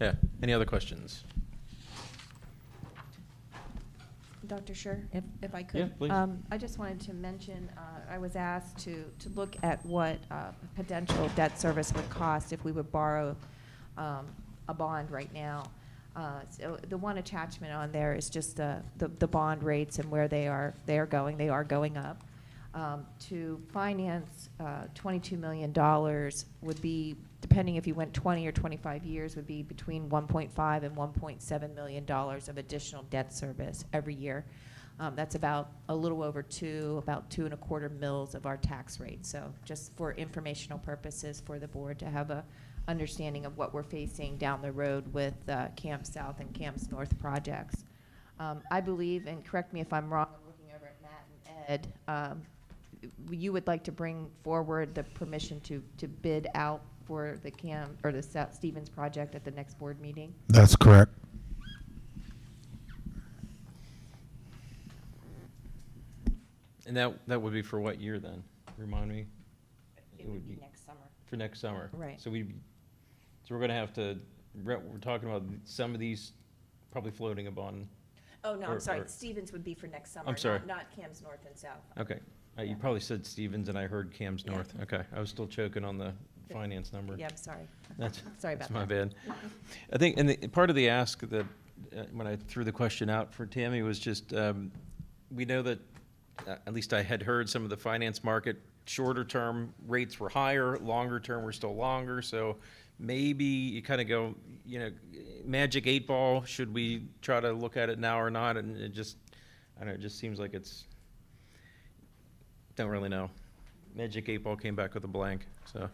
[SPEAKER 1] Yeah, any other questions?
[SPEAKER 6] Dr. Scher, if I could.
[SPEAKER 1] Yeah, please.
[SPEAKER 6] I just wanted to mention, I was asked to look at what potential debt service would cost if we would borrow a bond right now. So the one attachment on there is just the bond rates and where they are going. They are going up. To finance $22 million would be, depending if you went 20 or 25 years, would be between $1.5 and $1.7 million of additional debt service every year. That's about a little over about 2.25 mils of our tax rate. So just for informational purposes for the board to have a understanding of what we're facing down the road with Camp South and Camps North projects. I believe, and correct me if I'm wrong, I'm looking over at Matt and Ed, you would like to bring forward the permission to bid out for the the South Stevens project at the next board meeting?
[SPEAKER 19] That's correct.
[SPEAKER 1] And that would be for what year then? Remind me.
[SPEAKER 6] It would be next summer.
[SPEAKER 1] For next summer.
[SPEAKER 6] Right.
[SPEAKER 1] So we're going to have to. We're talking about some of these probably floating a bond.
[SPEAKER 6] Oh no, I'm sorry. Stevens would be for next summer.
[SPEAKER 1] I'm sorry.
[SPEAKER 6] Not Cam's North and South.
[SPEAKER 1] Okay. You probably said Stevens and I heard Cam's North. Okay. I was still choking on the finance number.
[SPEAKER 6] Yeah, I'm sorry.
[SPEAKER 1] That's
[SPEAKER 6] Sorry about
[SPEAKER 1] that's my
[SPEAKER 6] that.
[SPEAKER 1] bad. I think, and part of the ask that when I threw the question out for Tammy was just, we know that, at least I had heard some of the finance market, shorter term rates were higher, longer term were still longer. So maybe you kind of go, magic 8 ball, should we try to look at it now or not? And it just, I don't know, it just seems like don't really know. Magic 8 ball came back with a blank. So,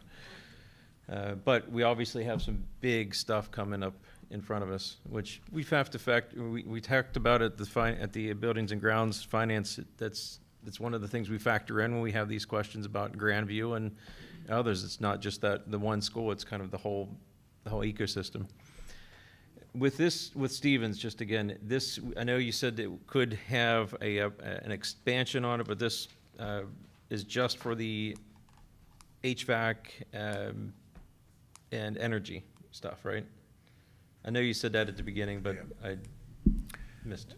[SPEAKER 1] but we obviously have some big stuff coming up in front of us, which we have to we talked about at the Buildings and Grounds finance. That's one of the things we factor in when we have these questions about Grandview and others. It's not just the one school; it's kind of the whole ecosystem. With Stevens, just again, this, I know you said it could have an expansion on it, but this is just for the HVAC and energy stuff, right? I know you said that at the beginning, but I missed.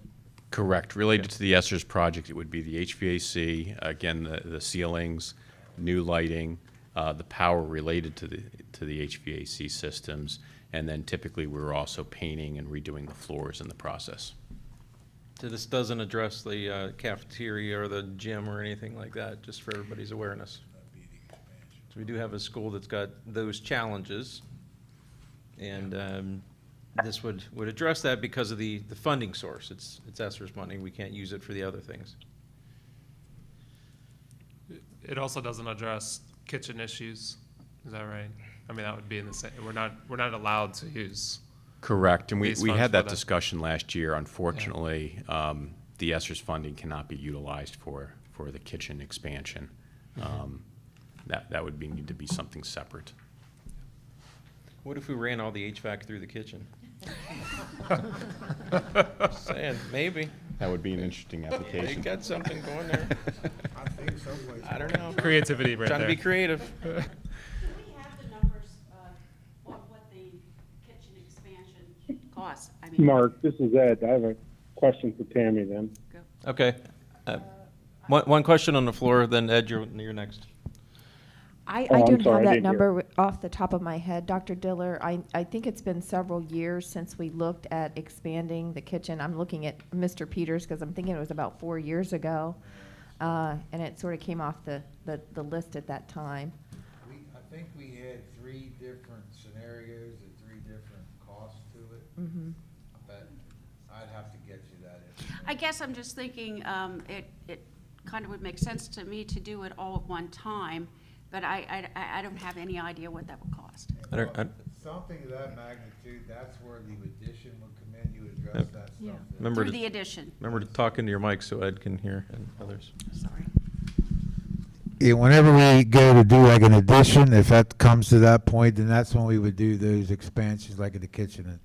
[SPEAKER 20] Correct. Related to the Esther's project, it would be the HVAC, again, the ceilings, new lighting, the power related to the HVAC systems, and then typically we're also painting and redoing the floors in the process.
[SPEAKER 1] So this doesn't address the cafeteria or the gym or anything like that, just for everybody's awareness. So we do have a school that's got those challenges, and this would address that because of the funding source. It's ESSER's money. We can't use it for the other things.
[SPEAKER 21] It also doesn't address kitchen issues. Is that right? I mean, that would be in the same. We're not allowed to use.
[SPEAKER 20] Correct, and we
[SPEAKER 21] these funds
[SPEAKER 20] had
[SPEAKER 21] for
[SPEAKER 20] that discussion last year. Unfortunately, the ESSER's funding cannot be utilized for the kitchen expansion. That would need to be something separate.
[SPEAKER 1] What if we ran all the HVAC through the kitchen? Just saying, maybe.
[SPEAKER 20] That would be an interesting application.
[SPEAKER 1] You got something going there.
[SPEAKER 19] I think so.
[SPEAKER 1] I don't know.
[SPEAKER 21] Creativity right
[SPEAKER 1] Trying
[SPEAKER 21] there.
[SPEAKER 1] to be creative.
[SPEAKER 4] Do we have the numbers of what the kitchen expansion costs? I mean,
[SPEAKER 2] Mark, this is Ed. I have a question for Tammy then.
[SPEAKER 1] Okay. One question on the floor, then Ed, you're next.
[SPEAKER 6] I
[SPEAKER 2] I'm
[SPEAKER 6] don't
[SPEAKER 2] sorry,
[SPEAKER 6] have
[SPEAKER 2] I
[SPEAKER 6] that
[SPEAKER 2] didn't hear.
[SPEAKER 6] number off the top of my head. Dr. Diller, I think it's been several years since we looked at expanding the kitchen. I'm looking at Mr. Peters because I'm thinking it was about 4 years ago. And it sort of came off the list at that time.
[SPEAKER 19] I think we had 3 different scenarios and 3 different costs to it.
[SPEAKER 6] Mm-hmm.
[SPEAKER 19] But I'd have to get you that.
[SPEAKER 4] I guess I'm just thinking it kind of would make sense to me to do it all at one time, but I don't have any idea what that would cost.
[SPEAKER 19] Something of that magnitude, that's where the addition would come in, you address that stuff.
[SPEAKER 4] Yeah.
[SPEAKER 1] Remember
[SPEAKER 4] Through the addition.
[SPEAKER 1] Remember to talk into your mic so Ed can hear and others.
[SPEAKER 4] Sorry.
[SPEAKER 19] Yeah, whenever we go to do like an addition, if that comes to that point, then that's when we would do those expansions like in the kitchen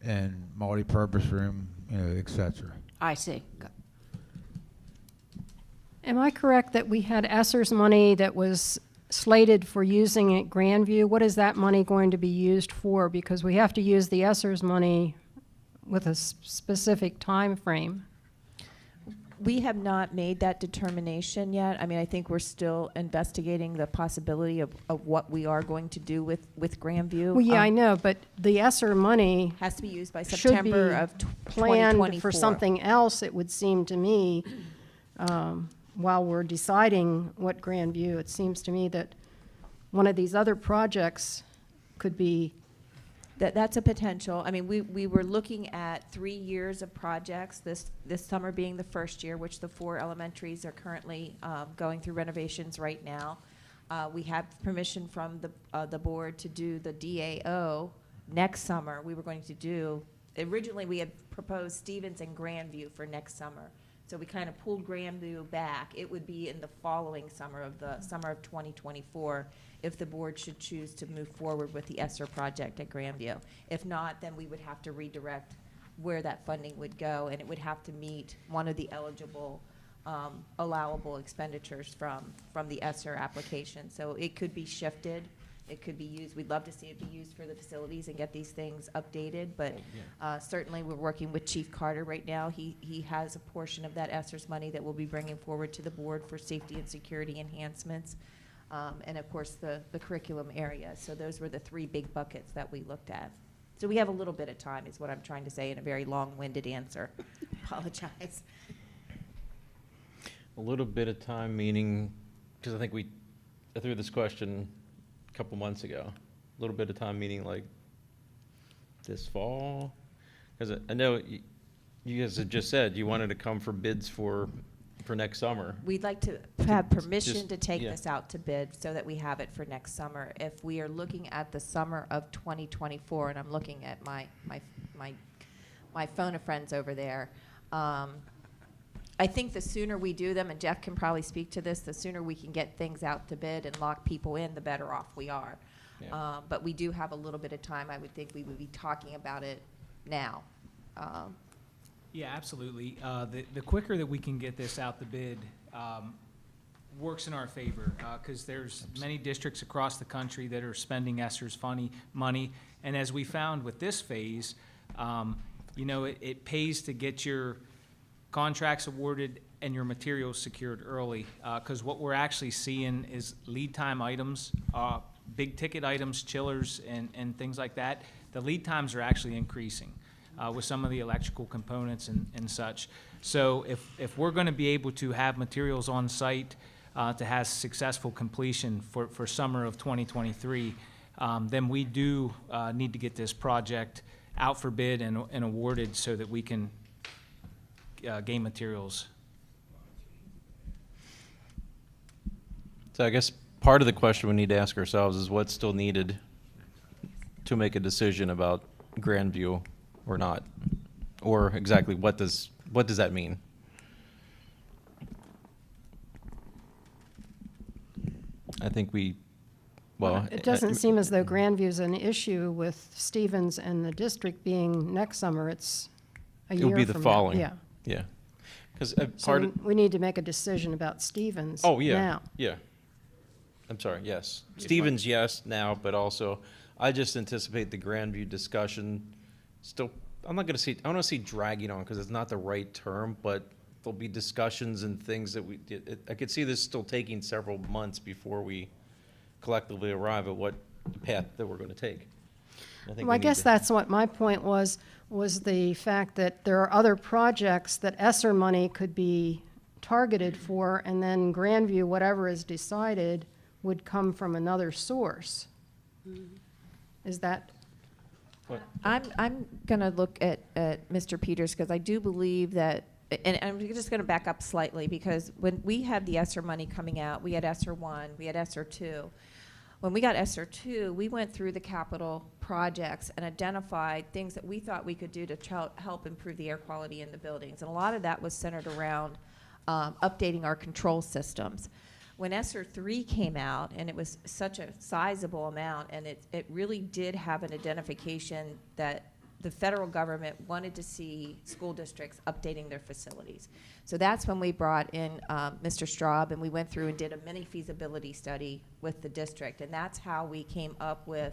[SPEAKER 19] and multi-purpose room, et cetera.
[SPEAKER 4] I see.
[SPEAKER 17] Am I correct that we had ESSER's money that was slated for using at Grandview, what is that money going to be used for? Because we have to use the ESSER's money with a specific time frame.
[SPEAKER 6] We have not made that determination yet. I mean, I think we're still investigating the possibility of what we are going to do with Grandview.
[SPEAKER 17] Well, yeah, I know, but the ESSER money
[SPEAKER 6] has to be used by
[SPEAKER 17] should
[SPEAKER 6] September
[SPEAKER 17] be
[SPEAKER 6] of
[SPEAKER 17] planned
[SPEAKER 6] 2024.
[SPEAKER 17] for something else, it would seem to me, while we're deciding what Grandview, it seems to me that one of these other projects could be.
[SPEAKER 6] That's a potential. I mean, we were looking at 3 years of projects, this summer being the first year, which the 4 elementaries are currently going through renovations right now. We have permission from the board to do the DAO next summer. We were going to do, originally we had proposed Stevens and Grandview for next summer. So we kind of pulled Grandview back. It would be in the following summer of 2024 if the board should choose to move forward with the ESSER project at Grandview. If not, then we would have to redirect where that funding would go, and it would have to meet one of the eligible allowable expenditures from the ESSER application. So it could be shifted. It could be used. We'd love to see it be used for the facilities and get these things updated, but certainly we're working with Chief Carter right now. He has a portion of that ESSER's money that we'll be bringing forward to the board for safety and security enhancements. And of course the curriculum area. So those were the 3 big buckets that we looked at. So we have a little bit of time is what I'm trying to say in a very long-winded answer. Apologize.
[SPEAKER 1] A little bit of time meaning, because I think I threw this question a couple months ago. A little bit of time meaning like this fall? Because I know you guys had just said you wanted to come for bids for next summer.
[SPEAKER 6] We'd like to have permission
[SPEAKER 1] just-
[SPEAKER 6] to take
[SPEAKER 1] yeah.
[SPEAKER 6] this out to bid so that we have it for next summer. If we are looking at the summer of 2024, and I'm looking at my phone of friends over there, I think the sooner we do them, and Jeff can probably speak to this, the sooner we can get things out to bid and lock people in, the better off we are.
[SPEAKER 1] Yeah.
[SPEAKER 6] But we do have a little bit of time. I would think we would be talking about it now.
[SPEAKER 9] Yeah, absolutely. The quicker that we can get this out the bid works in our favor, because there's many districts across the country that are spending ESSER's money, and as we found with this phase, it pays to get your contracts awarded and your materials secured early, because what we're actually seeing is lead time items, big ticket items, chillers and things like that. The lead times are actually increasing with some of the electrical components and such. So if we're going to be able to have materials on site to have successful completion for summer of 2023, then we do need to get this project out for bid and awarded so that we can gain materials.
[SPEAKER 1] So I guess part of the question we need to ask ourselves is what's still needed to make a decision about Grandview or not, or exactly what does that mean? I think
[SPEAKER 17] it doesn't seem as though Grandview's an issue with Stevens and the district being next summer. It's a year from now.
[SPEAKER 1] It would be the following.
[SPEAKER 17] Yeah.
[SPEAKER 1] Yeah. Because
[SPEAKER 17] So we need to make a decision about Stevens
[SPEAKER 1] Oh, yeah.
[SPEAKER 17] now.
[SPEAKER 1] Yeah. I'm sorry, yes. Stevens, yes, now, but also, I just anticipate the Grandview discussion still, I want to see dragging on, because it's not the right term, but there'll be discussions and things that I could see this still taking several months before we collectively arrive at what path that we're going to take.
[SPEAKER 17] Well, I guess that's what my point was the fact that there are other projects that ESSER money could be targeted for, and then Grandview, whatever is decided, would come from another source. Is that?
[SPEAKER 6] I'm going to look at Mr. Peters, because I do believe that, and I'm just going to back up slightly, because when we had the ESSER money coming out, we had ESSER 1, we had ESSER 2. When we got ESSER 2, we went through the capital projects and identified things that we thought we could do to help improve the air quality in the buildings. And a lot of that was centered around updating our control systems. When ESSER 3 came out, and it was such a sizable amount, and it really did have an identification that the federal government wanted to see school districts updating their facilities. So that's when we brought in Mr. Straub, and we went through and did a mini feasibility study with the district, and that's how we came up with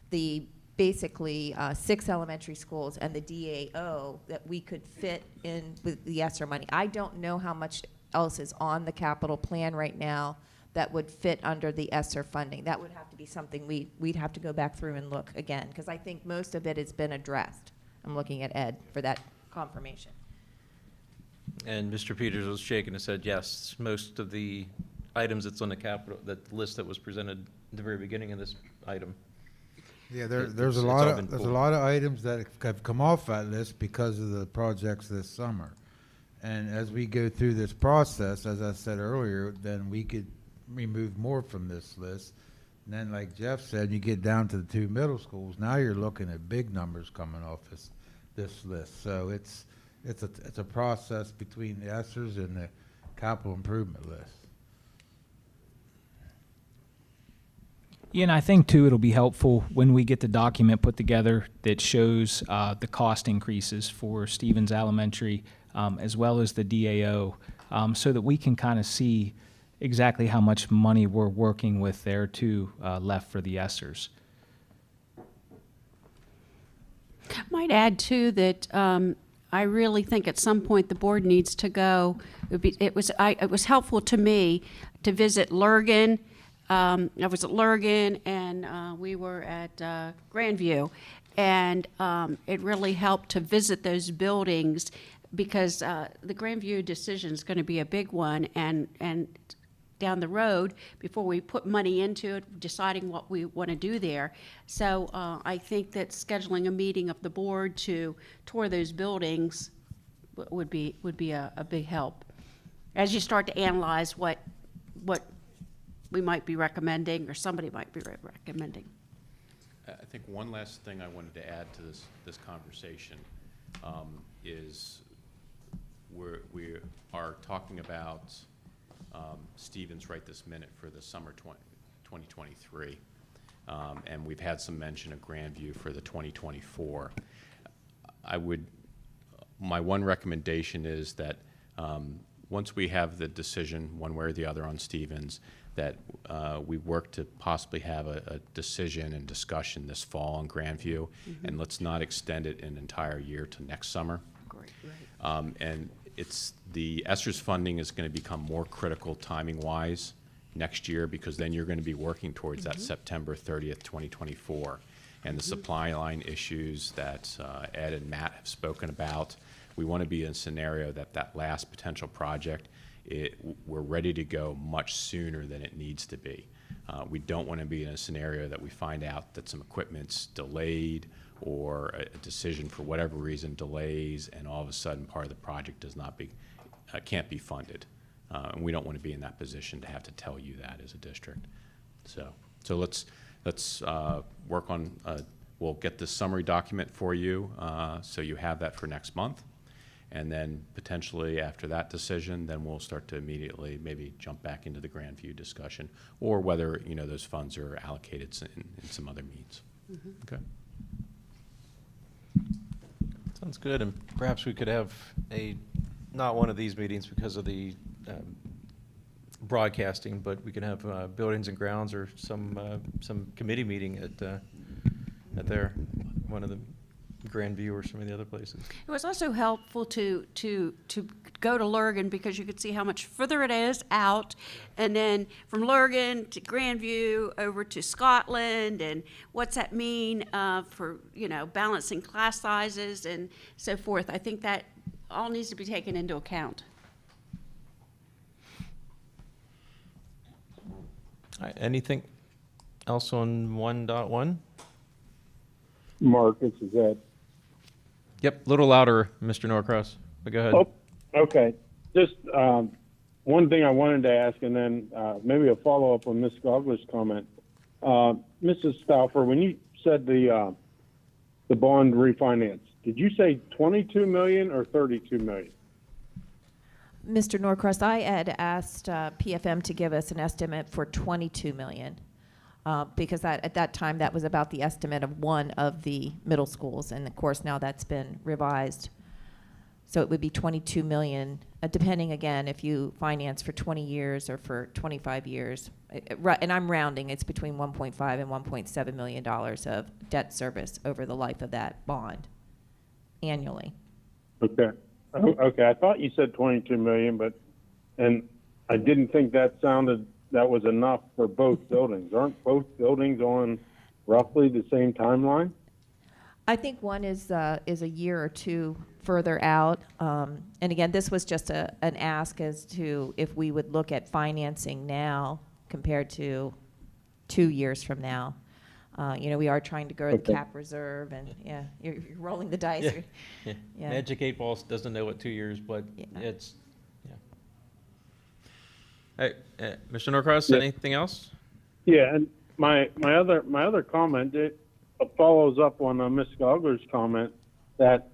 [SPEAKER 6] the basically 6 elementary schools and the DAO that we could fit in with the ESSER money. I don't know how much else is on the capital plan right now that would fit under the ESSER funding. That would have to be something we'd have to go back through and look again, because I think most of it has been addressed. I'm looking at Ed for that confirmation.
[SPEAKER 1] And Mr. Peters was shaking his head, yes, most of the items that's on the capital, that list that was presented at the very beginning of this item.
[SPEAKER 19] Yeah, there's a lot of items that have come off that list because of the projects this summer. And as we go through this process, as I said earlier, then we could remove more from this list. And then, like Jeff said, you get down to the 2 middle schools. Now you're looking at big numbers coming off this list. So it's a process between the ESSERs and the capital improvement list.
[SPEAKER 9] Yeah, and I think too it'll be helpful when we get the document put together that shows the cost increases for Stevens Elementary as well as the DAO, so that we can kind of see exactly how much money we're working with there too left for the ESSERs.
[SPEAKER 4] Might add too that I really think at some point the board needs to go. It was helpful to me to visit Lurgan. I was at Lurgan and we were at Grandview, and it really helped to visit those buildings because the Grandview decision is going to be a big one, and down the road before we put money into it, deciding what we want to do there. So I think that scheduling a meeting of the board to tour those buildings would be a big help as you start to analyze what we might be recommending or somebody might be recommending.
[SPEAKER 8] I think one last thing I wanted to add to this conversation is we are talking about Stevens right this minute for the summer 2023, and we've had some mention of Grandview for the 2024. My one recommendation is that once we have the decision one way or the other on Stevens, that we work to possibly have a decision and discussion this fall on Grandview, and let's not extend it an entire year to next summer.
[SPEAKER 4] Great, right.
[SPEAKER 8] And the ESSER's funding is going to become more critical timing-wise next year, because then you're going to be working towards that September 30th, 2024. And the supply line issues that Ed and Matt have spoken about, we want to be in a scenario that last potential project, we're ready to go much sooner than it needs to be. We don't want to be in a scenario that we find out that some equipment's delayed or a decision for whatever reason delays, and all of a sudden part of the project can't be funded. And we don't want to be in that position to have to tell you that as a district. So let's work on, we'll get this summary document for you so you have that for next month. And then potentially after that decision, then we'll start to immediately maybe jump back into the Grandview discussion, or whether those funds are allocated in some other means. Okay.
[SPEAKER 1] Sounds good, and perhaps we could have not one of these meetings because of the broadcasting, but we can have Buildings and Grounds or some committee meeting at one of the Grandview or some of the other places.
[SPEAKER 4] It was also helpful to go to Lurgan because you could see how much further it is out, and then from Lurgan to Grandview over to Scotland, and what's that mean for balancing class sizes and so forth. I think that all needs to be taken into account.
[SPEAKER 1] All right, anything else on 1.1?
[SPEAKER 2] Mark, this is Ed.
[SPEAKER 1] Yep, a little louder, Mr. Norcross, but go ahead.
[SPEAKER 2] Oh, okay. Just one thing I wanted to ask, and then maybe a follow-up on Ms. Gogler's comment. Mrs. Stauffer, when you said the bond refinance, did you say 22 million or 32 million?
[SPEAKER 6] Mr. Norcross, I had asked PFM to give us an estimate for 22 million. because at that time, that was about the estimate of one of the middle schools, and of course, now that's been revised. So it would be 22 million, depending again if you finance for 20 years or for 25 years. And I'm rounding, it's between 1.5 and 1.7 million dollars of debt service over the life of that bond annually.
[SPEAKER 2] Okay. Okay, I thought you said 22 million, and I didn't think that was enough for both buildings. Aren't both buildings on roughly the same timeline?
[SPEAKER 6] I think one is a year or two further out. And again, this was just an ask as to if we would look at financing now compared to 2 years from now. We are trying to grow the cap reserve, and you're rolling the dice.
[SPEAKER 1] Yeah. Magic 8 Ball doesn't know what 2 years, but it's, Hey, Mr. Norcross, anything else?
[SPEAKER 2] Yeah, and my other comment, it follows up on Ms. Gogler's comment that,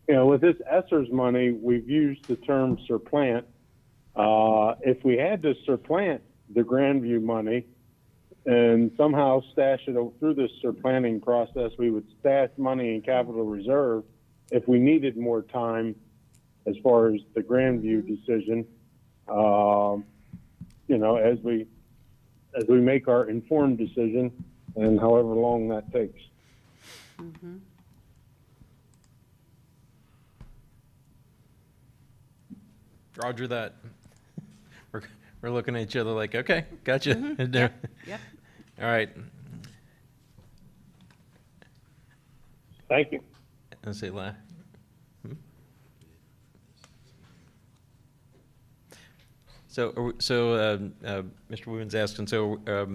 [SPEAKER 2] with this ESSER's money, we've used the term surplant. If we had to surplant the Grandview money and somehow stash it through this surplanting process, we would stash money in capital reserve if we needed more time as far as the Grandview decision. As we make our informed decision, and however long that takes.
[SPEAKER 4] Mm-hmm.
[SPEAKER 1] Roger that. We're looking at each other like, okay, gotcha.
[SPEAKER 4] Mm-hmm. Yep.
[SPEAKER 1] All right.
[SPEAKER 2] Thank you.
[SPEAKER 1] And say, So Mr. Woodman's asking, they're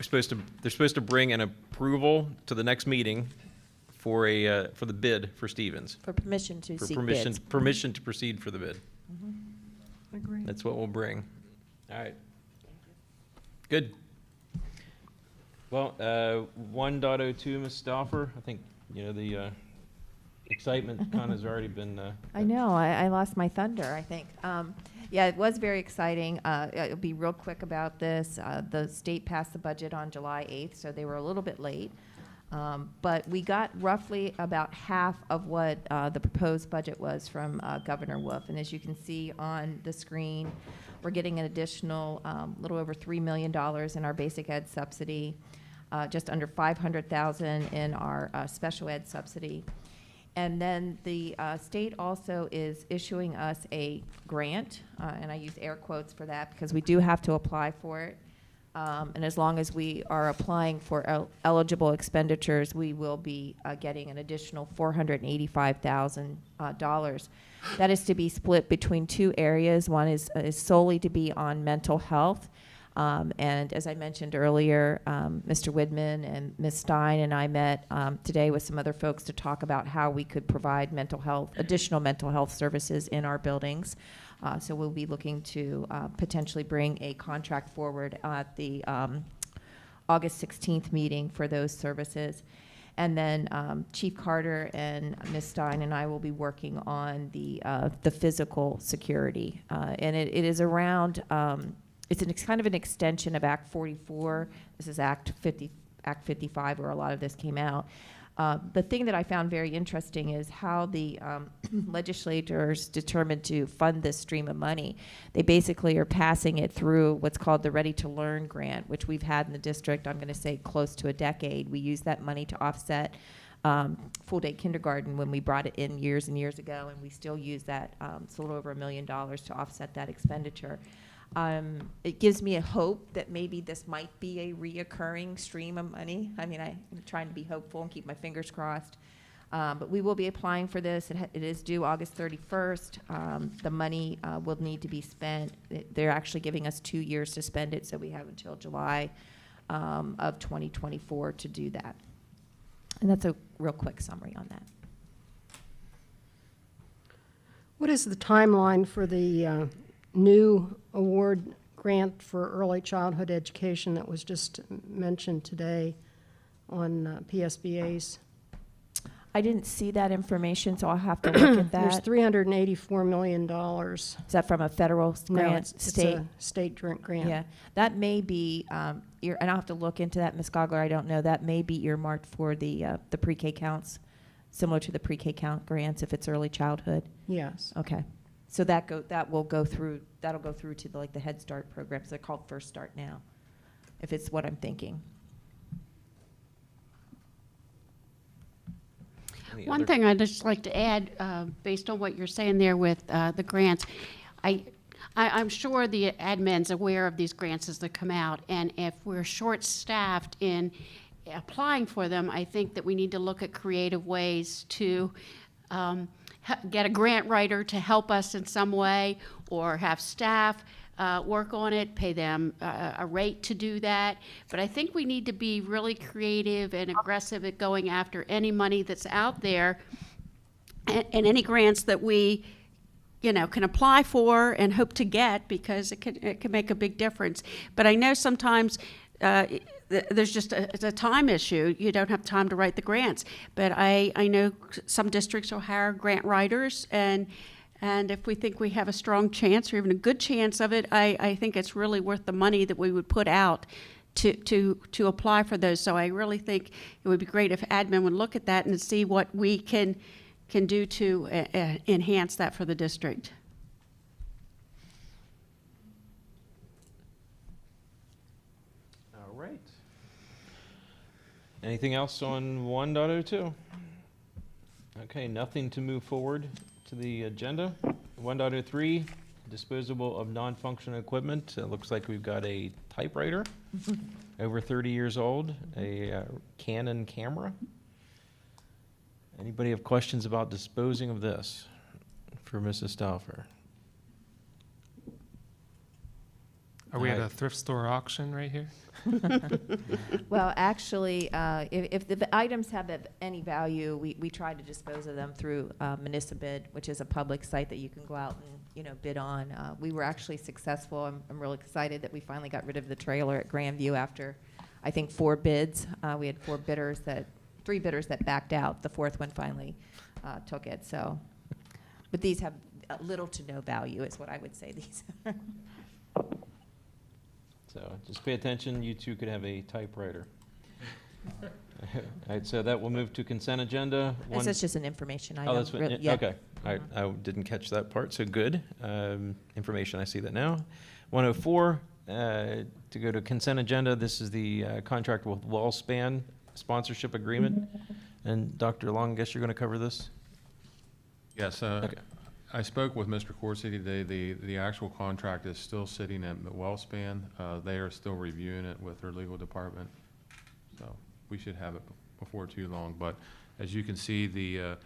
[SPEAKER 1] supposed to bring an approval to the next meeting for the bid for Stevens.
[SPEAKER 6] For permission to seek bids.
[SPEAKER 1] Permission to proceed for the bid.
[SPEAKER 6] Mm-hmm.
[SPEAKER 17] Agreed.
[SPEAKER 1] That's what we'll bring. All right. Good. Well, 1.02, Ms. Stauffer, I think, the excitement kind of has already been.
[SPEAKER 6] I know, I lost my thunder, I think. Yeah, it was very exciting. I'll be real quick about this. The state passed the budget on July 8th, so they were a little bit late. But we got roughly about half of what the proposed budget was from Governor Wolf. And as you can see on the screen, we're getting an additional little over $3 million in our basic ed subsidy, just under $500,000 in our special ed subsidy. And then the state also is issuing us a grant, and I use air quotes for that because we do have to apply for it. And as long as we are applying for eligible expenditures, we will be getting an additional $485,000. That is to be split between two areas. One is solely to be on mental health. And as I mentioned earlier, Mr. Widman and Ms. Stein and I met today with some other folks to talk about how we could provide additional mental health services in our buildings. So we'll be looking to potentially bring a contract forward at the August 16th meeting for those services. And then Chief Carter and Ms. Stein and I will be working on the physical security. And it is around, it's kind of an extension of Act 44. This is Act 55 where a lot of this came out. The thing that I found very interesting is how the legislators determined to fund this stream of money. They basically are passing it through what's called the Ready to Learn grant, which we've had in the district, I'm going to say, close to a decade. We use that money to offset full-day kindergarten when we brought it in years and years ago, and we still use that. It's a little over $1 million to offset that expenditure. It gives me a hope that maybe this might be a reoccurring stream of money. I mean, I'm trying to be hopeful and keep my fingers crossed. But we will be applying for this. It is due August 31st. The money will need to be spent. They're actually giving us 2 years to spend it, so we have until July of 2024 to do that. And that's a real quick summary on that.
[SPEAKER 17] What is the timeline for the new award grant for early childhood education that was just mentioned today on PSBA's?
[SPEAKER 6] I didn't see that information, so I'll have to look at
[SPEAKER 17] There's
[SPEAKER 6] that.
[SPEAKER 17] $384 million.
[SPEAKER 6] Is that from a federal
[SPEAKER 17] No,
[SPEAKER 6] grant,
[SPEAKER 17] it's
[SPEAKER 6] state?
[SPEAKER 17] a state grant.
[SPEAKER 6] Yeah, that may be, and I'll have to look into that, Ms. Gogler, I don't know, that may be earmarked for the pre-K counts, similar to the pre-K count grants if it's early childhood.
[SPEAKER 17] Yes.
[SPEAKER 6] Okay, so that'll go through to the Head Start programs, they're called First Start now, if it's what I'm thinking.
[SPEAKER 4] One thing I'd just like to add, based on what you're saying there with the grants, I'm sure the admin's aware of these grants as they come out, and if we're short-staffed in applying for them, I think that we need to look at creative ways to get a grant writer to help us in some way, or have staff work on it, pay them a rate to do that. But I think we need to be really creative and aggressive at going after any money that's out there and any grants that we can apply for and hope to get, because it can make a big difference. But I know sometimes there's just it's a time issue. You don't have time to write the grants. But I know some districts will hire grant writers, and if we think we have a strong chance or even a good chance of it, I think it's really worth the money that we would put out to apply for those. So I really think it would be great if admin would look at that and see what we can do to enhance that for the district.
[SPEAKER 1] All right. Anything else on 1.02? Okay, nothing to move forward to the agenda. 1.03, disposable of non-functional equipment. It looks like we've got a typewriter, over 30 years old, a Canon camera. Anybody have questions about disposing of this for Mrs. Stauffer?
[SPEAKER 21] Are we at a thrift store auction right here?
[SPEAKER 6] Well, actually, if the items have any value, we try to dispose of them through Municipid, which is a public site that you can go out and bid on. We were actually successful. I'm really excited that we finally got rid of the trailer at Grandview after, I think, 4 bids. We had 3 bidders that backed out. The 4th one finally took it. So, but these have little to no value, is what I would say these are.
[SPEAKER 1] So just pay attention, you two could have a typewriter. All right, so that will move to consent agenda.
[SPEAKER 6] This is just an information item.
[SPEAKER 1] Oh, that's what,
[SPEAKER 6] Yeah.
[SPEAKER 1] okay. All right, I didn't catch that part, so good. Information, I see that now. 104, to go to consent agenda, this is the contract with WellSpan sponsorship agreement. And Dr. Long, I guess you're going to cover this?
[SPEAKER 5] Yes,
[SPEAKER 1] Okay.
[SPEAKER 5] I spoke with Mr. Corsi today. The actual contract is still sitting at WellSpan. They are still reviewing it with their legal department. So we should have it before too long. But as you can see, the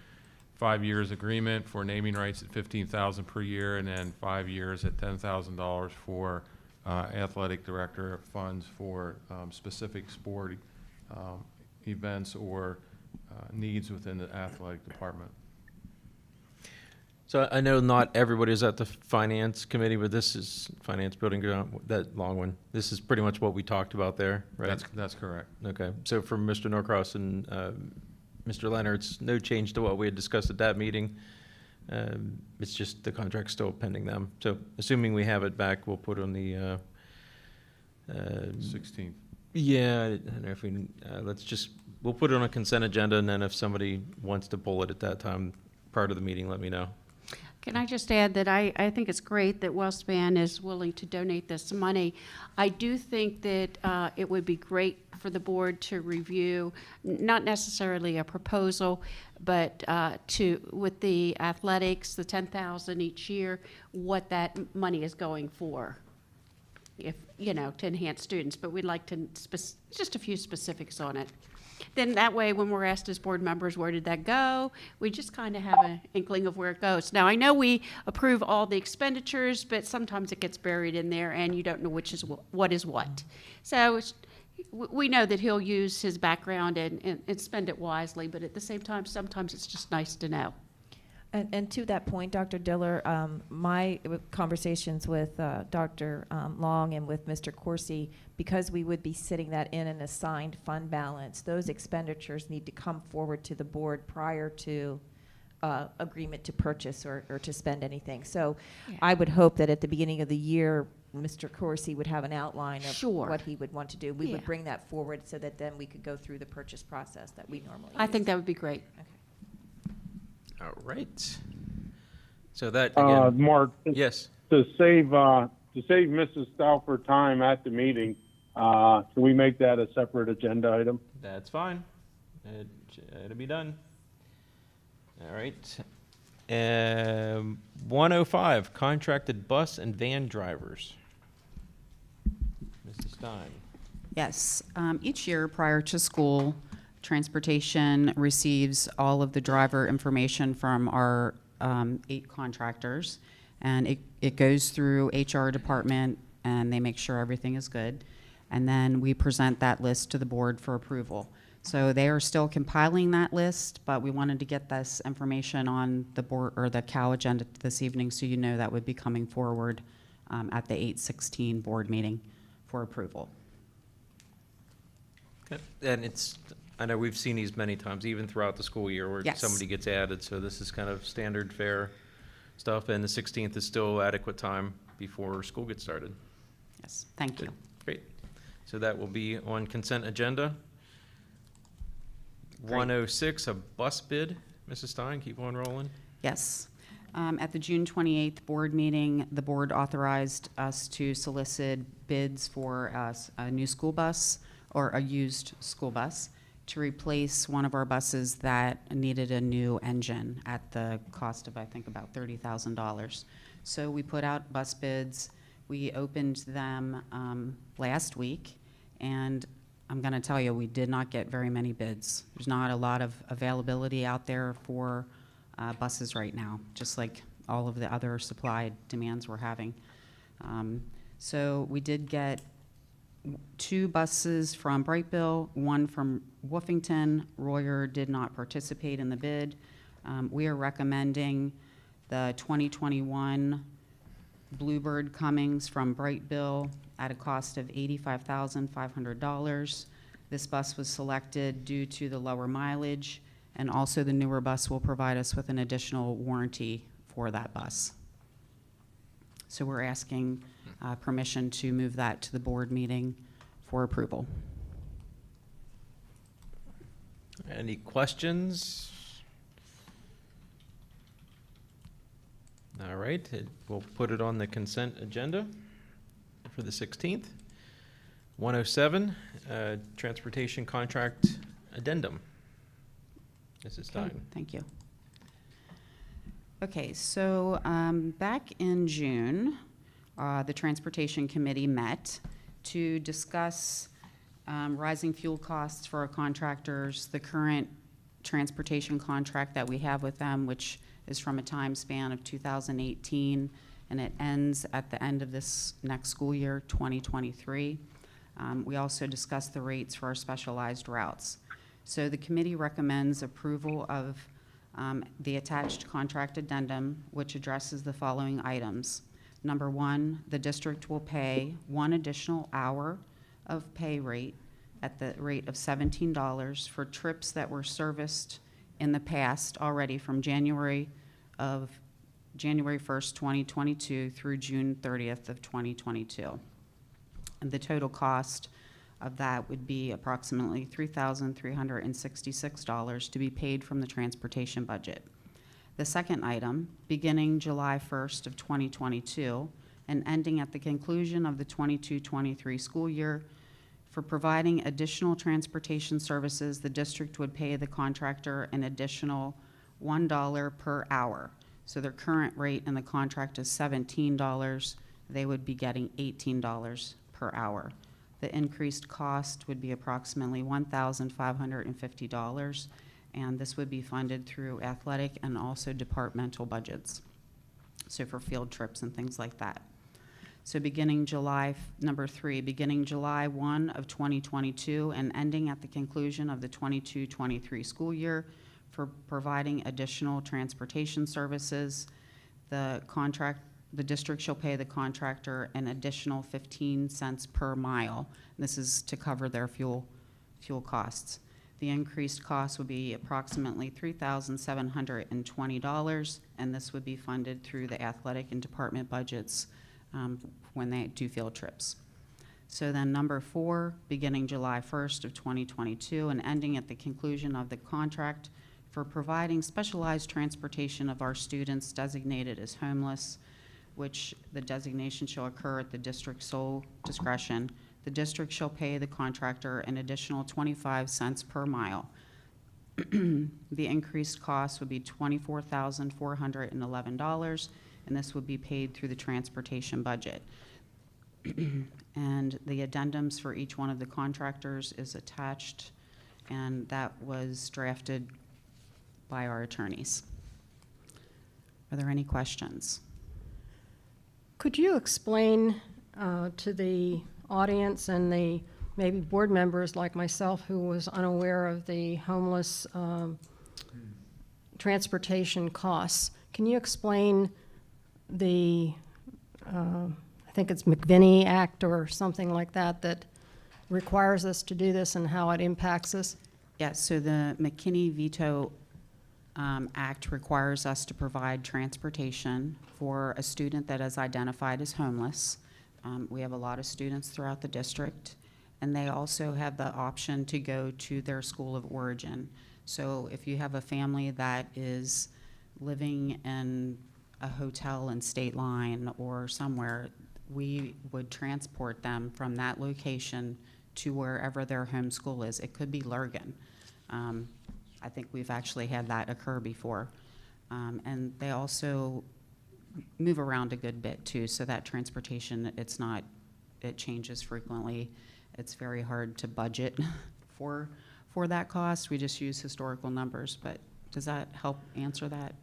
[SPEAKER 5] 5 years agreement for naming rights at $15,000 per year, and then 5 years at $10,000 for athletic director funds for specific sport events or needs within the athletic department.
[SPEAKER 1] So I know not everybody is at the finance committee, but this is finance building ground, that long one. This is pretty much what we talked about there, right?
[SPEAKER 5] That's correct.
[SPEAKER 1] Okay, so for Mr. Norcross and Mr. Leonard's, no change to what we had discussed at that meeting. It's just the contract's still pending them. So assuming we have it back, we'll put on the
[SPEAKER 5] 16th.
[SPEAKER 1] Yeah, I don't know if we, we'll put it on a consent agenda, and then if somebody wants to pull it at that time prior to the meeting, let me know.
[SPEAKER 4] Can I just add that I think it's great that WellSpan is willing to donate this money. I do think that it would be great for the board to review, not necessarily a proposal, but with the athletics, the $10,000 each year, what that money is going for, if to enhance students. But we'd like to just a few specifics on it. Then that way, when we're asked as board members, where did that go, we just kind of have an inkling of where it goes. Now, I know we approve all the expenditures, but sometimes it gets buried in there, and you don't know which is what is what. So we know that he'll use his background and spend it wisely, but at the same time, sometimes it's just nice to know.
[SPEAKER 6] And to that point, Dr. Diller, my conversations with Dr. Long and with Mr. Corsi, because we would be sitting that in an assigned fund balance, those expenditures need to come forward to the board prior to agreement to purchase or to spend anything. So I would hope that at the beginning of the year, Mr. Corsi would have an outline of what he would want to do. We would bring that forward so that then we could go through the purchase process that we normally
[SPEAKER 4] I
[SPEAKER 6] use.
[SPEAKER 4] think that would be great.
[SPEAKER 1] All right. So that, again,
[SPEAKER 2] Mark,
[SPEAKER 1] yes.
[SPEAKER 2] to save Mrs. Stauffer time at the meeting, can we make that a separate agenda item?
[SPEAKER 1] That's fine. It'll be done. All right. 105, contracted bus and van drivers. Mrs. Stein.
[SPEAKER 3] Yes. Each year prior to school, transportation receives all of the driver information from our 8 contractors, and it goes through HR department, and they make sure everything is good. And then we present that list to the board for approval. So they are still compiling that list, but we wanted to get this information on the board or the COW agenda this evening, so you know that would be coming forward at the 8/16 board meeting for approval.
[SPEAKER 1] Okay. And it's, I know we've seen these many times, even throughout the school year, where
[SPEAKER 3] Yes.
[SPEAKER 1] somebody gets added, so this is kind of standard fare stuff, and the 16th is still adequate time before school gets started.
[SPEAKER 3] Yes, thank you.
[SPEAKER 1] Great. So that will be on consent agenda. 106, a bus bid. Mrs. Stein, keep on rolling.
[SPEAKER 3] Yes. At the June 28th board meeting, the board authorized us to solicit bids for a new school bus or a used school bus to replace one of our buses that needed a new engine at the cost of, I think, about $30,000. So we put out bus bids. We opened them last week, and I'm going to tell you, we did not get very many bids. There's not a lot of availability out there for buses right now, just like all of the other supply demands we're having. So we did get 2 buses from Brightville, 1 from Woofington. Royer did not participate in the bid. We are recommending the 2021 Bluebird Cummings from Brightville at a cost of $85,500. This bus was selected due to the lower mileage, and also the newer bus will provide us with an additional warranty for that bus. So we're asking permission to move that to the board meeting for approval.
[SPEAKER 1] Any questions? All right, we'll put it on the consent agenda for the 16th. 107, transportation contract addendum. Mrs. Stein.
[SPEAKER 3] Okay, thank you. Okay, so back in June, the Transportation Committee met to discuss rising fuel costs for our contractors, the current transportation contract that we have with them, which is from a time span of 2018, and it ends at the end of this next school year, 2023. We also discussed the rates for our specialized routes. So the committee recommends approval of the attached contract addendum, which addresses the following items. Number 1, the district will pay 1 additional hour of pay rate at the rate of $17 for trips that were serviced in the past already from January 1st, 2022 through June 30th of 2022. And the total cost of that would be approximately $3,366 to be paid from the transportation budget. The second item, beginning July 1st of 2022 and ending at the conclusion of the 22-23 school year, for providing additional transportation services, the district would pay the contractor an additional $1 per hour. So their current rate in the contract is $17. They would be getting $18 per hour. The increased cost would be approximately $1,550, and this would be funded through athletic and also departmental budgets, so for field trips and things like that. So beginning number 3, beginning July 1 of 2022 and ending at the conclusion of the 22-23 school year, for providing additional transportation services. The district shall pay the contractor an additional 15 cents per mile. This is to cover their fuel costs. The increased cost would be approximately $3,720, and this would be funded through the athletic and department budgets when they do field trips. So then number 4, beginning July 1st of 2022 and ending at the conclusion of the contract for providing specialized transportation of our students designated as homeless, which the designation shall occur at the district's sole discretion. The district shall pay the contractor an additional 25 cents per mile. The increased cost would be $24,411, and this would be paid through the transportation budget. And the addendums for each one of the contractors is attached, and that was drafted by our attorneys. Are there any questions?
[SPEAKER 17] Could you explain to the audience and the maybe board members like myself who was unaware of the homeless transportation costs, can you explain the, I think it's McVinney Act or something like that, that requires us to do this and how it impacts us?
[SPEAKER 3] Yes, so the McKinney Veto Act requires us to provide transportation for a student that is identified as homeless. We have a lot of students throughout the district, and they also have the option to go to their school of origin. So if you have a family that is living in a hotel in State Line or somewhere, we would transport them from that location to wherever their home school is. It could be Lurgan. I think we've actually had that occur before. And they also move around a good bit too, so that transportation, it changes frequently. It's very hard to budget for that cost. We just use historical numbers, but does that help answer that?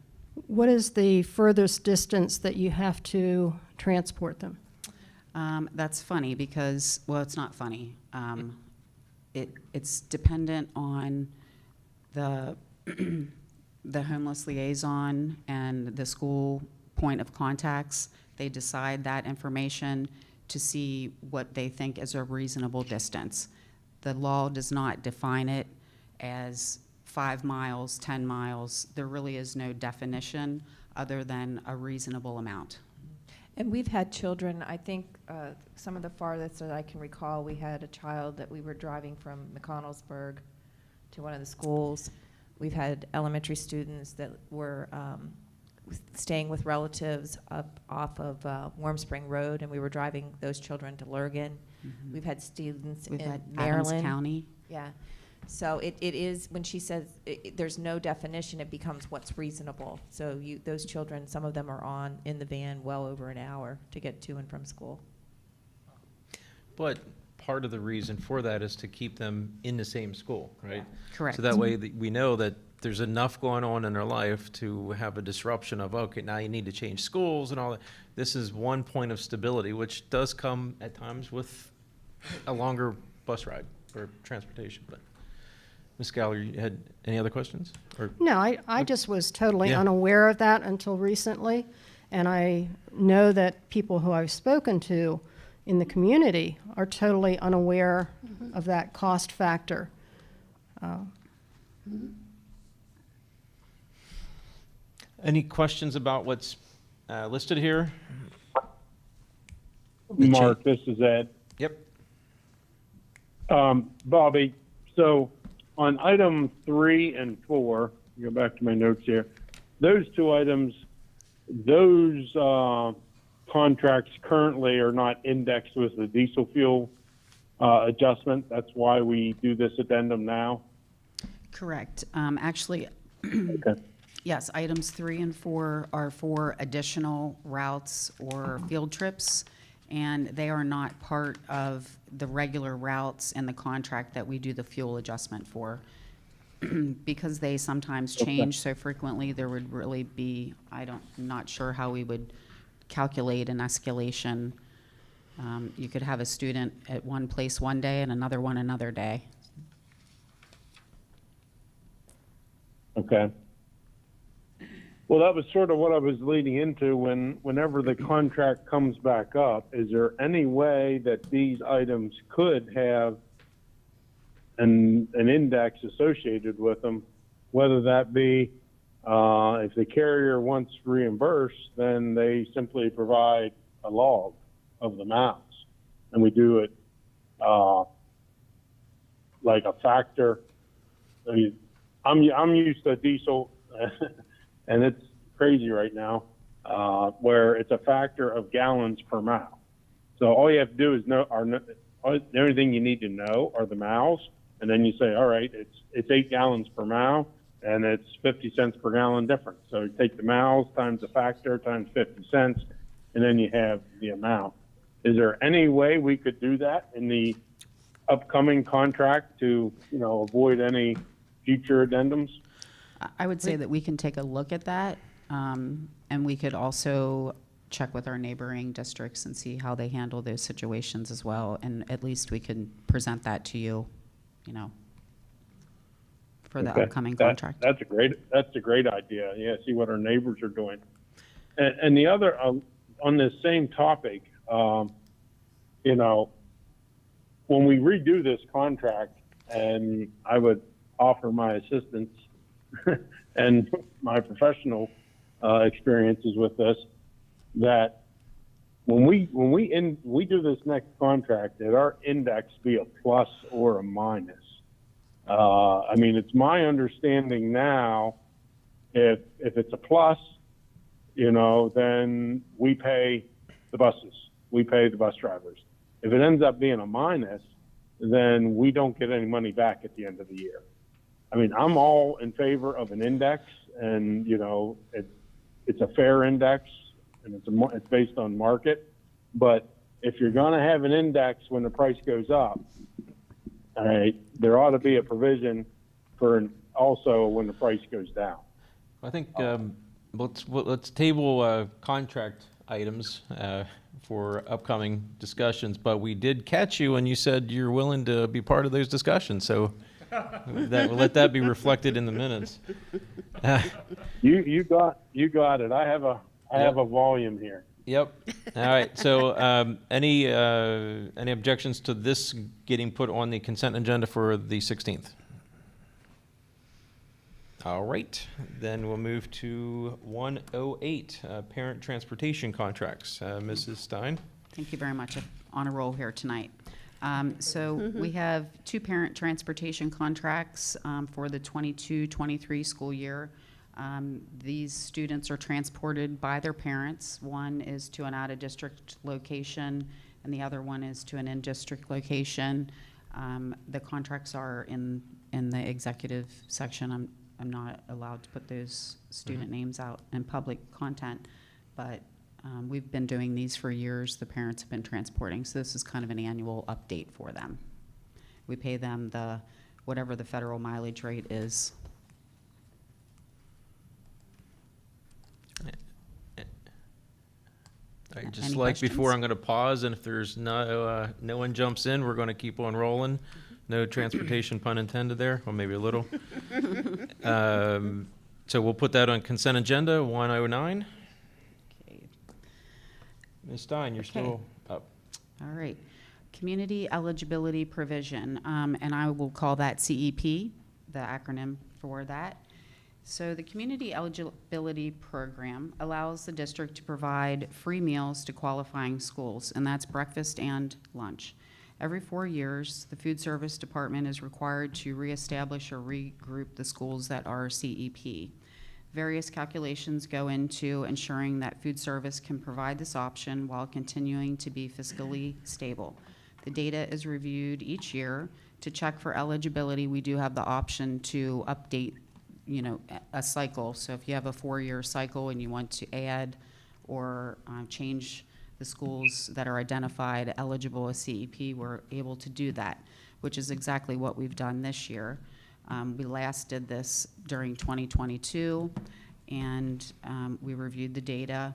[SPEAKER 17] What is the furthest distance that you have to transport them?
[SPEAKER 3] That's funny because, well, it's not funny. It's dependent on the the homeless liaison and the school point of contacts. They decide that information to see what they think is a reasonable distance. The law does not define it as 5 miles, 10 miles. There really is no definition other than a reasonable amount.
[SPEAKER 6] And we've had children, I think some of the farthest that I can recall, we had a child that we were driving from McConnellsburg to one of the schools. We've had elementary students that were staying with relatives up off of Warm Spring Road, and we were driving those children to Lurgan.
[SPEAKER 3] Mm-hmm.
[SPEAKER 6] We've had students
[SPEAKER 3] We've
[SPEAKER 6] in
[SPEAKER 3] had
[SPEAKER 6] Maryland.
[SPEAKER 3] Adams County.
[SPEAKER 6] Yeah. So it is, when she says there's no definition, it becomes what's reasonable. So those children, some of them are in the van well over an hour to get to and from school.
[SPEAKER 1] But part of the reason for that is to keep them in the same school, right?
[SPEAKER 3] Correct.
[SPEAKER 1] So that way we know that there's enough going on in their life to have a disruption of, okay, now you need to change schools and all that. This is one point of stability, which does come at times with a longer bus ride or transportation. But Ms. Galler, you had any other questions? Or?
[SPEAKER 17] No, I just was totally
[SPEAKER 1] Yeah.
[SPEAKER 17] unaware of that until recently. And I know that people who I've spoken to in the community are totally unaware of that cost factor.
[SPEAKER 1] Any questions about what's listed here?
[SPEAKER 2] Mark, this is Ed.
[SPEAKER 1] Yep.
[SPEAKER 2] Bobby, so on item 3 and 4, go back to my notes here, those two items, those contracts currently are not indexed with the diesel fuel adjustment. That's why we do this addendum now.
[SPEAKER 3] Correct. Actually,
[SPEAKER 2] Okay.
[SPEAKER 3] yes, items 3 and 4 are for additional routes or field trips, and they are not part of the regular routes and the contract that we do the fuel adjustment for. Because they sometimes change so frequently, there would really be, I'm not sure how we would calculate an escalation. You could have a student at one place one day and another one another day.
[SPEAKER 2] Okay. Well, that was sort of what I was leading into whenever the contract comes back up. Is there any way that these items could have an index associated with them, whether that be if the carrier wants reimbursed, then they simply provide a log of the amounts, and we do it like a factor. I mean, I'm used to diesel, and it's crazy right now, where it's a factor of gallons per mile. So all you have to do is know the only thing you need to know are the miles, and then you say, all right, it's 8 gallons per mile, and it's 50 cents per gallon difference. So you take the miles times the factor times 50 cents, and then you have the amount. Is there any way we could do that in the upcoming contract to, avoid any future addendums?
[SPEAKER 3] I would say that we can take a look at that, and we could also check with our neighboring districts and see how they handle those situations as well. And at least we can present that to you, for the upcoming contract.
[SPEAKER 2] That's a great idea. Yeah, see what our neighbors are doing. And the other, on this same topic, when we redo this contract, and I would offer my assistance and my professional experiences with this, that when we do this next contract, that our index be a plus or a minus. I mean, it's my understanding now, if it's a plus, then we pay the buses, we pay the bus drivers. If it ends up being a minus, then we don't get any money back at the end of the year. I mean, I'm all in favor of an index, and it's a fair index, and it's based on market. But if you're going to have an index when the price goes up, all right, there ought to be a provision for also when the price goes down.
[SPEAKER 1] I think let's table contract items for upcoming discussions, but we did catch you and you said you're willing to be part of those discussions, so we'll let that be reflected in the minutes.
[SPEAKER 2] You got it. I have a volume here.
[SPEAKER 1] Yep. All right. So any objections to this getting put on the consent agenda for the 16th? All right. Then we'll move to 108, parent transportation contracts. Mrs. Stein.
[SPEAKER 3] Thank you very much. I'm on a roll here tonight. We have 2 parent transportation contracts for the 22-23 school year. These students are transported by their parents. One is to an out-of-district location, and the other one is to an in-district location. The contracts are in the executive section. I'm not allowed to put those student names out in public content, but we've been doing these for years. The parents have been transporting, so this is kind of an annual update for them. We pay them whatever the federal mileage rate is.
[SPEAKER 1] All right, just
[SPEAKER 3] Any
[SPEAKER 1] like
[SPEAKER 3] questions?
[SPEAKER 1] before, I'm going to pause, and if there's no one jumps in, we're going to keep on rolling. No transportation pun intended there, or maybe a little. So we'll put that on consent agenda, 109.
[SPEAKER 3] Okay.
[SPEAKER 1] Ms. Stein, you're still up.
[SPEAKER 3] All right. Community eligibility provision, and I will call that CEP, the acronym for that. So the Community Eligibility Program allows the district to provide free meals to qualifying schools, and that's breakfast and lunch. Every 4 years, the Food Service Department is required to reestablish or regroup the schools that are CEP. Various calculations go into ensuring that food service can provide this option while continuing to be fiscally stable. The data is reviewed each year. To check for eligibility, we do have the option to update a cycle. So if you have a 4-year cycle and you want to add or change the schools that are identified eligible as CEP, we're able to do that, which is exactly what we've done this year. We last did this during 2022, and we reviewed the data.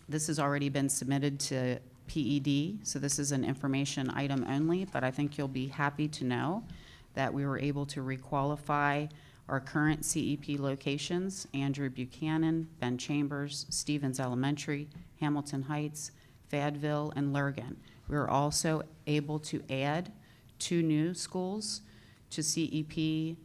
[SPEAKER 3] This has already been submitted to PED, so this is an information item only, but I think you'll be happy to know that we were able to requalify Our current CEP locations, Andrew Buchanan, Ben Chambers, Stevens Elementary, Hamilton Heights, Fayetteville, and Lurgan. We are also able to add 2 new schools to CEP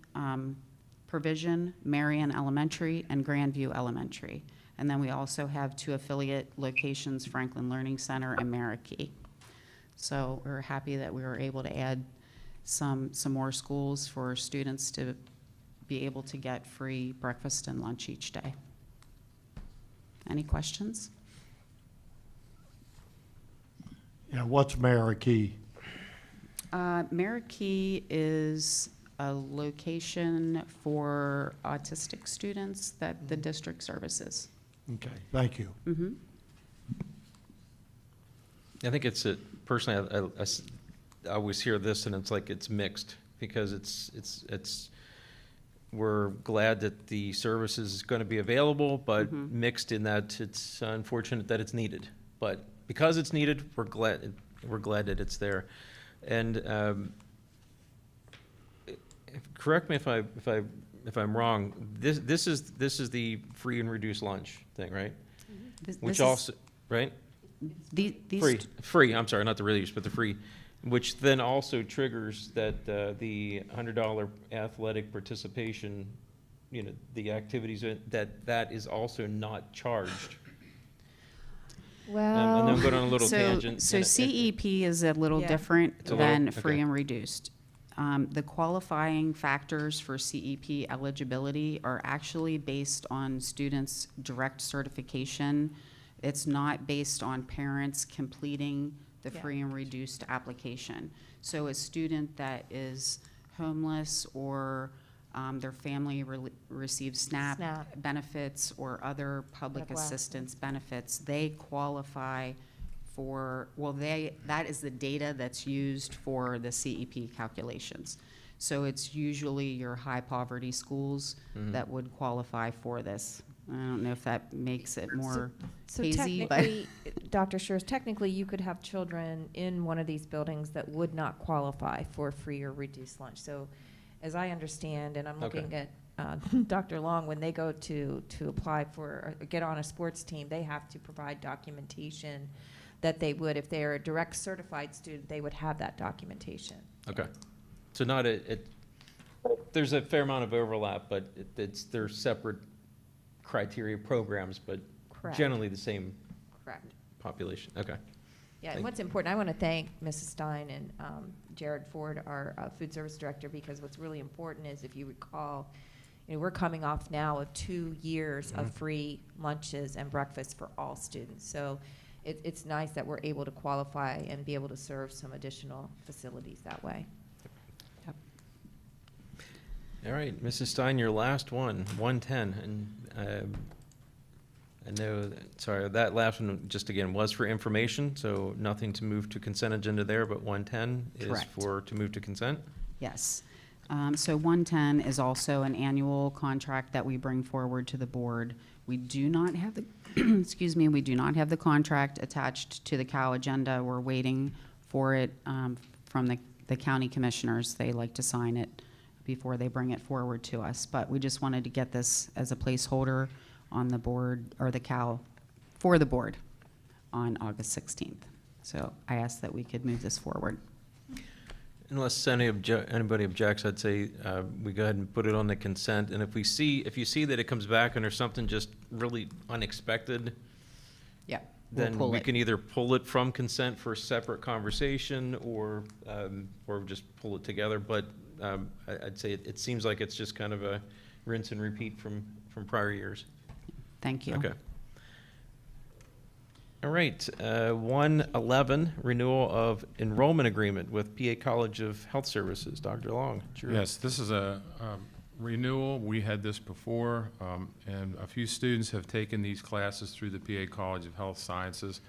[SPEAKER 3] provision, Marion Elementary and Grandview Elementary. And then we also have 2 affiliate locations, Franklin Learning Center and Marikey. So we're happy that we were able to add some more schools for students to be able to get free breakfast and lunch each day. Any questions?
[SPEAKER 7] Yeah, what's Marikey?
[SPEAKER 3] Marikey is a location for autistic students that the district services.
[SPEAKER 7] Okay, thank you.
[SPEAKER 3] Mm-hmm.
[SPEAKER 1] I think it's personally, I always hear this and it's like it's mixed because it's we're glad that the service is going to be available, but mixed in that it's unfortunate that it's needed. But because it's needed, we're glad that it's there. And correct me if I'm wrong. This is the free and reduced lunch thing, right? Which also right. Free. I'm sorry, not the reduced, but the free, which then also triggers that the $100 athletic participation, the activities that is also not charged.
[SPEAKER 3] Well,
[SPEAKER 1] and then go on a little tangent.
[SPEAKER 3] So CEP is a little different than free and reduced. The qualifying factors for CEP eligibility are actually based on students' direct certification. It's not based on parents completing the free and reduced application. So a student that is homeless or their family receives SNAP benefits or other public assistance benefits, they qualify for, that is the data that's used for the CEP calculations. So it's usually your high poverty schools that would qualify for this. I don't know if that makes it more hazy, but.
[SPEAKER 6] Dr. Schurz, technically you could have children in one of these buildings that would not qualify for free or reduced lunch. So as I understand, and I'm looking at Dr. Long, when they go to apply for, or get on a sports team, they have to provide documentation that they would, if they're a direct certified student, they would have that documentation.
[SPEAKER 1] Okay. So not there's a fair amount of overlap, but they're separate criteria programs, but generally the same population. Okay.
[SPEAKER 6] Yeah, and what's important, I want to thank Mrs. Stein and Jared Ford, our food service director, because what's really important is, if you recall, we're coming off now of 2 years of free lunches and breakfast for all students. So it's nice that we're able to qualify and be able to serve some additional facilities that way.
[SPEAKER 3] Yep.
[SPEAKER 1] All right, Mrs. Stein, your last one, 110, and I know, sorry, that last one, just again, was for information, so nothing to move to consent agenda there, but 110 is to move to consent?
[SPEAKER 3] Yes. So 110 is also an annual contract that we bring forward to the board. We do not have the, excuse me, we do not have the contract attached to the COW agenda. We're waiting for it from the county commissioners. They like to sign it before they bring it forward to us. But we just wanted to get this as a placeholder on the board, or the COW for the board on August 16th. So I asked that we could move this forward.
[SPEAKER 1] Unless anybody objects, I'd say we go ahead and put it on the consent. And if you see that it comes back under something just really unexpected, then we can either pull it from consent for a separate conversation, or just pull it together. But I'd say it seems like it's just kind of a rinse and repeat from prior years.
[SPEAKER 3] Thank you.
[SPEAKER 1] Okay. All right, 111, renewal of enrollment agreement with PA College of Health Services. Dr. Long.
[SPEAKER 5] Yes, this is a renewal. We had this before, and a few students have taken these classes through the PA College of Health Sciences.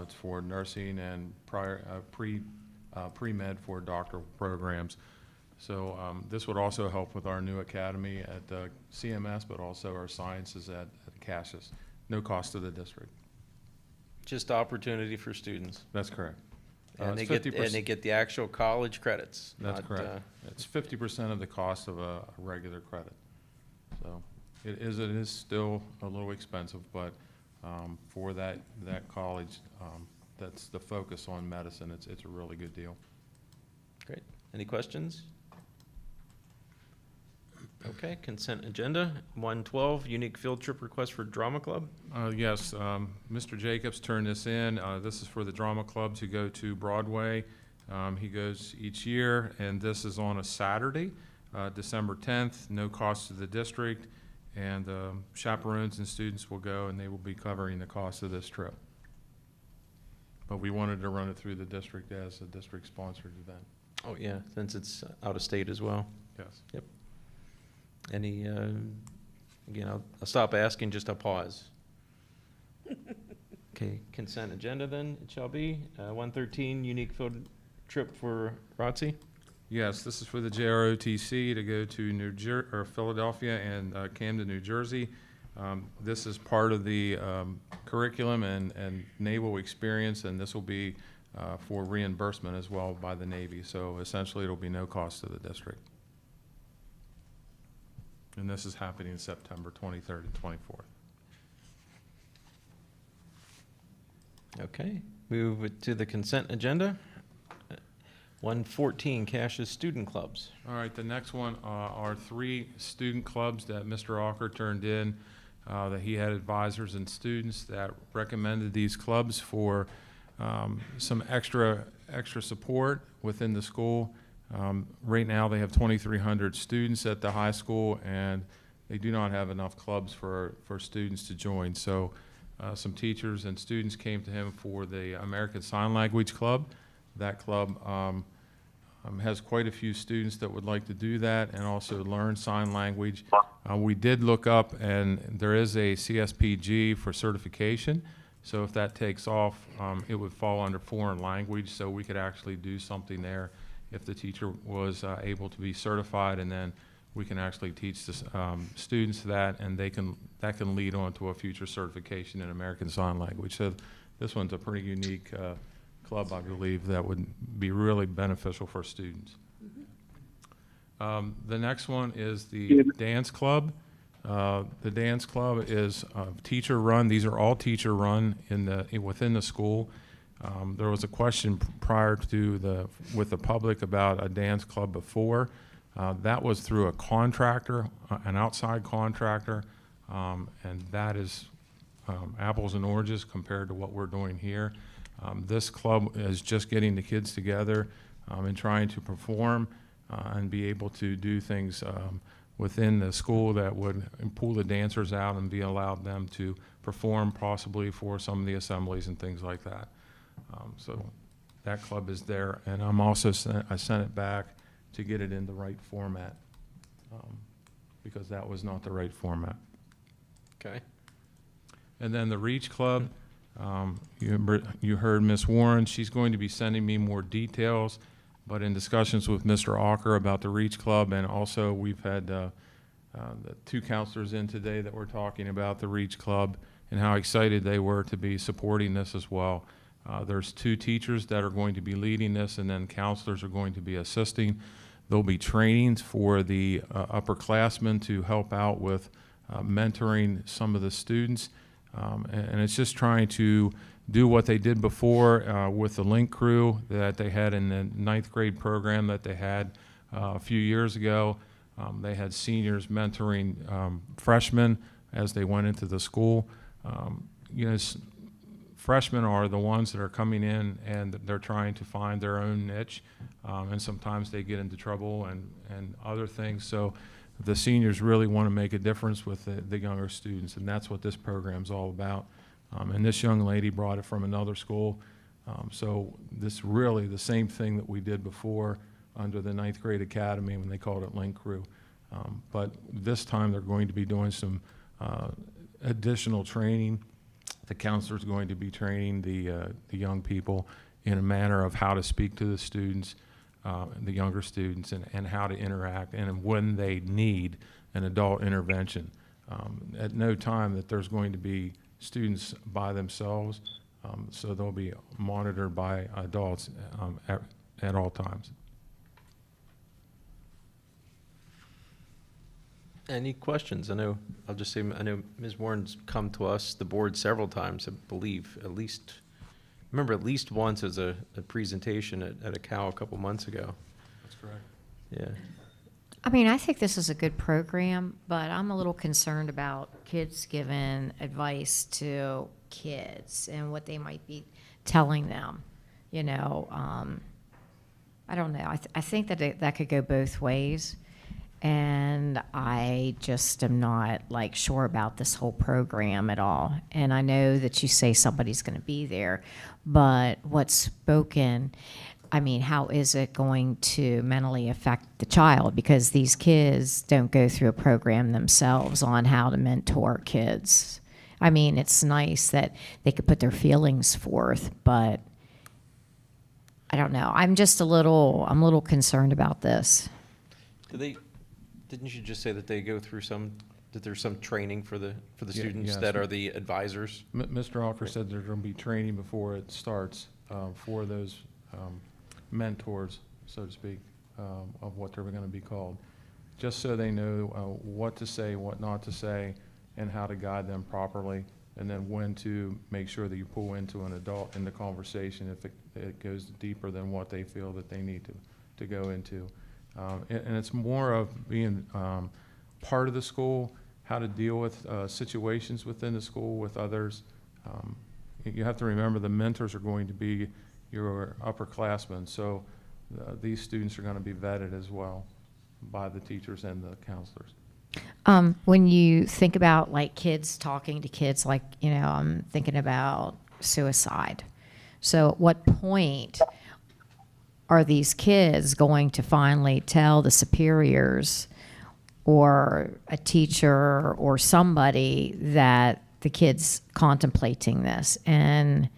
[SPEAKER 5] It's for nursing and pre-med for doctoral programs. So this would also help with our new academy at CMS, but also our sciences at Cassius. No cost to the district.
[SPEAKER 1] Just opportunity for students.
[SPEAKER 5] That's correct.
[SPEAKER 1] And
[SPEAKER 5] It's
[SPEAKER 1] they get,
[SPEAKER 5] 50%.
[SPEAKER 1] and they get the actual college credits.
[SPEAKER 5] That's
[SPEAKER 1] not,
[SPEAKER 5] correct. It's 50% of the cost of a regular credit. So it is still a little expensive, but for that college, that's the focus on medicine. It's a really good deal.
[SPEAKER 1] Great. Any questions? Okay, consent agenda. 112, unique field trip request for drama club.
[SPEAKER 5] Yes, Mr. Jacobs turned this in. This is for the drama club to go to Broadway. He goes each year, and this is on a Saturday, December 10th, no cost to the district, and chaperones and students will go, and they will be covering the cost of this trip. But we wanted to run it through the district as a district-sponsored event.
[SPEAKER 1] Oh, yeah, since it's out of state as well.
[SPEAKER 5] Yes.
[SPEAKER 1] Yep. Any, again, I'll stop asking, just a pause. Okay, consent agenda then, it shall be. 113, unique field trip for ROTC.
[SPEAKER 5] Yes, this is for the JROTC to go to Philadelphia and Camden, New Jersey. This is part of the curriculum and naval experience, and this will be for reimbursement as well by the Navy. So essentially, it'll be no cost to the district. And this is happening September 23rd and 24th.
[SPEAKER 1] Okay, move it to the consent agenda. 114, Cash's student clubs.
[SPEAKER 5] All right, the next one are 3 student clubs that Mr. Walker turned in, that he had advisors and students that recommended these clubs for some extra support within the school. Right now, they have 2,300 students at the high school, and they do not have enough clubs for students to join. So some teachers and students came to him for the American Sign Language Club. That club has quite a few students that would like to do that and also learn sign language. We did look up, and there is a CSPG for certification. So if that takes off, it would fall under foreign language, so we could actually do something there if the teacher was able to be certified, and then we can actually teach the students that, and that can lead on to a future certification in American Sign Language. So this one's a pretty unique club, I believe, that would be really beneficial for students. The next one is the dance club. The dance club is teacher-run. These are all teacher-run within the school. There was a question prior to with the public about a dance club before. That was through a contractor, an outside contractor, and that is apples and oranges compared to what we're doing here. This club is just getting the kids together and trying to perform and be able to do things within the school that would pull the dancers out and be allowed them to perform possibly for some of the assemblies and things like that. So that club is there, and I sent it back to get it in the right format because that was not the right format.
[SPEAKER 1] Okay.
[SPEAKER 5] And then the Reach Club, you heard Ms. Warren. She's going to be sending me more details, but in discussions with Mr. Walker about the Reach Club, and also we've had the 2 counselors in today that were talking about the Reach Club and how excited they were to be supporting this as well. There's 2 teachers that are going to be leading this, and then counselors are going to be assisting. There'll be trainings for the upperclassmen to help out with mentoring some of the students. And it's just trying to do what they did before with the Link crew that they had in the 9th grade program that they had a few years ago. They had seniors mentoring freshmen as they went into the school. Freshmen are the ones that are coming in and they're trying to find their own niche, and sometimes they get into trouble and other things. So the seniors really want to make a difference with the younger students, and that's what this program's all about. And this young lady brought it from another school. So this really the same thing that we did before under the 9th grade academy when they called it Link Crew. But this time they're going to be doing some additional training. The counselor's going to be training the young people in a manner of how to speak to the students, the younger students, and how to interact, and when they need an adult intervention. At no time that there's going to be students by themselves. So they'll be monitored by adults at all times.
[SPEAKER 1] Any questions? I know, I'll just say, I know Ms. Warren's come to us, the board, several times, I believe, at least once as a presentation at a cow a couple months ago.
[SPEAKER 5] That's correct.
[SPEAKER 1] Yeah.
[SPEAKER 16] I mean, I think this is a good program, but I'm a little concerned about kids giving advice to kids and what they might be telling them. You know, I don't know. I think that that could go both ways. And I just am not like sure about this whole program at all. And I know that you say somebody's going to be there, but what's spoken, I mean, how is it going to mentally affect the child? Because these kids don't go through a program themselves on how to mentor kids. I mean, it's nice that they could put their feelings forth, but I don't know. I'm a little concerned about this.
[SPEAKER 1] Didn't you just say that they go through that there's some training for the students
[SPEAKER 5] yes.
[SPEAKER 1] that are the advisors?
[SPEAKER 5] Mr. Alker said there's going to be training before it starts for those mentors, so to speak, of what they're going to be called, just so they know what to say, what not to say, and how to guide them properly, and then when to make sure that you pull into an adult in the conversation if it goes deeper than what they feel that they need to go into. And it's more of being part of the school, how to deal with situations within the school with others. You have to remember the mentors are going to be your upperclassmen, so these students are going to be vetted as well by the teachers and the counselors.
[SPEAKER 16] When you think about like kids talking to kids, like, you know, I'm thinking about suicide. So at what point are these kids going to finally tell the superiors or a teacher or somebody that the kid's contemplating this? And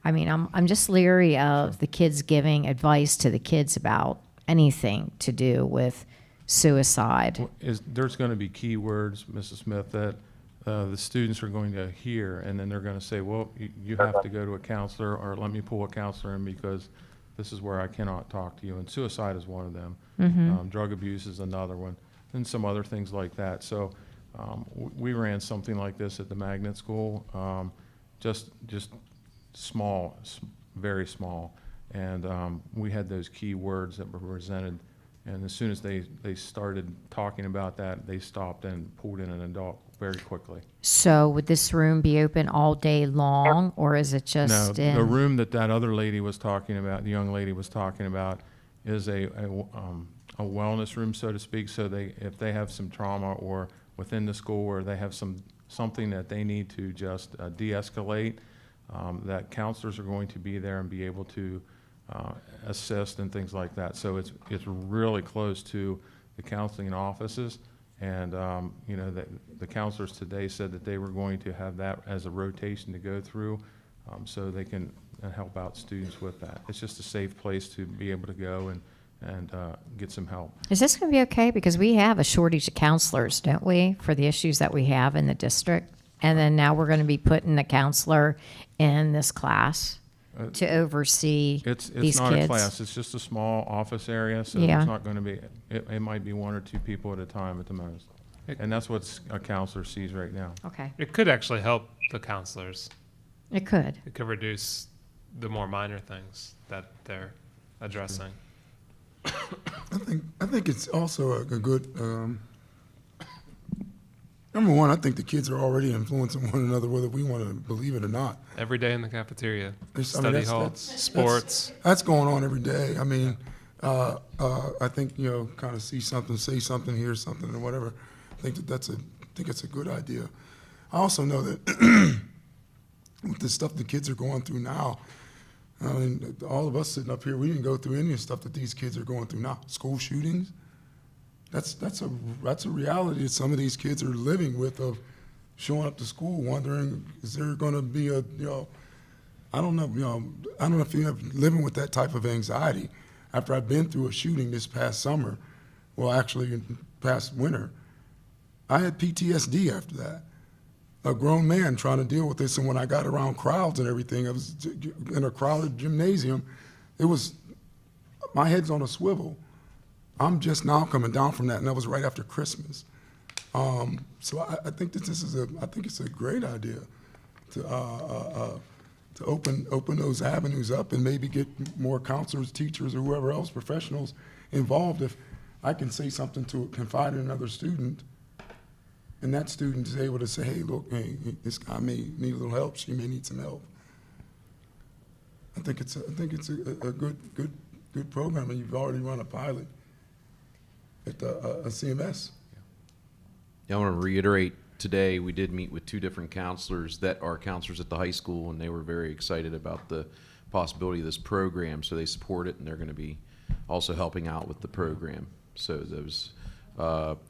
[SPEAKER 16] I mean, I'm just leery of the kids giving advice to the kids about anything to do with suicide.
[SPEAKER 5] There's going to be key words, Mrs. Smith, that the students are going to hear, and then they're going to say, well, you have to go to a counselor, or let me pull a counselor in because this is where I cannot talk to you. And suicide is one of them.
[SPEAKER 16] Mm-hmm.
[SPEAKER 5] Drug abuse is another one, and some other things like that. So we ran something like this at the Magnet School, just small, very small. And we had those key words that were presented. And as soon as they started talking about that, they stopped and pulled in an adult very quickly.
[SPEAKER 16] So would this room be open all day long, or is it just
[SPEAKER 5] No, the room that other lady was talking about, the young lady was talking about, is a wellness room, so to speak. So if they have some trauma or within the school where they have something that they need to just de-escalate, that counselors are going to be there and be able to assist and things like that. So it's really close to the counseling offices. And you know, the counselors today said that they were going to have that as a rotation to go through, so they can help out students with that. It's just a safe place to be able to go and get some help.
[SPEAKER 16] Is this going to be okay? Because we have a shortage of counselors, don't we, for the issues that we have in the district? And then now we're going to be putting a counselor in this class to oversee these kids.
[SPEAKER 5] It's not a class. It's just a small office area, so
[SPEAKER 16] Yeah.
[SPEAKER 5] it's not going to be. It might be one or two people at a time at the most, and that's what a counselor sees right now.
[SPEAKER 16] Okay.
[SPEAKER 21] It could actually help the counselors.
[SPEAKER 16] It could.
[SPEAKER 21] It could reduce the more minor things that they're addressing.
[SPEAKER 14] I think it's also a good. Number one, I think the kids are already influencing one another, whether we want to believe it or not.
[SPEAKER 21] Every day in the cafeteria, study
[SPEAKER 14] that's-
[SPEAKER 21] hall,
[SPEAKER 14] that's-
[SPEAKER 21] sports.
[SPEAKER 14] That's going on every day. I mean, I think, you know, kind of see something, say something, hear something, or whatever. I think it's a good idea. I also know that with the stuff the kids are going through now, I mean, all of us sitting up here, we didn't go through any of the stuff that these kids are going through now. School shootings. That's a reality that some of these kids are living with, of showing up to school wondering, is there going to be a, you know, I don't know if you're living with that type of anxiety. After I've been through a shooting this past summer, well, actually past winter, I had PTSD after that. a grown man trying to deal with this. And when I got around crowds and everything, I was in a crowded gymnasium. It was, my head's on a swivel. I'm just now coming down from that, and that was right after Christmas. So I think that I think it's a great idea to open those avenues up and maybe get more counselors, teachers, or whoever else, professionals involved. If I can say something to confide in another student, and that student is able to say, hey, look, hey, this guy may need a little help, she may need some help. I think it's a good program, and you've already run a pilot at a CMS.
[SPEAKER 8] Yeah, I want to reiterate, today we did meet with 2 different counselors that are counselors at the high school, and they were very excited about the possibility of this program, so they support it, and they're going to be also helping out with the program. So those,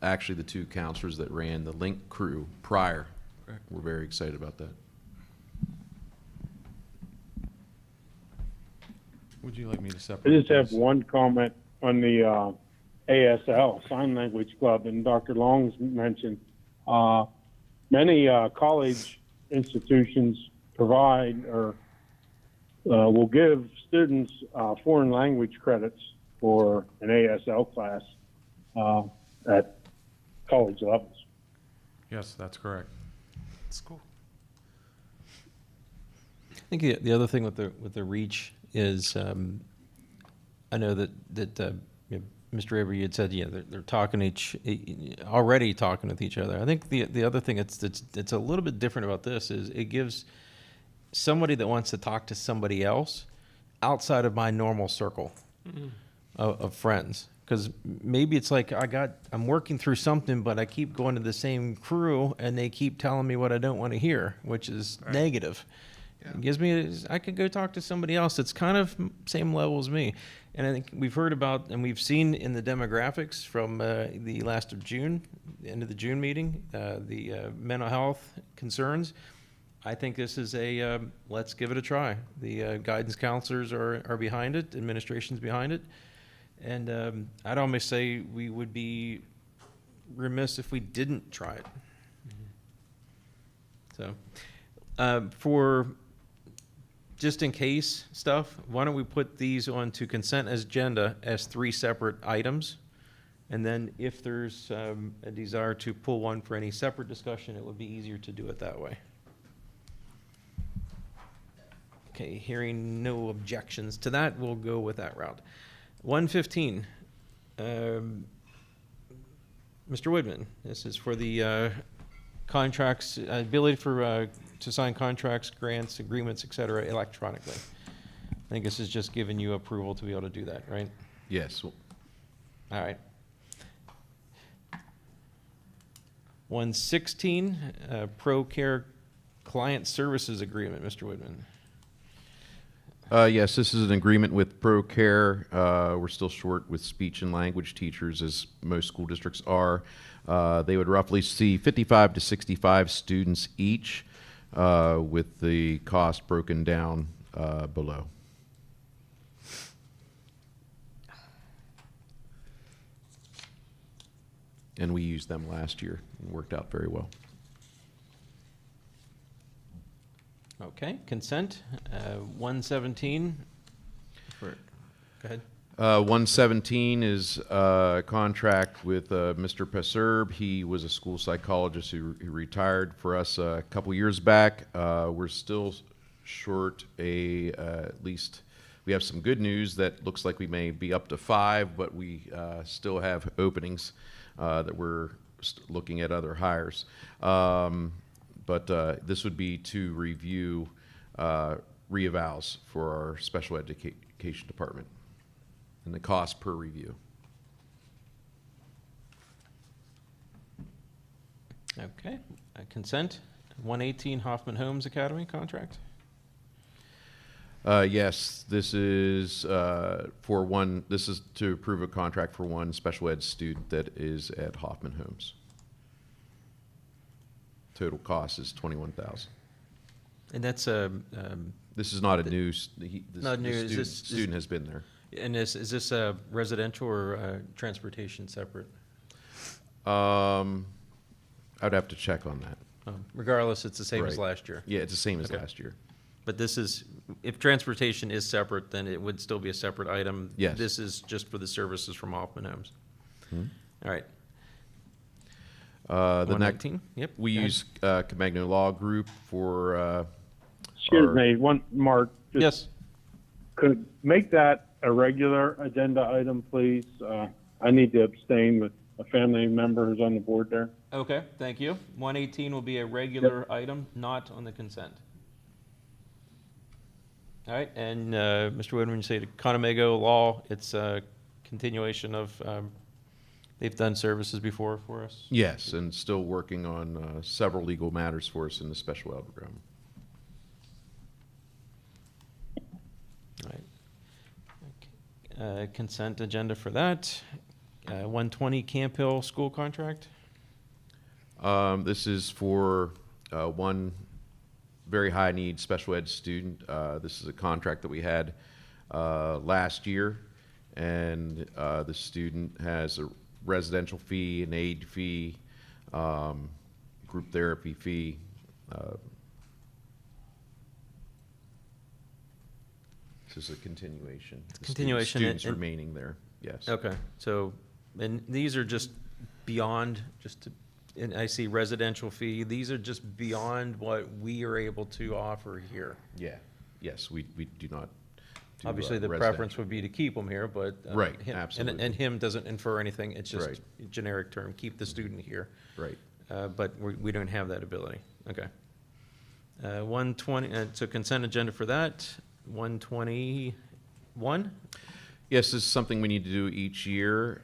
[SPEAKER 8] actually the 2 counselors that ran the Link crew prior were very excited about that.
[SPEAKER 5] Would you like me to
[SPEAKER 2] I
[SPEAKER 5] separate?
[SPEAKER 2] just have
[SPEAKER 5] those?
[SPEAKER 2] one comment on the ASL, Sign Language Club, and Dr. Long's mentioned. Many college institutions provide or will give students foreign language credits for an ASL class at college levels.
[SPEAKER 5] Yes, that's correct.
[SPEAKER 21] That's cool.
[SPEAKER 1] I think the other thing with the reach is, I know that you know, Mr. Avery had said, yeah, they're talking already talking with each other. I think the other thing it's a little bit different about this is it gives somebody that wants to talk to somebody else outside of my normal circle of friends. Because maybe it's like I'm working through something, but I keep going to the same crew and they keep telling me what I don't want to hear, which is negative. It gives me, I could go talk to somebody else that's kind of same level as me. And I think we've heard about, and we've seen in the demographics from the last of June, the end of the June meeting, the mental health concerns. I think this is let's give it a try. The guidance counselors are behind it, administration's behind it. And I'd almost say we would be remiss if we didn't try it. So for just in case stuff, why don't we put these onto consent agenda as 3 separate items? And then if there's a desire to pull one for any separate discussion, it would be easier to do it that way. Okay, hearing no objections to that, we'll go with that route. 115, Mr. Woodman, this is for the contracts, ability for to sign contracts, grants, agreements, et cetera, electronically. I think this is just giving you approval to be able to do that, right?
[SPEAKER 8] Yes.
[SPEAKER 1] All right. 116, ProCare Client Services Agreement, Mr. Woodman.
[SPEAKER 8] Yes, this is an agreement with ProCare. We're still short with speech and language teachers, as most school districts are. They would roughly see 55 to 65 students each, with the cost broken down below. And we used them last year. It worked out very well.
[SPEAKER 1] Okay, consent, 117. Go ahead.
[SPEAKER 8] 117 is a contract with Mr. Pesserb. He was a school psychologist who retired for us a couple years back. We're still short at least, we have some good news that looks like we may be up to 5, but we still have openings that we're looking at other hires. But this would be to review re-evals for our special education department and the cost per review.
[SPEAKER 1] Okay, consent, 118 Hoffman Homes Academy contract.
[SPEAKER 8] Yes, this is this is to approve a contract for one special ed student that is at Hoffman Homes. Total cost is $21,000.
[SPEAKER 1] And that's
[SPEAKER 8] this is not a new.
[SPEAKER 1] Not new.
[SPEAKER 8] Student has been there.
[SPEAKER 1] And is this a residential or transportation separate?
[SPEAKER 8] I'd have to check on that.
[SPEAKER 1] Regardless, it's the same as
[SPEAKER 8] Right.
[SPEAKER 1] last year.
[SPEAKER 8] Yeah, it's the same as
[SPEAKER 1] Okay.
[SPEAKER 8] last year.
[SPEAKER 1] But this is, if transportation is separate, then it would still be a separate item.
[SPEAKER 8] Yes.
[SPEAKER 1] This is just for the services from Hoffman Homes.
[SPEAKER 8] Hmm.
[SPEAKER 1] All right.
[SPEAKER 8] The next,
[SPEAKER 1] 119? Yep.
[SPEAKER 8] we
[SPEAKER 1] go ahead.
[SPEAKER 8] use Comagno Law Group for.
[SPEAKER 2] Excuse
[SPEAKER 8] our-
[SPEAKER 2] me, Mark. just
[SPEAKER 1] Yes.
[SPEAKER 2] Could make that a regular agenda item, please? I need to abstain with a family member who's on the board there.
[SPEAKER 1] Okay, thank you. 118 will be a regular item, not on the consent. All right, and Mr. Woodman, you say the Conomago Law, it's a continuation of, they've done services before for us?
[SPEAKER 8] Yes, and still working on several legal matters for us in the special ed program.
[SPEAKER 1] All right. Consent agenda for that. 120 Camp Hill School Contract.
[SPEAKER 8] This is for one very high need special ed student. This is a contract that we had last year, and the student has a residential fee, an aid fee, group therapy fee. This is a continuation. The
[SPEAKER 1] Continuation.
[SPEAKER 8] Students
[SPEAKER 1] and-
[SPEAKER 8] remaining there, yes.
[SPEAKER 1] Okay, so, and these are just beyond, just to, and I see residential fee, these are just beyond what we are able to offer here.
[SPEAKER 8] Yeah, yes, we do not do
[SPEAKER 1] Obviously, the
[SPEAKER 8] residential.
[SPEAKER 1] preference would be to keep them here, but.
[SPEAKER 8] Right,
[SPEAKER 1] him-
[SPEAKER 8] absolutely.
[SPEAKER 1] And him doesn't infer anything, it's just
[SPEAKER 8] Right.
[SPEAKER 1] a generic term, keep the student here.
[SPEAKER 8] Right.
[SPEAKER 1] But we don't have that ability, okay. 120, so consent agenda for that, 121?
[SPEAKER 8] Yes, this is something we need to do each year.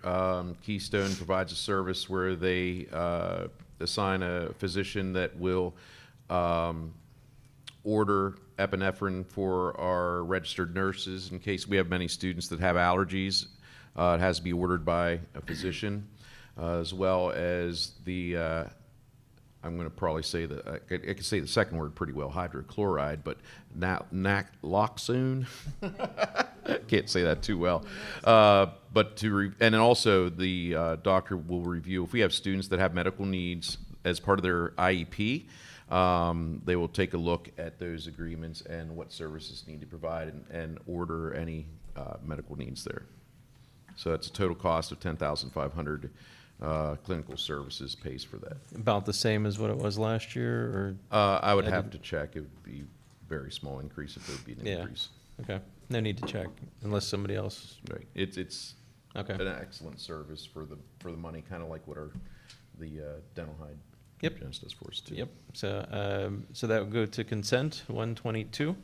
[SPEAKER 8] Keystone provides a service where they assign a physician that will order epinephrine for our registered nurses in case we have many students that have allergies. It has to be ordered by a physician, as well as the, I'm going to probably say that, I can say the second word pretty well, hydrochloride, but naloxone. Can't say that too well. But and then also the doctor will review, if we have students that have medical needs as part of their IEP, they will take a look at those agreements and what services need to provide and order any medical needs there. So it's a total cost of $10,500. Clinical services pays for that.
[SPEAKER 1] About the same as what it was last year, or?
[SPEAKER 8] I would
[SPEAKER 1] I
[SPEAKER 8] have
[SPEAKER 1] didn't-
[SPEAKER 8] to check. It would be a very small increase if there would be an
[SPEAKER 1] Yeah.
[SPEAKER 8] increase.
[SPEAKER 1] Okay, no need to check, unless somebody else.
[SPEAKER 8] Right. It's
[SPEAKER 1] Okay.
[SPEAKER 8] an excellent service for the money, kind of like what the dental hide
[SPEAKER 1] Yep.
[SPEAKER 8] Gens does for us too.
[SPEAKER 1] Yep, so that would go to consent, 122.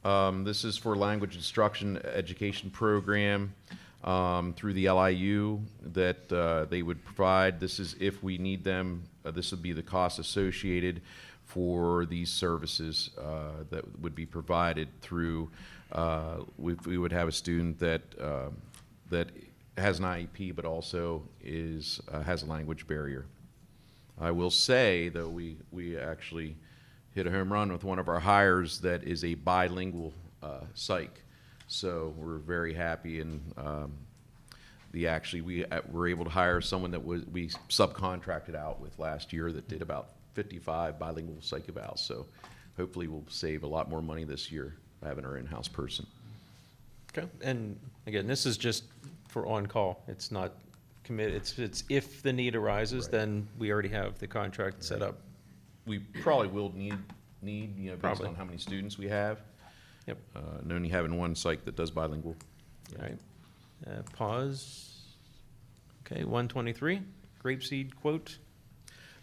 [SPEAKER 8] This is for language instruction education program through the LIU that they would provide. This is if we need them. This would be the cost associated for these services that would be provided through. We would have a student that that has an IEP, but also has a language barrier. I will say, though, we actually hit a home run with one of our hires that is a bilingual psych. So we're very happy, and we were able to hire someone that we subcontracted out with last year that did about 55 bilingual psych evals. So hopefully we'll save a lot more money this year by having our in-house person.
[SPEAKER 1] Okay, and again, this is just for on-call. It's not committed, it's if the need arises, then we already have the contract set up.
[SPEAKER 8] We probably will need based
[SPEAKER 1] Probably.
[SPEAKER 8] on how many students we have.
[SPEAKER 1] Yep.
[SPEAKER 8] And only having one psych that does bilingual.
[SPEAKER 1] All right, pause. Okay, 123, Grapeseed quote.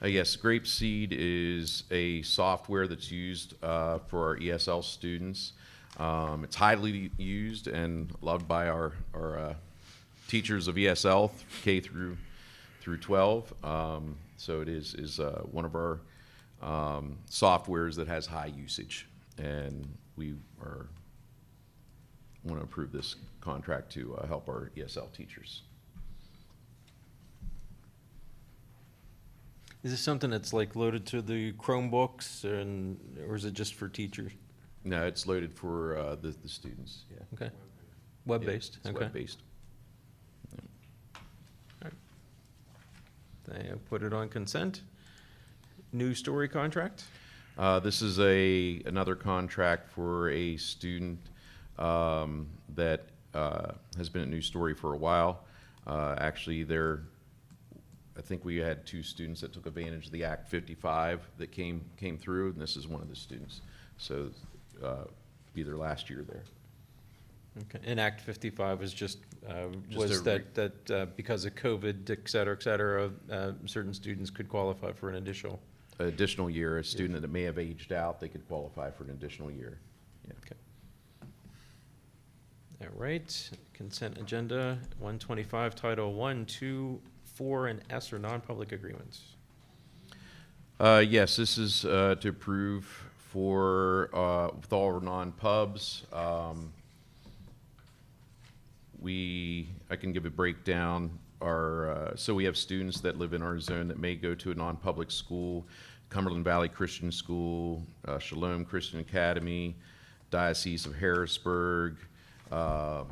[SPEAKER 8] Yes, Grapeseed is a software that's used for our ESL students. It's highly used and loved by our teachers of ESL, K through 12. So it is one of our softwares that has high usage, and we want to approve this contract to help our ESL teachers.
[SPEAKER 1] Is this something that's like loaded to the Chromebooks, or is it just for teachers?
[SPEAKER 8] No, it's loaded for the students, yeah.
[SPEAKER 1] Okay. Web-based?
[SPEAKER 8] Yeah, it's
[SPEAKER 1] Okay.
[SPEAKER 8] web-based.
[SPEAKER 1] They put it on consent. news story contract.
[SPEAKER 8] This is another contract for a student that has been at News Story for a while. Actually, I think we had 2 students that took advantage of the Act 55 that came through, and this is one of the students. So be their last year there.
[SPEAKER 1] Okay. And Act 55 was just
[SPEAKER 8] Just
[SPEAKER 1] that because of COVID, et cetera, certain students could qualify for an additional
[SPEAKER 8] year. A student that may have aged out, they could qualify for an additional year. Yeah.
[SPEAKER 1] Okay. All right. Consent agenda 125, Title 1, 2, 4, and S are non-public agreements.
[SPEAKER 8] Yes, this is to approve for with all our non-pubs. I can give a breakdown. So we have students that live in our zone that may go to a non-public school: Cumberland Valley Christian School, Shalom Christian Academy, Diocese of Harrisburg, and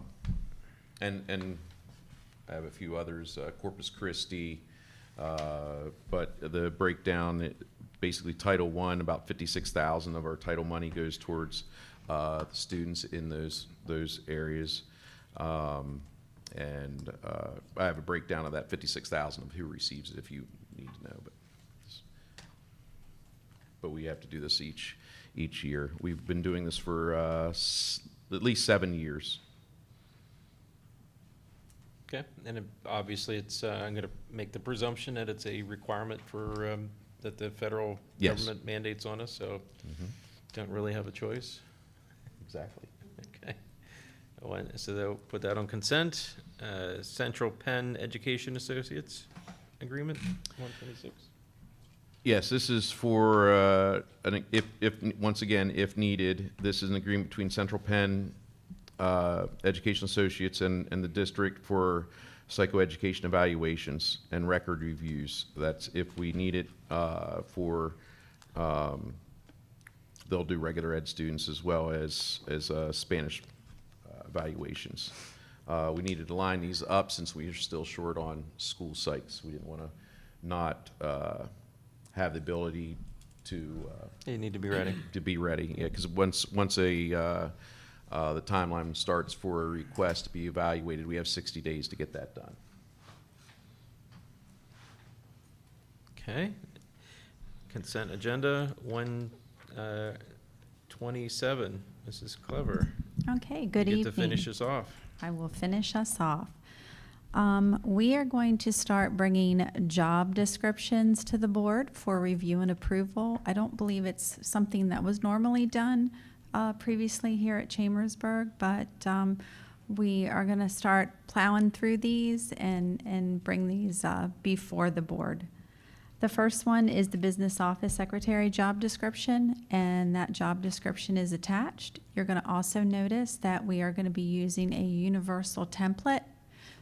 [SPEAKER 8] I have a few others, Corpus Christi. But the breakdown, basically Title I, about $56,000 of our title money goes towards students in those areas. And I have a breakdown of that $56,000 of who receives it if you need to know. But we have to do this each year. We've been doing this for at least 7 years.
[SPEAKER 1] Okay. And obviously, I'm going to make the presumption that it's a requirement for that the federal
[SPEAKER 8] Yes.
[SPEAKER 1] government mandates on us. So don't really have a choice.
[SPEAKER 8] Exactly.
[SPEAKER 1] Okay. So they'll put that on consent. Central Penn Education Associates Agreement, 126.
[SPEAKER 8] Yes, this is for, once again, if needed, this is an agreement between Central Penn Education Associates and the district for psychoeducation evaluations and record reviews. That's if we need it for, they'll do regular ed students as well as Spanish evaluations. We needed to line these up since we are still short on school sites. We didn't want to not have the ability to.
[SPEAKER 1] You need to be ready.
[SPEAKER 8] To be ready, yeah, because once the timeline starts for a request to be evaluated, we have 60 days to get that done.
[SPEAKER 1] Okay. Consent agenda 127. Mrs. Clever.
[SPEAKER 10] Okay, good evening.
[SPEAKER 1] You get to finish us off.
[SPEAKER 10] I will finish us off. We are going to start bringing job descriptions to the board for review and approval. I don't believe it's something that was normally done previously here at Chambersburg, but we are going to start plowing through these and bring these before the board. The first one is the business office secretary job description, and that job description is attached. You're going to also notice that we are going to be using a universal template,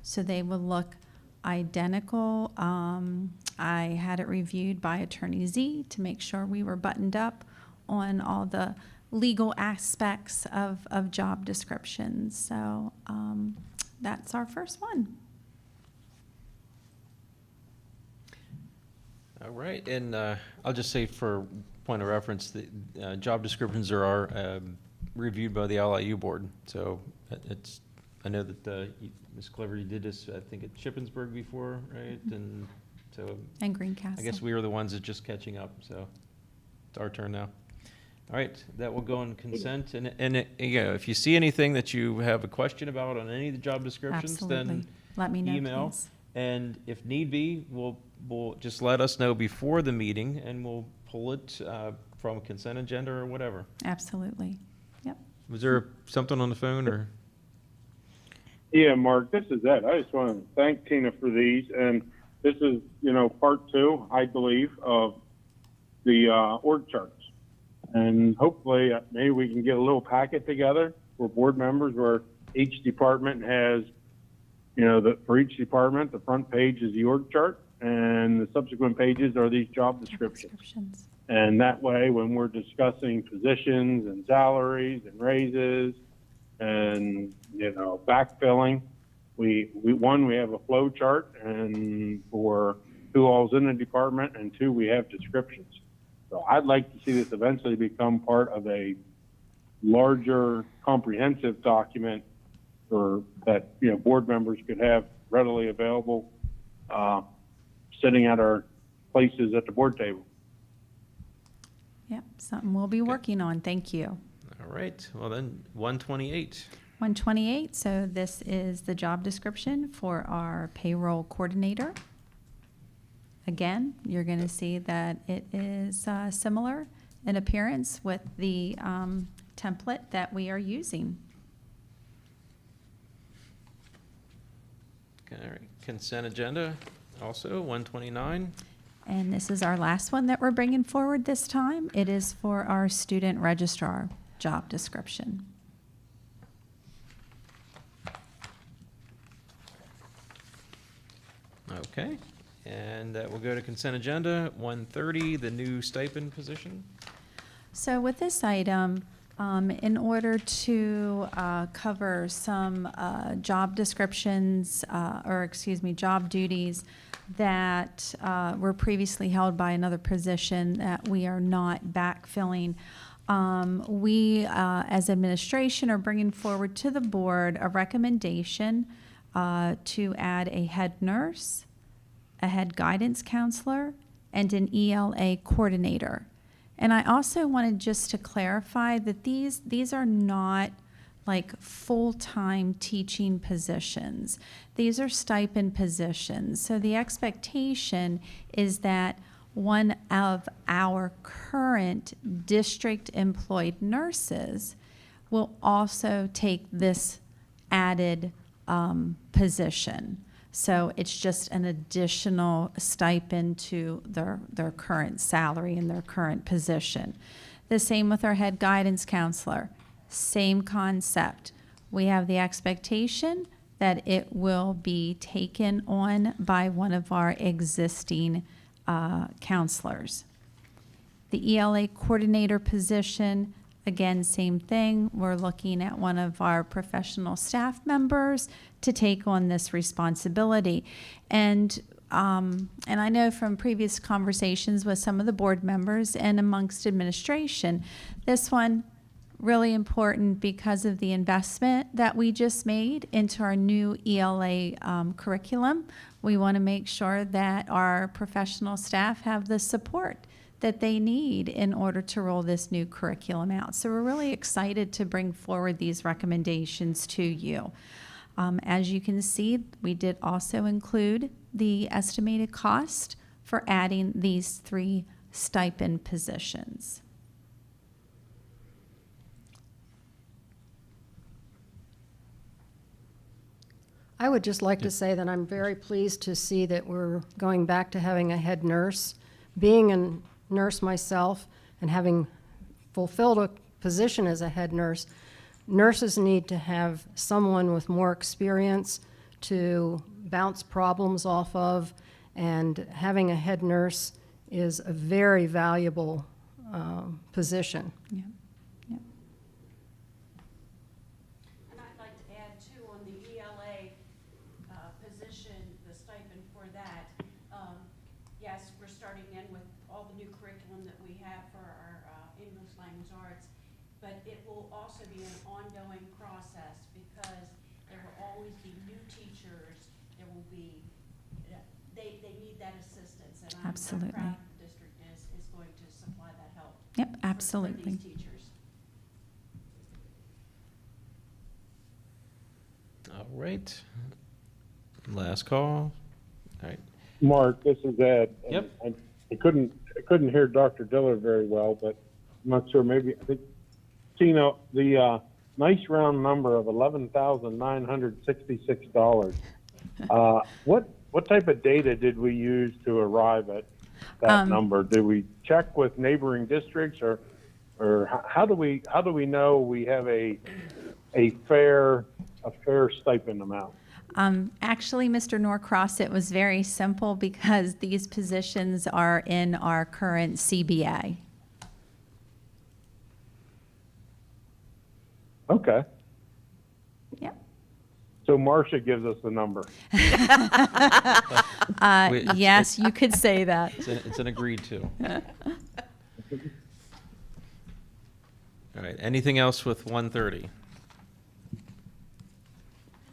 [SPEAKER 10] so they will look identical. I had it reviewed by Attorney Z to make sure we were buttoned up on all the legal aspects of job descriptions. So that's our first one.
[SPEAKER 1] All right, and I'll just say for point of reference, the job descriptions are reviewed by the LIU board. So I know that Ms. Clever, you did this, I think, at Shippensburg before, right? And so.
[SPEAKER 10] And Greencastle.
[SPEAKER 1] I guess we were the ones that just catching up, so it's our turn now. All right, that will go on consent. And yeah, if you see anything that you have a question about on any of the job descriptions,
[SPEAKER 10] Absolutely.
[SPEAKER 1] then
[SPEAKER 10] Let me know,
[SPEAKER 1] email.
[SPEAKER 10] please.
[SPEAKER 1] And if need be, we'll just let us know before the meeting, and we'll pull it from consent agenda or whatever.
[SPEAKER 10] Absolutely. Yep.
[SPEAKER 1] Was there something on the phone or?
[SPEAKER 2] Yeah, Mark, this is Ed. I just want to thank Tina for these. And this is, part 2, I believe, of the org charts. And hopefully maybe we can get a little packet together for board members where each department has, for each department, the front page is the org chart and the subsequent pages are these job descriptions. And that way, when we're discussing positions and salaries and raises and, backfilling, we have a flow chart and for who all's in the department, and 2, we have descriptions. So I'd like to see this eventually become part of a larger comprehensive document for that, you know, board members could have readily available, sitting at our places at the board table.
[SPEAKER 10] Yep, something we'll be working on. Thank you.
[SPEAKER 1] All right, well then, 128.
[SPEAKER 10] 128, so this is the job description for our payroll coordinator. Again, you're going to see that it is similar in appearance with the template that we are using.
[SPEAKER 1] Okay, all right. Consent agenda, also 129.
[SPEAKER 10] And this is our last one that we're bringing forward this time. It is for our student registrar job description.
[SPEAKER 1] Okay, and that will go to consent agenda. 130, the new stipend position.
[SPEAKER 10] So with this item, in order to cover some job descriptions, job duties that were previously held by another position that we are not backfilling, we, as administration, are bringing forward to the board a recommendation to add a head nurse, a head guidance counselor, and an ELA coordinator. And I also wanted just to clarify that these are not like full-time teaching positions. These are stipend positions. So the expectation is that one of our current district employed nurses will also take this added position. So it's just an additional stipend to their current salary and their current position. The same with our head guidance counselor. Same concept. We have the expectation that it will be taken on by one of our existing counselors. The ELA coordinator position, again, same thing. We're looking at one of our professional staff members to take on this responsibility. And I know from previous conversations with some of the board members and amongst administration, this one really important because of the investment that we just made into our new ELA curriculum. We want to make sure that our professional staff have the support that they need in order to roll this new curriculum out. So we're really excited to bring forward these recommendations to you. As you can see, we did also include the estimated cost for adding these 3 stipend positions.
[SPEAKER 17] I would just like to say that I'm very pleased to see that we're going back to having a head nurse. Being a nurse myself and having fulfilled a position as a head nurse, nurses need to have someone with more experience to bounce problems off of, and having a head nurse is a very valuable position.
[SPEAKER 10] Yeah. Yeah.
[SPEAKER 4] And I'd like to add too, on the ELA position, the stipend for that, yes, we're starting in with all the new curriculum that we have for our English language arts, but it will also be an ongoing process because there will always be new teachers, there will be, they need that assistance. And
[SPEAKER 10] Absolutely.
[SPEAKER 4] I'm proud the district is going to supply that help.
[SPEAKER 10] Yep,
[SPEAKER 4] for
[SPEAKER 10] absolutely.
[SPEAKER 4] these teachers.
[SPEAKER 1] All right. Last call. All right.
[SPEAKER 2] Mark, this is Ed. and
[SPEAKER 1] Yep.
[SPEAKER 2] I couldn't hear Dr. Diller very well, but I'm not sure. Maybe I think, Tina, the nice round number of $11,966. What type of data did we use to arrive at that number? Did we check with neighboring districts, or how do we know we have a fair stipend amount?
[SPEAKER 10] Actually, Mr. Norcross, it was very simple because these positions are in our current CBA.
[SPEAKER 2] Okay.
[SPEAKER 10] Yep.
[SPEAKER 2] So Marcia gives us the number.
[SPEAKER 10] Yes, you could say that.
[SPEAKER 1] It's an agreed to. All right, anything else with 130?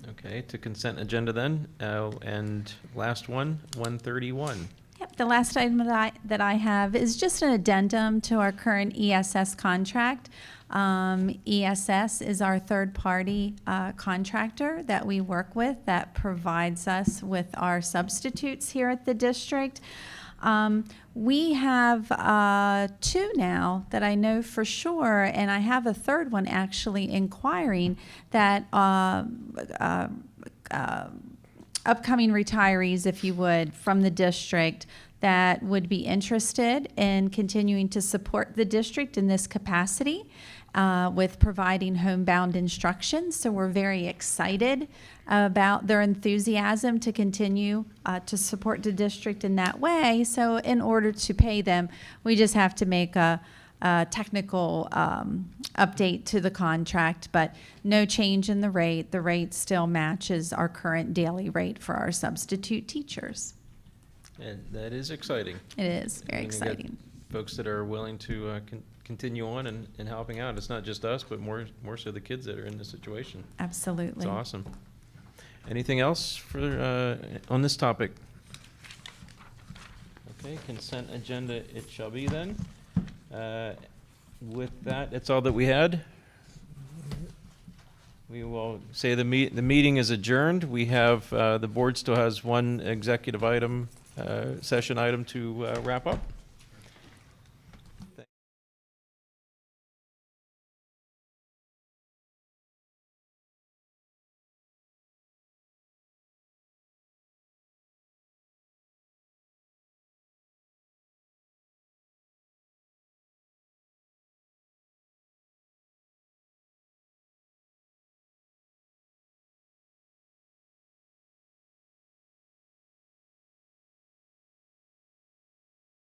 [SPEAKER 1] Okay, to consent agenda then, and last one, 131.
[SPEAKER 10] Yep, the last item that I have is just an addendum to our current ESS contract. ESS is our third-party contractor that we work with that provides us with our substitutes here at the district. We have two now that I know for sure, and I have a third one actually inquiring that upcoming retirees, if you would, from the district that would be interested in continuing to support the district in this capacity with providing homebound instruction. So we're very excited about their enthusiasm to continue to support the district in that way. So in order to pay them, we just have to make a technical update to the contract, but no change in the rate. The rate still matches our current daily rate for our substitute teachers.
[SPEAKER 1] And that is exciting.
[SPEAKER 10] It is very
[SPEAKER 1] And you got
[SPEAKER 10] exciting.
[SPEAKER 1] Folks that are willing to continue on and helping out. It's not just us, but more so the kids that are in this situation.
[SPEAKER 10] Absolutely.
[SPEAKER 1] It's awesome. Anything else for on this topic? Okay, consent agenda it shall be then. With that, that's all that we had. We will say the meeting is adjourned. We have, the board still has one executive item, session item to wrap up.